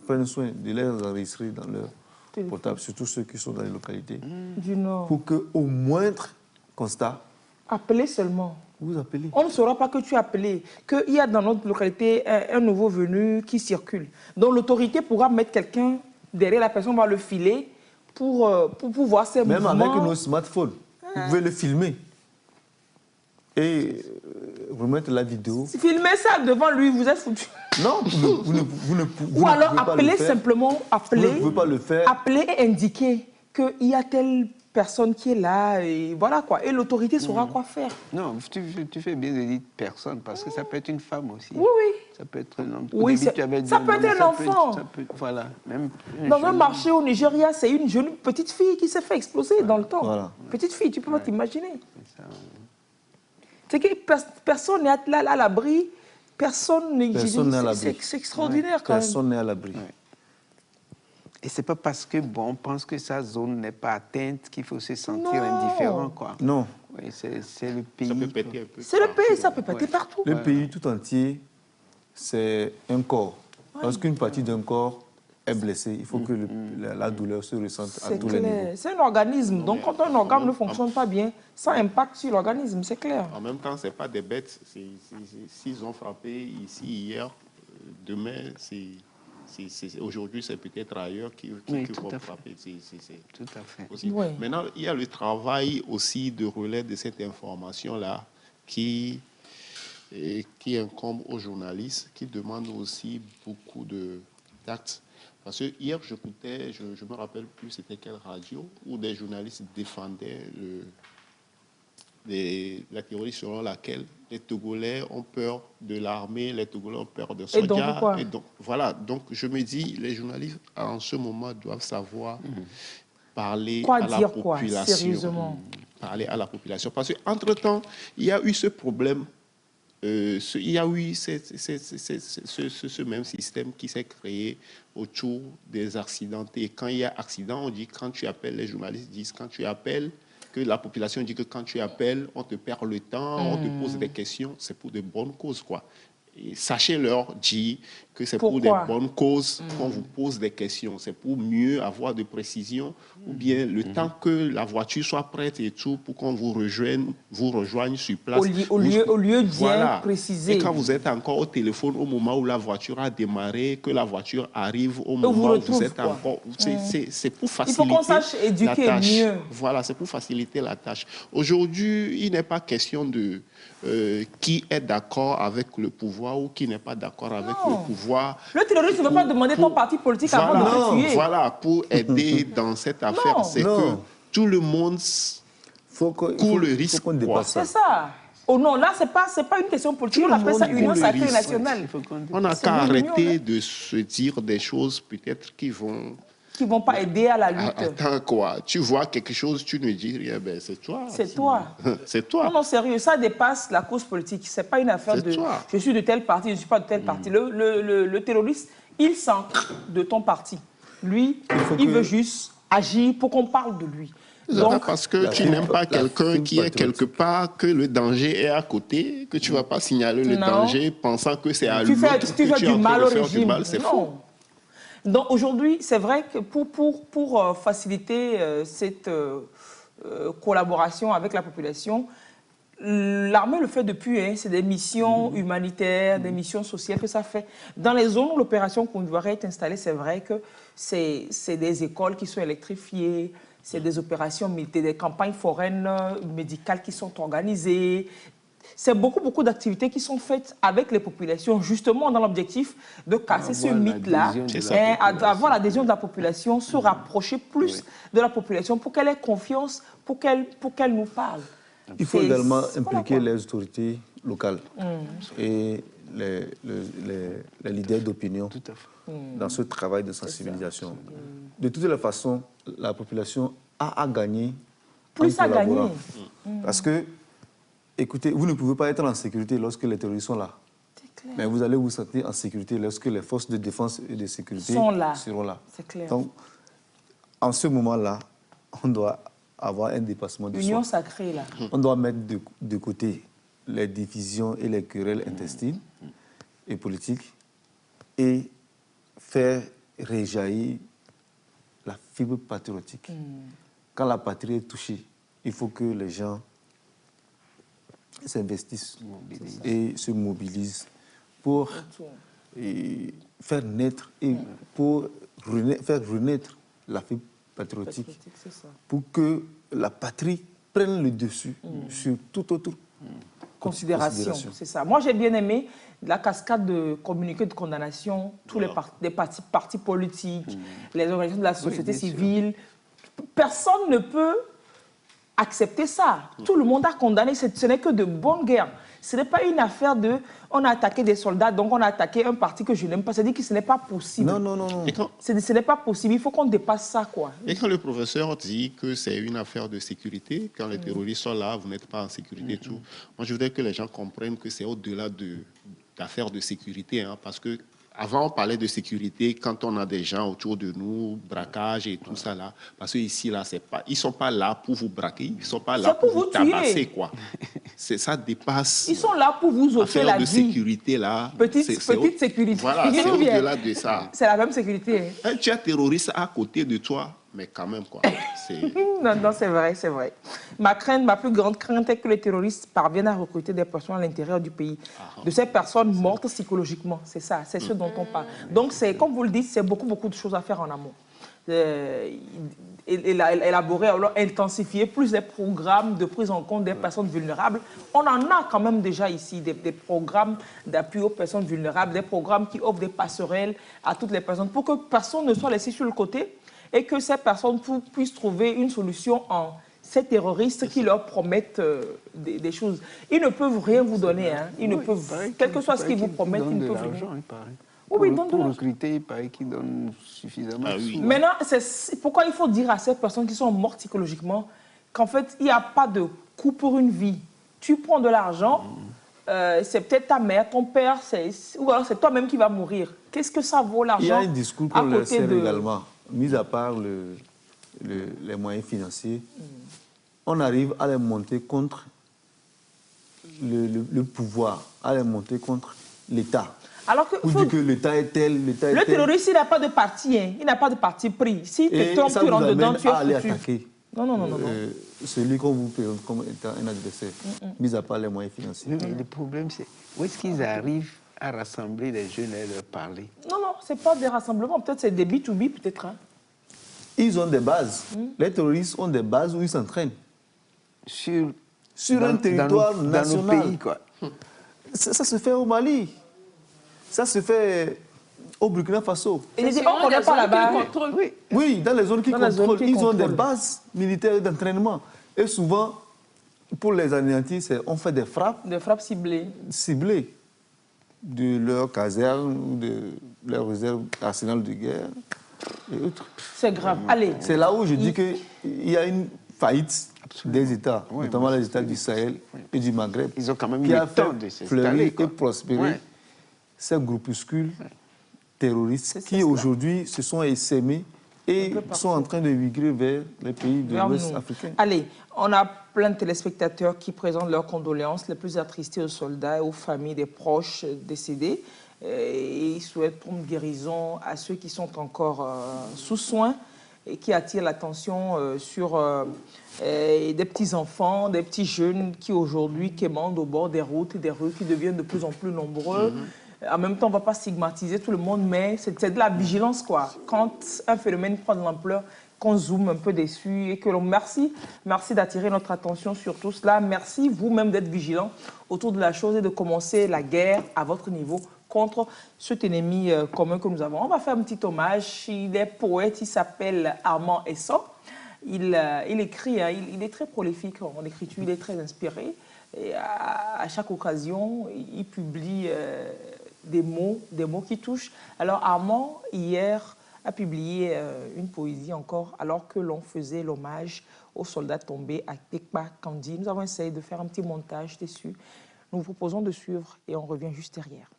E: prennent soin de les enregistrer dans leur portable, surtout ceux qui sont dans les localités.
A: Du Nord.
E: Pour qu'au moindre constat...
A: Appelez seulement.
E: Vous appelez.
A: On ne saura pas que tu as appelé, qu'il y a dans notre localité un nouveau venu qui circule. Donc l'autorité pourra mettre quelqu'un derrière la personne, va le filer pour voir ses mouvements.
E: Même avec nos smartphones, vous pouvez le filmer et remettre la vidéo.
A: Filmer ça devant lui, vous êtes foutu.
E: Non, vous ne pouvez
A: Ou alors appeler simplement,
E: vous ne pouvez pas le faire.
A: Appeler et indiquer qu'il y a telle personne qui est là, et voilà quoi. Et l'autorité saura quoi faire.
B: Non, tu fais bien de dire personne, parce que ça peut être une femme aussi.
A: Oui, oui.
B: Ça peut être un homme.
A: Oui, ça peut être un enfant.
B: Voilà. Même
A: dans un marché au Nigeria, c'est une jeune petite fille qui s'est fait exploser dans le temps. Voilà. Petite fille, tu peux pas t'imaginer. C'est que personne n'est là à l'abri. Personne n'est à l'abri. C'est extraordinaire quand même.
E: Personne n'est à l'abri.
B: Et c'est pas parce que, bon, on pense que sa zone n'est pas atteinte qu'il faut se sentir
A: Non.
B: indifférent, quoi.
E: Non.
B: Oui, c'est le pays.
D: Ça peut péter un peu.
A: C'est le pays,
D: partout,
A: ça
D: hein.
A: peut péter partout.
E: Le pays tout entier, c'est un corps. Lorsqu'une partie d'un corps est blessée, il faut que la douleur se ressente à
A: C'est
E: tous les niveaux.
A: clair. C'est un organisme. Donc, quand un organe ne fonctionne pas bien, ça impacte sur l'organisme, c'est clair.
D: En même temps, ce n'est pas des bêtes. S'ils ont frappé ici hier, demain, aujourd'hui, c'est peut-être ailleurs qui
B: Oui,
D: vont
B: tout à fait.
D: frapper.
B: Tout à fait.
D: Aussi.
A: Oui.
D: Maintenant, il y a le travail aussi de relais de cette information-là qui incombe aux journalistes, qui demande aussi beaucoup d'actes. Parce que hier, j'écoutais, je ne me rappelle plus c'était quelle radio, où des journalistes défendaient la théorie selon laquelle les Togolais ont peur de l'armée, les Togolais ont peur de soldats.
A: Et donc, pourquoi?
D: Voilà, donc je me dis, les journalistes, en ce moment, doivent savoir parler
A: Quoi
D: à la
A: dire quoi,
D: population.
A: sérieusement?
D: Parler à la population. Parce qu'entre-temps, il y a eu ce problème, il y a eu ce même système qui s'est créé autour des accidentés. Quand il y a accident, on dit, quand tu appelles, les journalistes disent, quand tu appelles, que la population dit que quand tu appelles, on te perd le temps, on te pose des questions, c'est pour de bonnes causes, quoi. Et sachez-leur dire que c'est pour des
A: Pourquoi?
D: bonnes causes qu'on vous pose des questions. C'est pour mieux avoir de précision ou bien le temps que la voiture soit prête et tout pour qu'on vous rejoigne sur place.
A: Au lieu de bien préciser.
D: Et quand vous êtes encore au téléphone au moment où la voiture a démarré, que la voiture arrive au
A: vous
D: moment où
A: retrouve,
D: vous êtes
A: quoi.
D: encore... C'est pour
A: Il
D: faciliter
A: faut qu'on sache éduquer
D: la tâche.
A: mieux.
D: Voilà, c'est pour faciliter la tâche. Aujourd'hui, il n'est pas question de qui est d'accord avec le pouvoir ou qui n'est pas d'accord avec le pouvoir.
A: Le terroriste ne veut pas demander ton parti politique avant de te tuer.
D: Voilà, pour aider dans cette affaire, c'est que tout le monde court le risque.
E: qu'on dépasse ça.
A: C'est ça. Oh non, là, ce n'est pas une question politique. On appelle ça union sacrée nationale.
D: On n'a qu'à arrêter de se dire des choses peut-être qui vont
A: pas aider à la lutte.
D: Attends quoi, tu vois quelque chose, tu ne dis rien, ben c'est toi.
A: C'est toi.
D: C'est toi.
A: Non, non, sérieux, ça dépasse la cause politique. Ce n'est pas une affaire de
D: toi.
A: je suis de tel parti, je ne suis pas de tel parti. Le terroriste, il s'ancre de ton parti. Lui, il veut juste agir pour qu'on parle de lui.
D: Donc, parce que tu n'aimes pas quelqu'un qui est quelque part, que le danger est à côté, que tu ne vas pas signaler le danger pensant que c'est à l'autre que tu es en train de faire du mal, c'est faux.
A: Donc aujourd'hui, c'est vrai que pour faciliter cette collaboration avec la population, l'armée le fait depuis, hein, c'est des missions humanitaires, des missions sociales que ça fait. Dans les zones où l'opération Kundwara est installée, c'est vrai que c'est des écoles qui sont électrifiées, c'est des opérations militaires, des campagnes foraines médicales qui sont organisées. C'est beaucoup d'activités qui sont faites avec les populations, justement dans l'objectif de casser ce mythe-là, avoir l'adhésion de la population, se rapprocher plus de la population pour qu'elle ait confiance, pour qu'elle nous parle.
E: Il faut également impliquer les autorités locales et les leaders d'opinion dans ce travail de sensibilisation. De toutes les façons, la population a à gagner
A: plus à gagner.
E: Parce que, écoutez, vous ne pouvez pas être en sécurité lorsque les terroristes sont là. Mais vous allez vous sentir en sécurité lorsque les forces de défense et de sécurité seront là.
A: C'est clair.
E: Donc, en ce moment-là, on doit avoir un dépassement de soi.
A: Union sacrée, là.
E: On doit mettre de côté les divisions et les querelles intestines et politiques et faire réjaillir la fibre patriotique. Quand la patrie est touchée, il faut que les gens s'investissent et se mobilisent pour faire naître et pour faire renaître la fibre patriotique pour que la patrie prenne le dessus sur toute autre considération.
A: C'est ça. Moi, j'ai bien aimé la cascade de communiqués de condamnation, tous les partis politiques, les organisations de la société civile. Personne ne peut accepter ça. Tout le monde a condamné. Ce n'est que de bonnes guerres. Ce n'est pas une affaire de on a attaqué des soldats, donc on a attaqué un parti que je n'aime pas. C'est-à-dire que ce n'est pas possible.
E: Non.
A: Ce n'est pas possible. Il faut qu'on dépasse ça, quoi.
D: Et quand le professeur dit que c'est une affaire de sécurité, quand les terroristes sont là, vous n'êtes pas en sécurité et tout, moi je voudrais que les gens comprennent que c'est au-delà d'affaires de sécurité, hein, parce que Avant, on parlait de sécurité quand on a des gens autour de nous, braquage et tout ça là. Parce que ici, là, ils ne sont pas là pour vous braquer, ils ne sont pas là pour vous tabasser, quoi. Ça dépasse.
A: Ils sont là pour vous ôter la vie.
D: De sécurité, là.
A: Petite sécurité.
D: Voilà, c'est au-delà de ça.
A: C'est la même sécurité.
D: Tu as terroriste à côté de toi, mais quand même, quoi.
A: Non, c'est vrai, c'est vrai. Ma plus grande crainte est que les terroristes parviennent à recruter des personnes à l'intérieur du pays. De ces personnes mortes psychologiquement. C'est ça, c'est ce dont on parle. Donc, comme vous le dites, c'est beaucoup de choses à faire en amont. Élaborer, alors intensifier plus les programmes de prise en compte des personnes vulnérables. On en a quand même déjà ici des programmes d'appui aux personnes vulnérables, des programmes qui offrent des passerelles à toutes les personnes pour que personne ne soit laissé sur le côté et que ces personnes puissent trouver une solution en ces terroristes qui leur promettent des choses. Ils ne peuvent rien vous donner. Hein. Ils ne peuvent, quel que soit ce qu'ils vous promettent, ils ne peuvent rien.
B: Pour recruter, il paraît qu'ils donnent suffisamment de sous.
A: Maintenant, c'est pourquoi il faut dire à ces personnes qui sont mortes psychologiquement qu'en fait, il n'y a pas de coût pour une vie. Tu prends de l'argent, c'est peut-être ta mère, ton père, ou alors c'est toi-même qui vas mourir. Qu'est-ce que ça vaut l'argent?
E: Il y a un discours qu'on leur sert également. Mis à part les moyens financiers, on arrive à les monter contre le pouvoir, à les monter contre l'État.
A: Alors que,
E: vous dites que l'État est tel, l'État est tel.
A: Le terroriste, il n'a pas de parti, hein. Il n'a pas de parti pris. Si tu trompes, tu rentres dedans, tu es
E: aller attaquer.
A: Non.
E: Celui qu'on vous présente comme étant un adversaire, mis à part les moyens financiers.
B: Mais le problème, c'est où est-ce qu'ils arrivent à rassembler les jeunes et leur parler?
A: Non, ce n'est pas des rassemblements. Peut-être c'est des B2B, peut-être. Hein.
E: Ils ont des bases. Les terroristes ont des bases où ils s'entraînent. Sur un territoire national.
B: Dans nos pays, quoi.
E: Ça se fait au Mali. Ça se fait au Burkina Faso.
A: Et on ne connaît pas là-bas.
E: Oui, dans les zones qui contrôlent. Ils ont des bases militaires d'entraînement. Et souvent, pour les anéantir, on fait des frappes.
A: Des frappes ciblées.
E: Ciblées. De leurs casernes, de leurs réserves, arsenal de guerre et autres.
A: C'est grave. Allez.
E: C'est là où je dis qu'il y a une faillite des États, notamment les États du Sahel et du Maghreb.
B: Ils ont quand même
E: qui a fait fleurir et prospérer ces groupuscules téroristes qui aujourd'hui se sont essaimés et sont en train de migrer vers les pays de l'Ouest africain.
A: Allez, on a plein de téléspectateurs qui présentent leurs condoléances les plus attristées aux soldats et aux familles des proches décédés. Et ils souhaitent prompt guérison à ceux qui sont encore sous soins et qui attirent l'attention sur des petits-enfants, des petits jeunes qui aujourd'hui quémandent au bord des routes et des rues qui deviennent de plus en plus nombreux. En même temps, on ne va pas stigmatiser tout le monde, mais c'est de la vigilance, quoi. Quand un phénomène prend de l'ampleur, qu'on zoome un peu dessus et que l'on... Merci d'attirer notre attention sur tout cela. Merci vous-même d'être vigilant autour de la chose et de commencer la guerre à votre niveau contre cet ennemi commun que nous avons. On va faire un petit hommage. Il est poète, il s'appelle Armand Essot. Il écrit, hein, il est très prolifique en écriture, il est très inspiré. Et à chaque occasion, il publie des mots qui touchent. Alors Armand, hier, a publié une poésie encore, alors que l'on faisait l'hommage aux soldats tombés à Tekpa Kandi. Nous avons essayé de faire un petit montage dessus. Nous vous proposons de suivre et on revient juste derrière.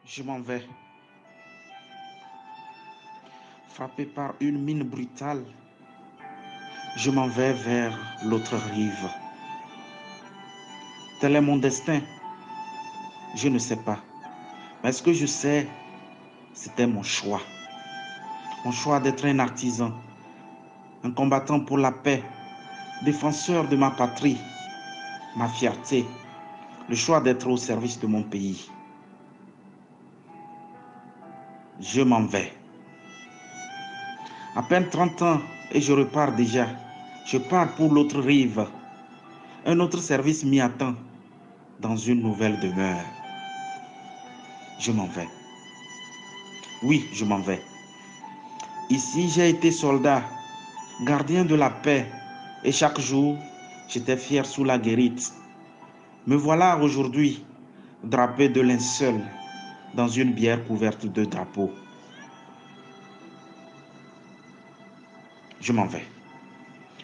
F: Je m'en vais. Frappé par une mine brutale, je m'en vais vers l'autre rive. Tel est mon destin. Je ne sais pas. Mais ce que je sais, c'était mon choix. Mon choix d'être un artisan, un combattant pour la paix, défenseur de ma patrie, ma fierté, le choix d'être au service de mon pays. Je m'en vais. À peine 30 ans et je repars déjà. Je pars pour l'autre rive. Un autre service m'y attend dans une nouvelle demeure. Je m'en vais. Oui, je m'en vais. Ici, j'ai été soldat, gardien de la paix, et chaque jour, j'étais fier sous la guérite. Me voilà aujourd'hui, drapé de linceul, dans une bière couverte de drapeaux. Je m'en vais.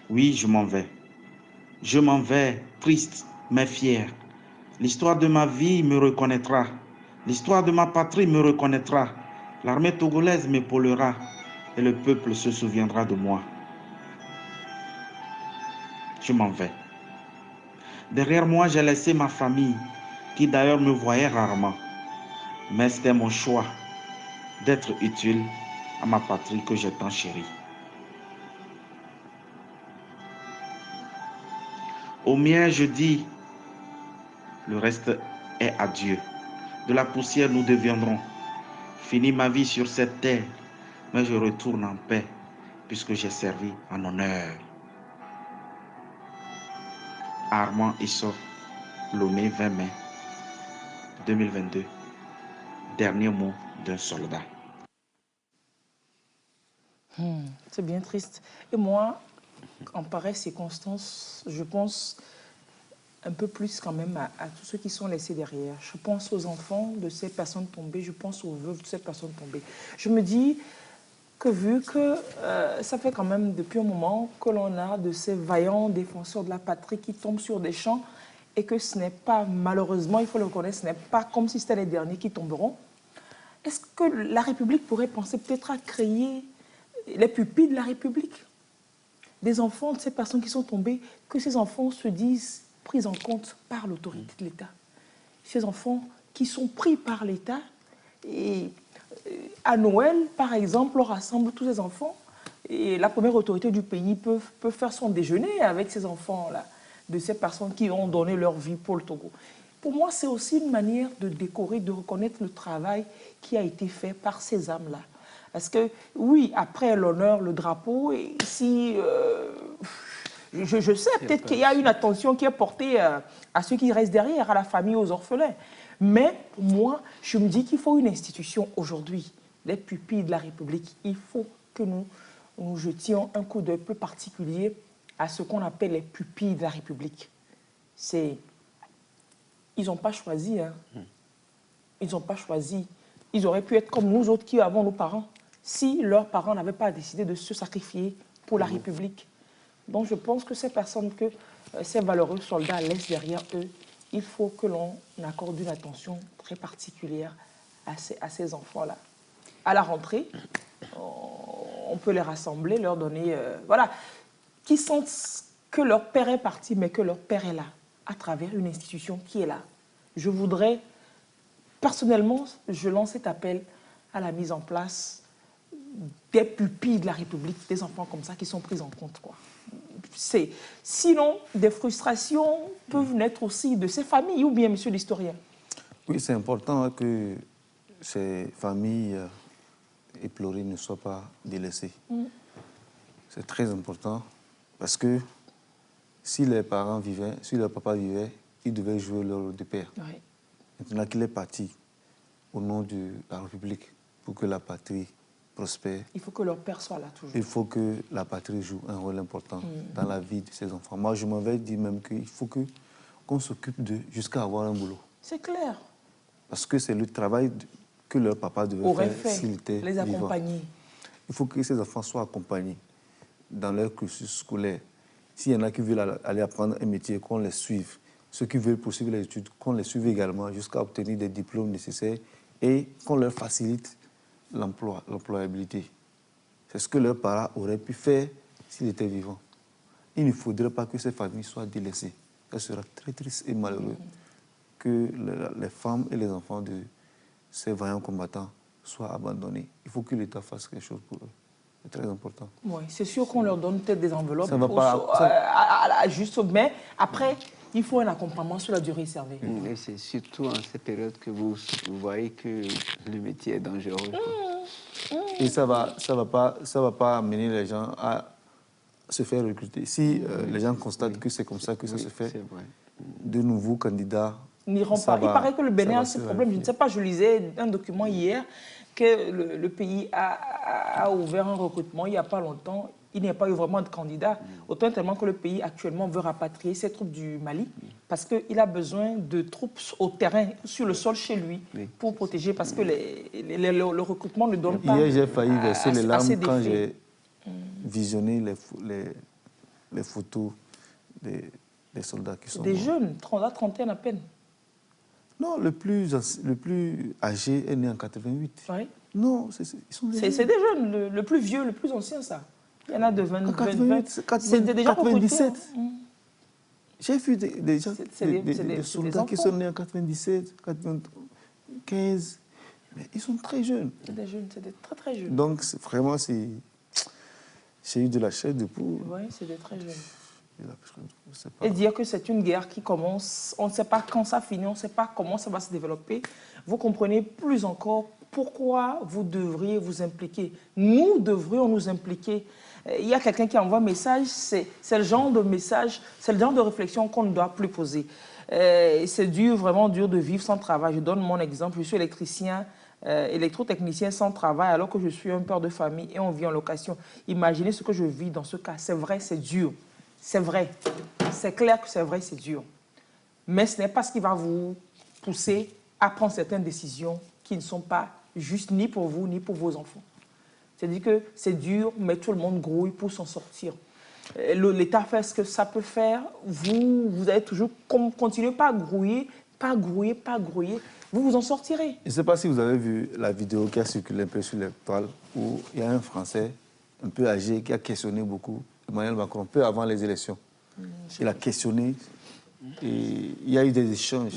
F: Oui, je m'en vais. Je m'en vais, triste, mais fier. L'histoire de ma vie me reconnaîtra. L'histoire de ma patrie me reconnaîtra. L'armée togolaise m'épaulera et le peuple se souviendra de moi. Je m'en vais. Derrière moi, j'ai laissé ma famille, qui d'ailleurs me voyait rarement. Mais c'était mon choix d'être utile à ma patrie que j'ai tant chérie. Au mien, je dis, le reste est à Dieu. De la poussière, nous deviendrons. Fini ma vie sur cette terre, mais je retourne en paix, puisque j'ai servi en honneur. Armand Issor, Lomé, 20 mai 2022. Dernier mot d'un soldat.
A: C'est bien triste. Et moi, en pareille circonstance, je pense un peu plus quand même à tous ceux qui sont laissés derrière. Je pense aux enfants de ces personnes tombées, je pense aux veuves de ces personnes tombées. Je me dis que vu que ça fait quand même depuis un moment que l'on a de ces vaillants défenseurs de la patrie qui tombent sur des champs et que ce n'est pas, malheureusement, il faut le reconnaître, ce n'est pas comme si c'était les derniers qui tomberont, est-ce que la République pourrait penser peut-être à créer les pupilles de la République, des enfants de ces personnes qui sont tombées, que ces enfants se disent pris en compte par l'autorité de l'État. Ces enfants qui sont pris par l'État et à Noël, par exemple, on rassemble tous ces enfants et la première autorité du pays peut faire son déjeuner avec ces enfants-là, de ces personnes qui ont donné leur vie pour le Togo. Pour moi, c'est aussi une manière de décorer, de reconnaître le travail qui a été fait par ces âmes-là. Parce que, oui, après l'honneur, le drapeau, et si... je sais peut-être qu'il y a une attention qui est portée à ceux qui restent derrière, à la famille, aux orphelins. Mais pour moi, je me dis qu'il faut une institution aujourd'hui, les pupilles de la République. Il faut que nous jetions un coup d'œil plus particulier à ce qu'on appelle les pupilles de la République. Ils n'ont pas choisi. Hein. Ils n'ont pas choisi. Ils auraient pu être comme nous autres qui avons nos parents, si leurs parents n'avaient pas décidé de se sacrifier pour la République. Donc je pense que ces personnes, que ces valeureux soldats laissent derrière eux, il faut que l'on accorde une attention très particulière à ces enfants-là. À la rentrée, on peut les rassembler, leur donner... voilà, qui sentent que leur père est parti, mais que leur père est là, à travers une institution qui est là. Je voudrais, personnellement, je lance cet appel à la mise en place des pupilles de la République, des enfants comme ça qui sont pris en compte, quoi. Sinon, des frustrations peuvent naître aussi de ces familles, ou bien, monsieur l'historien?
E: Oui, c'est important que ces familles éplorées ne soient pas délaissées. C'est très important parce que si les parents vivaient, si leur papa vivait, ils devaient jouer leur rôle de père.
A: Oui.
E: Maintenant qu'il est parti au nom de la République pour que la patrie prospère,
A: il faut que leur père soit là toujours.
E: il faut que la patrie joue un rôle important dans la vie de ses enfants. Moi, je m'avais dit même qu'il faut qu'on s'occupe d'eux jusqu'à avoir un boulot.
A: C'est clair.
E: Parce que c'est le travail que leur papa devait faire s'il était
A: les accompagner.
E: Vivant. Il faut que ces enfants soient accompagnés dans leur cursus scolaire. S'il y en a qui veulent aller apprendre un métier, qu'on les suive. Ceux qui veulent poursuivre les études, qu'on les suive également jusqu'à obtenir des diplômes nécessaires et qu'on leur facilite l'employabilité. C'est ce que leurs parents auraient pu faire s'ils étaient vivants. Il ne faudrait pas que ces familles soient délaissées. Ça sera très triste et malheureux que les femmes et les enfants de ces vaillants combattants soient abandonnés. Il faut que l'État fasse quelque chose pour eux. C'est très important.
A: Oui, c'est sûr qu'on leur donne peut-être des enveloppes juste, mais après, il faut un accompagnement sur la durée servée.
B: Et c'est surtout en cette période que vous voyez que le métier est dangereux.
E: Et ça va pas amener les gens à se faire recruter. Si les gens constatent que c'est comme ça que ça se fait, de nouveaux candidats
A: n'iront pas. Il paraît que le Bénin a ce problème. Je ne sais pas, je lisais un document hier que le pays a ouvert un recrutement il n'y a pas longtemps. Il n'y a pas eu vraiment de candidats, autant tellement que le pays actuellement veut rapatrier ses troupes du Mali parce qu'il a besoin de troupes au terrain, sur le sol chez lui, pour protéger, parce que le recrutement ne donne pas.
E: Hier, j'ai failli verser les larmes quand j'ai visionné les photos des soldats qui sont
A: Des
E: morts.
A: jeunes, la trentaine à peine.
E: Non, le plus âgé est né en 88.
A: Oui.
E: Non, ils sont des
A: C'est des jeunes, le plus vieux, le plus ancien, ça. Il y en a de 20,
E: En
A: 20. C'était déjà recruté,
E: 97.
A: hein.
E: J'ai vu des gens,
A: C'est
E: des soldats qui
A: enfants.
E: sont nés en 97, 95. Mais ils sont très jeunes.
A: C'est des jeunes, c'est des très très jeunes.
E: Donc, vraiment, j'ai eu de la chair de poule.
A: Oui, c'est des très jeunes.
E: Je sais pas.
A: Et dire que c'est une guerre qui commence, on ne sait pas quand ça finit, on ne sait pas comment ça va se développer. Vous comprenez plus encore pourquoi vous devriez vous impliquer. Nous devrions nous impliquer. Il y a quelqu'un qui envoie un message, c'est le genre de message, c'est le genre de réflexion qu'on ne doit plus poser. C'est dur, vraiment dur de vivre sans travail. Je donne mon exemple, je suis électricien, électrotechnicien sans travail alors que je suis un père de famille et on vit en location. Imaginez ce que je vis dans ce cas. C'est vrai, c'est dur. C'est vrai. C'est clair que c'est vrai, c'est dur. Mais ce n'est pas ce qui va vous pousser à prendre certaines décisions qui ne sont pas justes ni pour vous, ni pour vos enfants. C'est-à-dire que c'est dur, mais tout le monde grouille pour s'en sortir. L'État fait ce que ça peut faire. Vous allez toujours continuer pas à grouiller, pas grouiller, pas grouiller. Vous vous en sortirez.
E: Je ne sais pas si vous avez vu la vidéo qui a circulé un peu sur les toiles où il y a un Français un peu âgé qui a questionné beaucoup Emmanuel Macron, peu avant les élections. Il a questionné et il y a eu des échanges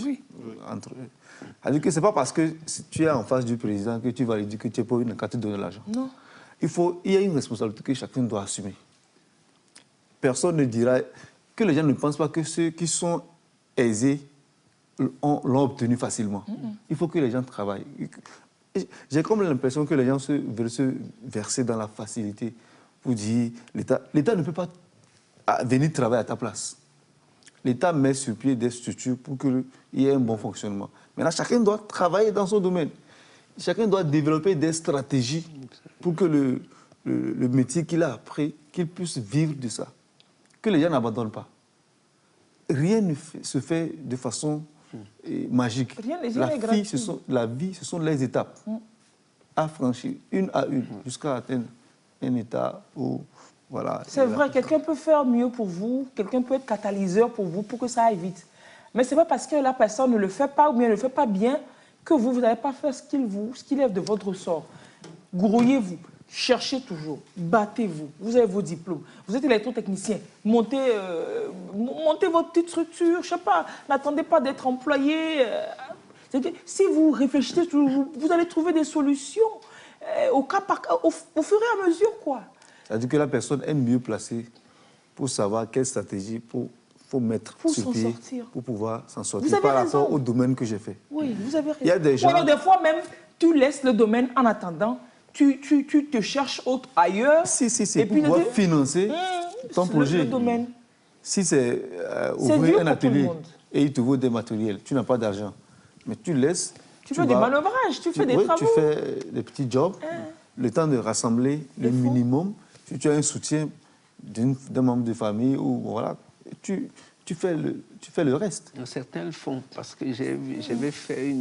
E: entre eux. C'est-à-dire que ce n'est pas parce que tu es en face du président que tu vas lui dire que tu es pauvre, il n'a te donner l'argent.
A: Non.
E: Il y a une responsabilité que chacun doit assumer. Personne ne dira que les gens ne pensent pas que ceux qui sont aisés l'ont obtenu facilement. Il faut que les gens travaillent. J'ai comme l'impression que les gens veulent se verser dans la facilité pour dire l'État ne peut pas venir travailler à ta place. L'État met sur pied des structures pour qu'il y ait un bon fonctionnement. Maintenant, chacun doit travailler dans son domaine. Chacun doit développer des stratégies pour que le métier qu'il a appris, qu'il puisse vivre de ça. Que les gens n'abandonnent pas. Rien ne se fait de façon magique.
A: Rien n'est gratuit.
E: La vie, ce sont les étapes à franchir, une à une, jusqu'à atteindre un état où... Voilà,
A: c'est vrai, quelqu'un peut faire mieux pour vous, quelqu'un peut être catalyseur pour vous, pour que ça aille vite. Mais ce n'est pas parce que la personne ne le fait pas ou bien ne le fait pas bien que vous n'allez pas faire ce qu'il est de votre ressort. Grouillez-vous, cherchez toujours, battez-vous. Vous avez vos diplômes, vous êtes électrotechnicien, montez votre petite structure, je ne sais pas, n'attendez pas d'être employé. Si vous réfléchissez toujours, vous allez trouver des solutions au fur et à mesure, quoi.
E: C'est-à-dire que la personne est mieux placée pour savoir quelle stratégie faut mettre sur pied pour pouvoir s'en sortir par rapport au domaine que j'ai fait.
A: Oui, vous avez raison.
E: Il y a des gens...
A: des fois même, tu laisses le domaine en attendant, tu te cherches autre ailleurs.
E: Si, et pour pouvoir financer ton projet.
A: Le domaine.
E: Si c'est ouvrir un atelier et il te vaut des matériels, tu n'as pas d'argent, mais tu laisses...
A: Tu fais des manœuvrages, tu fais des travaux.
E: Tu fais des petits jobs, le temps de rassembler le minimum. Si tu as un soutien d'un membre de famille, ou voilà, tu fais le reste.
B: Certains le font, parce que j'avais fait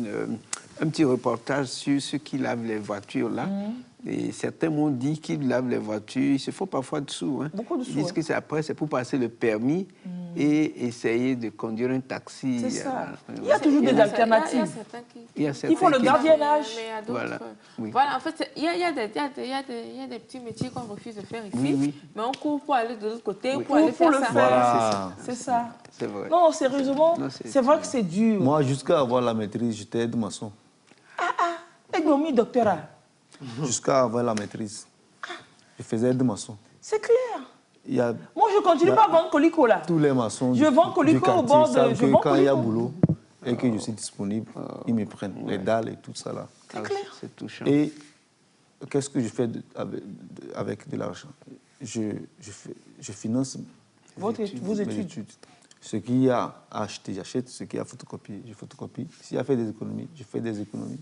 B: un petit reportage sur ceux qui lavent les voitures, là. Et certains m'ont dit qu'ils lavent les voitures, il se faut parfois de sous. Hein.
A: Beaucoup de sous.
B: Ils disent que c'est pour passer le permis et essayer de conduire un taxi.
A: C'est ça. Il y a toujours des alternatives.
C: Il y a certains
A: qui font le gardiennage.
C: Mais il y a d'autres.
B: Voilà.
C: Voilà, en fait, il y a des petits métiers qu'on refuse de faire ici,
B: Oui.
C: mais on court pour aller de l'autre côté,
A: Oui,
C: pour aller faire ça.
E: Voilà.
A: C'est ça.
B: C'est vrai.
A: Non, sérieusement, c'est vrai que c'est dur.
E: Moi, jusqu'à avoir la maîtrise, j'étais aide-maçon.
A: Aide-moi, doctorat.
E: Jusqu'à avoir la maîtrise, je faisais aide-maçon.
A: C'est clair.
E: Moi,
A: je ne continue pas à vendre colico là.
E: Tous les maçons
A: je vends colico au bord de...
E: Quand il y a boulot et que je suis disponible, ils me prennent les dalles et tout ça là.
A: C'est clair.
B: C'est touchant.
E: Et qu'est-ce que je fais avec de l'argent? Je finance
A: vos études.
E: Ce qu'il y a à acheter, j'achète. Ce qu'il y a à photocopier, je photocopie. S'il y a à faire des économies, je fais des économies.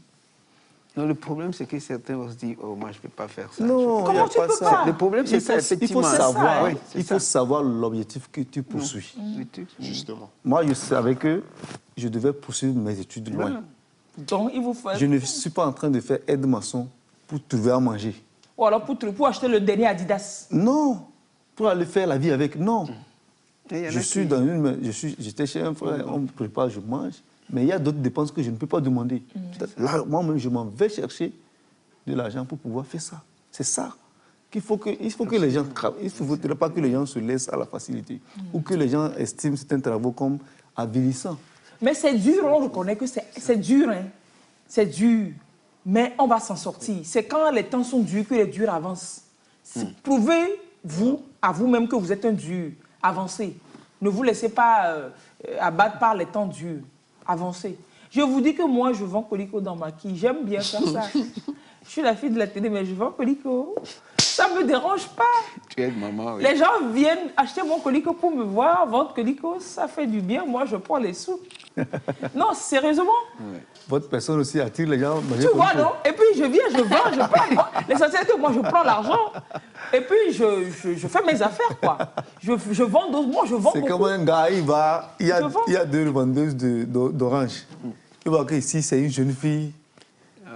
B: Non, le problème, c'est que certains vont se dire, oh, moi, je ne peux pas faire ça.
E: Non,
A: comment tu peux pas?
B: Le problème, c'est ça, effectivement.
E: Il faut savoir l'objectif que tu poursuis.
D: Justement.
E: Moi, je savais que je devais poursuivre mes études loin.
A: Donc, il vous faut...
E: Je ne suis pas en train de faire aide-maçon pour trouver à manger.
A: Ou alors pour acheter le dernier Adidas.
E: Non, pour aller faire la vie avec, non.
B: Et il y en a
E: Je suis
B: qui-
E: dans une... J'étais chez un frère, on me prépare, je mange. Mais il y a d'autres dépenses que je ne peux pas demander. Là, moi-même, je m'en vais chercher de l'argent pour pouvoir faire ça. C'est ça qu'il faut que, il faut que les gens travaillent. Il ne faudrait pas que les gens se laissent à la facilité. Ou que les gens estiment certains travaux comme avilissants.
A: Mais c'est dur, on reconnaît que c'est dur. Hein. C'est dur. Mais on va s'en sortir. C'est quand les temps sont durs que les durs avancent. Prouvez-vous à vous-même que vous êtes un dur. Avancez. Ne vous laissez pas abattre par les temps durs. Avancez. Je vous dis que moi, je vends colicot dans ma quille. J'aime bien faire ça. Je suis la fille de la télé, mais je vends colicot. Ça ne me dérange pas.
B: Tu es maman, oui.
A: Les gens viennent acheter mon colicot pour me voir, vendre colicot, ça fait du bien. Moi, je prends les sous. Non, sérieusement.
E: Votre personne aussi attire les gens.
A: Tu vois, non? Et puis, je viens, je vends, je prends. L'essentiel, c'est que moi, je prends l'argent. Et puis, je fais mes affaires, quoi. Je vends, moi, je vends
E: C'est
A: beaucoup.
E: comme un gars, il y
A: Je vends.
E: a deux vendeuses d'oranges. Il voit qu'ici, c'est une jeune fille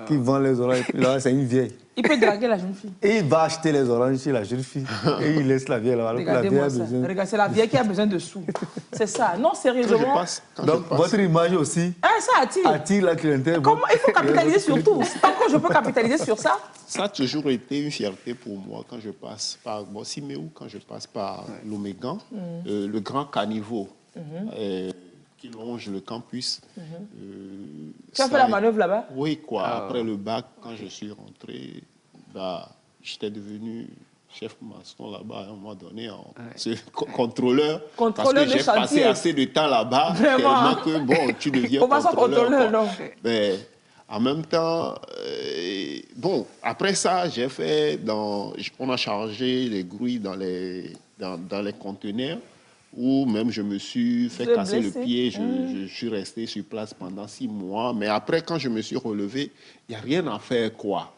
E: qui vend les oranges. Et là, c'est une vieille.
A: Il peut draguer la jeune fille.
E: Et il va acheter les oranges chez la jeune fille. Et il laisse la vieille là. Alors que la vieille a
A: Regardez-moi ça.
E: besoin.
A: Regarde, c'est la vieille qui a besoin de sous. C'est ça. Non,
D: Quand je
A: sérieusement.
D: passe,
E: Donc, votre image aussi
A: Ah, ça attire.
E: attire la clientèle.
A: Comment il faut capitaliser sur tout. Tant que je peux capitaliser sur ça.
D: ça a toujours été une fierté pour moi quand je passe par Siméou, quand je passe par l'Omégan, le grand caniveau qui longe le campus.
A: Tu as fait la manœuvre là-bas?
D: Oui, quoi. Après le bac, quand je suis rentré, bah, j'étais devenu chef maçon là-bas à un moment donné, contrôleur.
A: Contrôleur
D: parce
A: de
D: que j'ai passé
A: chantier.
D: assez de temps là-bas,
A: Vraiment.
D: tellement que, bon, tu deviens
A: Faut pas s'en contrôleur,
D: quoi.
A: non.
D: Mais en même temps, bon, après ça, j'ai fait on a chargé les grouilles dans les conteneurs, où même je me suis fait
A: Vous êtes
D: casser
A: blessé?
D: le pied. Je suis resté sur place pendant 6 mois. Mais après, quand je me suis relevé, il n'y a rien à faire, quoi.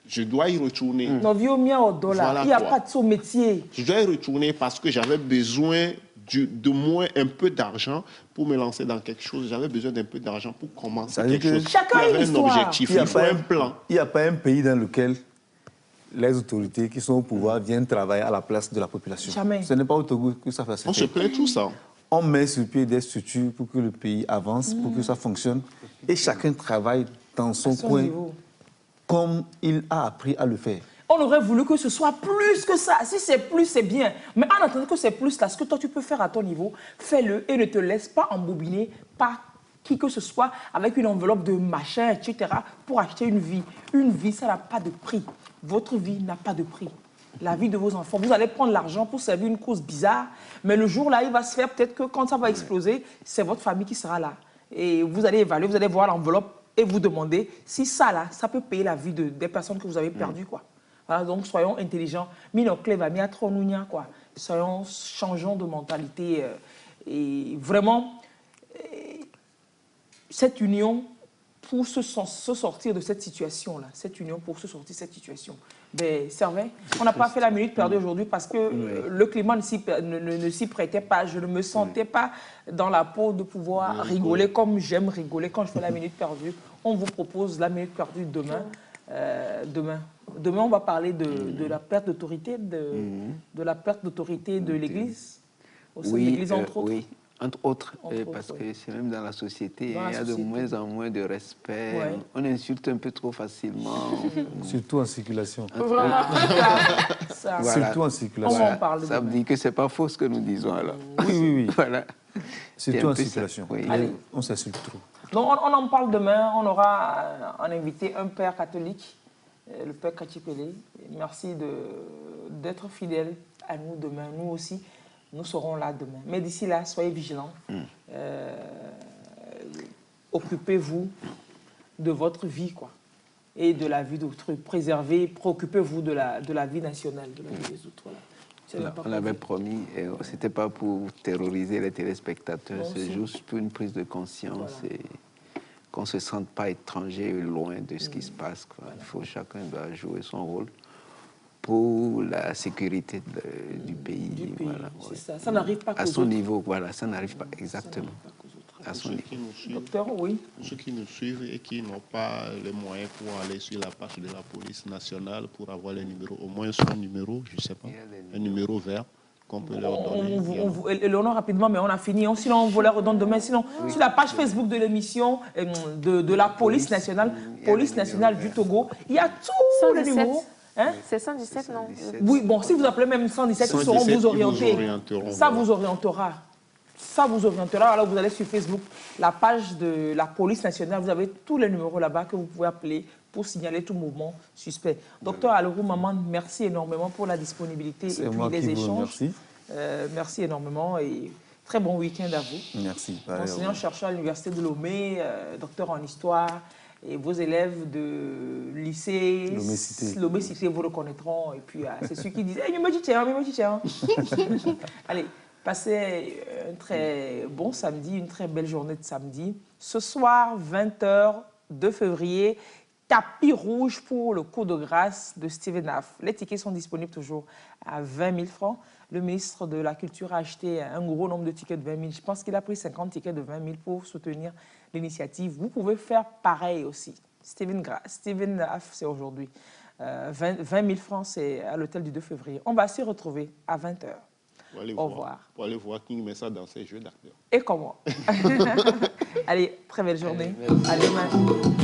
D: Je dois y retourner.
A: Non, vieux mien au dollar.
D: Voilà
A: Il n'y a
D: quoi.
A: pas de son métier.
D: Je dois y retourner parce que j'avais besoin de moins un peu d'argent pour me lancer dans quelque chose. J'avais besoin d'un peu d'argent pour commencer
E: Ça veut dire
D: quelque
E: que
D: chose.
A: chacun
D: Il y
A: a une
D: avait un
A: histoire.
D: objectif, il faut un plan.
E: Il n'y a pas un pays dans lequel les autorités qui sont au pouvoir viennent travailler à la place de la population.
A: Jamais.
E: Ce n'est pas au Togo que ça fait.
D: On se plaît tout ça.
E: On met sur pied des structures pour que le pays avance, pour que ça fonctionne. Et chacun travaille dans son
A: Son
E: coin
A: niveau.
E: comme il a appris à le faire.
A: On aurait voulu que ce soit plus que ça. Si c'est plus, c'est bien. Mais en attendant que c'est plus, là, ce que toi tu peux faire à ton niveau, fais-le et ne te laisse pas embobiner par qui que ce soit avec une enveloppe de machin, etc. pour acheter une vie. Une vie, ça n'a pas de prix. Votre vie n'a pas de prix. La vie de vos enfants. Vous allez prendre l'argent pour servir une cause bizarre, mais le jour là, il va se faire peut-être que quand ça va exploser, c'est votre famille qui sera là. Et vous allez évaluer, vous allez voir l'enveloppe et vous demander si ça là, ça peut payer la vie des personnes que vous avez perdues, quoi. Voilà, donc soyons intelligents. Quoi. Changeons de mentalité. Et vraiment, cette union pour se sortir de cette situation-là, cette union pour se sortir de cette situation. Ben, Servais, on n'a pas fait la minute perdue aujourd'hui parce que le climat ne s'y prêtait pas. Je ne me sentais pas dans la peau de pouvoir rigoler comme j'aime rigoler quand je fais la minute perdue. On vous propose la minute perdue demain. Demain, on va parler de la perte d'autorité, de la perte d'autorité de l'Église, au sein de l'Église, entre autres.
B: Oui, entre autres,
A: Entre
B: parce
A: autres,
B: que c'est même dans la société,
A: Dans la
B: il y a de
A: société.
B: moins en moins de respect.
A: Ouais.
B: On insulte un peu trop facilement.
E: Surtout en circulation.
A: Vraiment, ça.
B: Voilà.
E: Surtout en
A: On
E: circulation.
A: va en parler
B: Ça veut
A: demain.
B: dire que ce n'est pas faux ce que nous disons alors.
E: Oui.
B: Voilà.
E: Surtout
B: C'est un
E: en
B: peu ça.
E: circulation.
B: Oui.
A: Allez.
E: On s'insulte trop.
A: Donc, on en parle demain. On aura en invité un père catholique, le père Kachipele. Merci d'être fidèle à nous demain. Nous aussi, nous serons là demain. Mais d'ici là, soyez vigilants. Occupez-vous de votre vie, quoi. Et de la vie d'autrui. Préservez, préoccupez-vous de la vie nationale, de la vie des autres. Voilà. C'est
B: On
A: l'important.
B: avait promis, ce n'était pas pour terroriser les téléspectateurs,
A: Non,
B: c'est
A: si.
B: juste pour une prise de conscience
A: Voilà.
B: et qu'on ne se sente pas étranger et loin de ce qui se passe, quoi. Il faut, chacun doit jouer son rôle pour la sécurité du pays.
A: Du pays,
B: Voilà,
A: c'est
B: ouais.
A: ça. Ça n'arrive pas
B: À
A: qu'aux
B: son
A: autres.
B: niveau, voilà, ça n'arrive pas
A: Ça
B: exactement.
A: n'arrive pas qu'aux autres.
B: à son
D: ceux
B: niveau.
D: qui nous suivent,
A: Docteur, oui.
D: pour ceux qui nous suivent et qui n'ont pas les moyens pour aller sur la page de la police nationale pour avoir les numéros, au moins son numéro, je ne sais pas, un numéro vert qu'on peut leur donner.
A: Léonore, rapidement, mais on a fini. Sinon, on vous la redonne demain. Sinon, sur la page Facebook de l'émission de la police nationale, du Togo, il y a tous les numéros. Hein?
C: C'est 117, non?
A: Oui, bon, si vous appelez même 117, ils sauront vous orienter. Ça vous orientera. Ça vous orientera. Alors, vous allez sur Facebook, la page de la police nationale, vous avez tous les numéros là-bas que vous pouvez appeler pour signaler tout mouvement suspect. Docteur Alorou Maman, merci énormément pour la disponibilité et puis les échanges.
E: Merci.
A: Merci énormément et très bon week-end à vous.
E: Merci.
A: Enseignant-chercheur à l'Université de Lomé, docteur en histoire, et vos élèves de lycée Lomé Cité vous reconnaîtront. Et puis, c'est ceux qui disent « Allez, passez un très bon samedi, une très belle journée de samedi. Ce soir, 20h, 2 février, tapis rouge pour le coup de grâce de Steven Aff. Les tickets sont disponibles toujours à 20 000 francs. Le ministre de la Culture a acheté un gros nombre de tickets de 20 000. Je pense qu'il a pris 50 tickets de 20 000 pour soutenir l'initiative. Vous pouvez faire pareil aussi. Steven Aff, c'est aujourd'hui. 20 000 francs, c'est à l'hôtel du 2 février. On va s'y retrouver à 20h. Au revoir.
D: Pour aller voir King Messa dans ses jeux d'acteurs.
A: Et comment? Allez, très belle journée. À demain.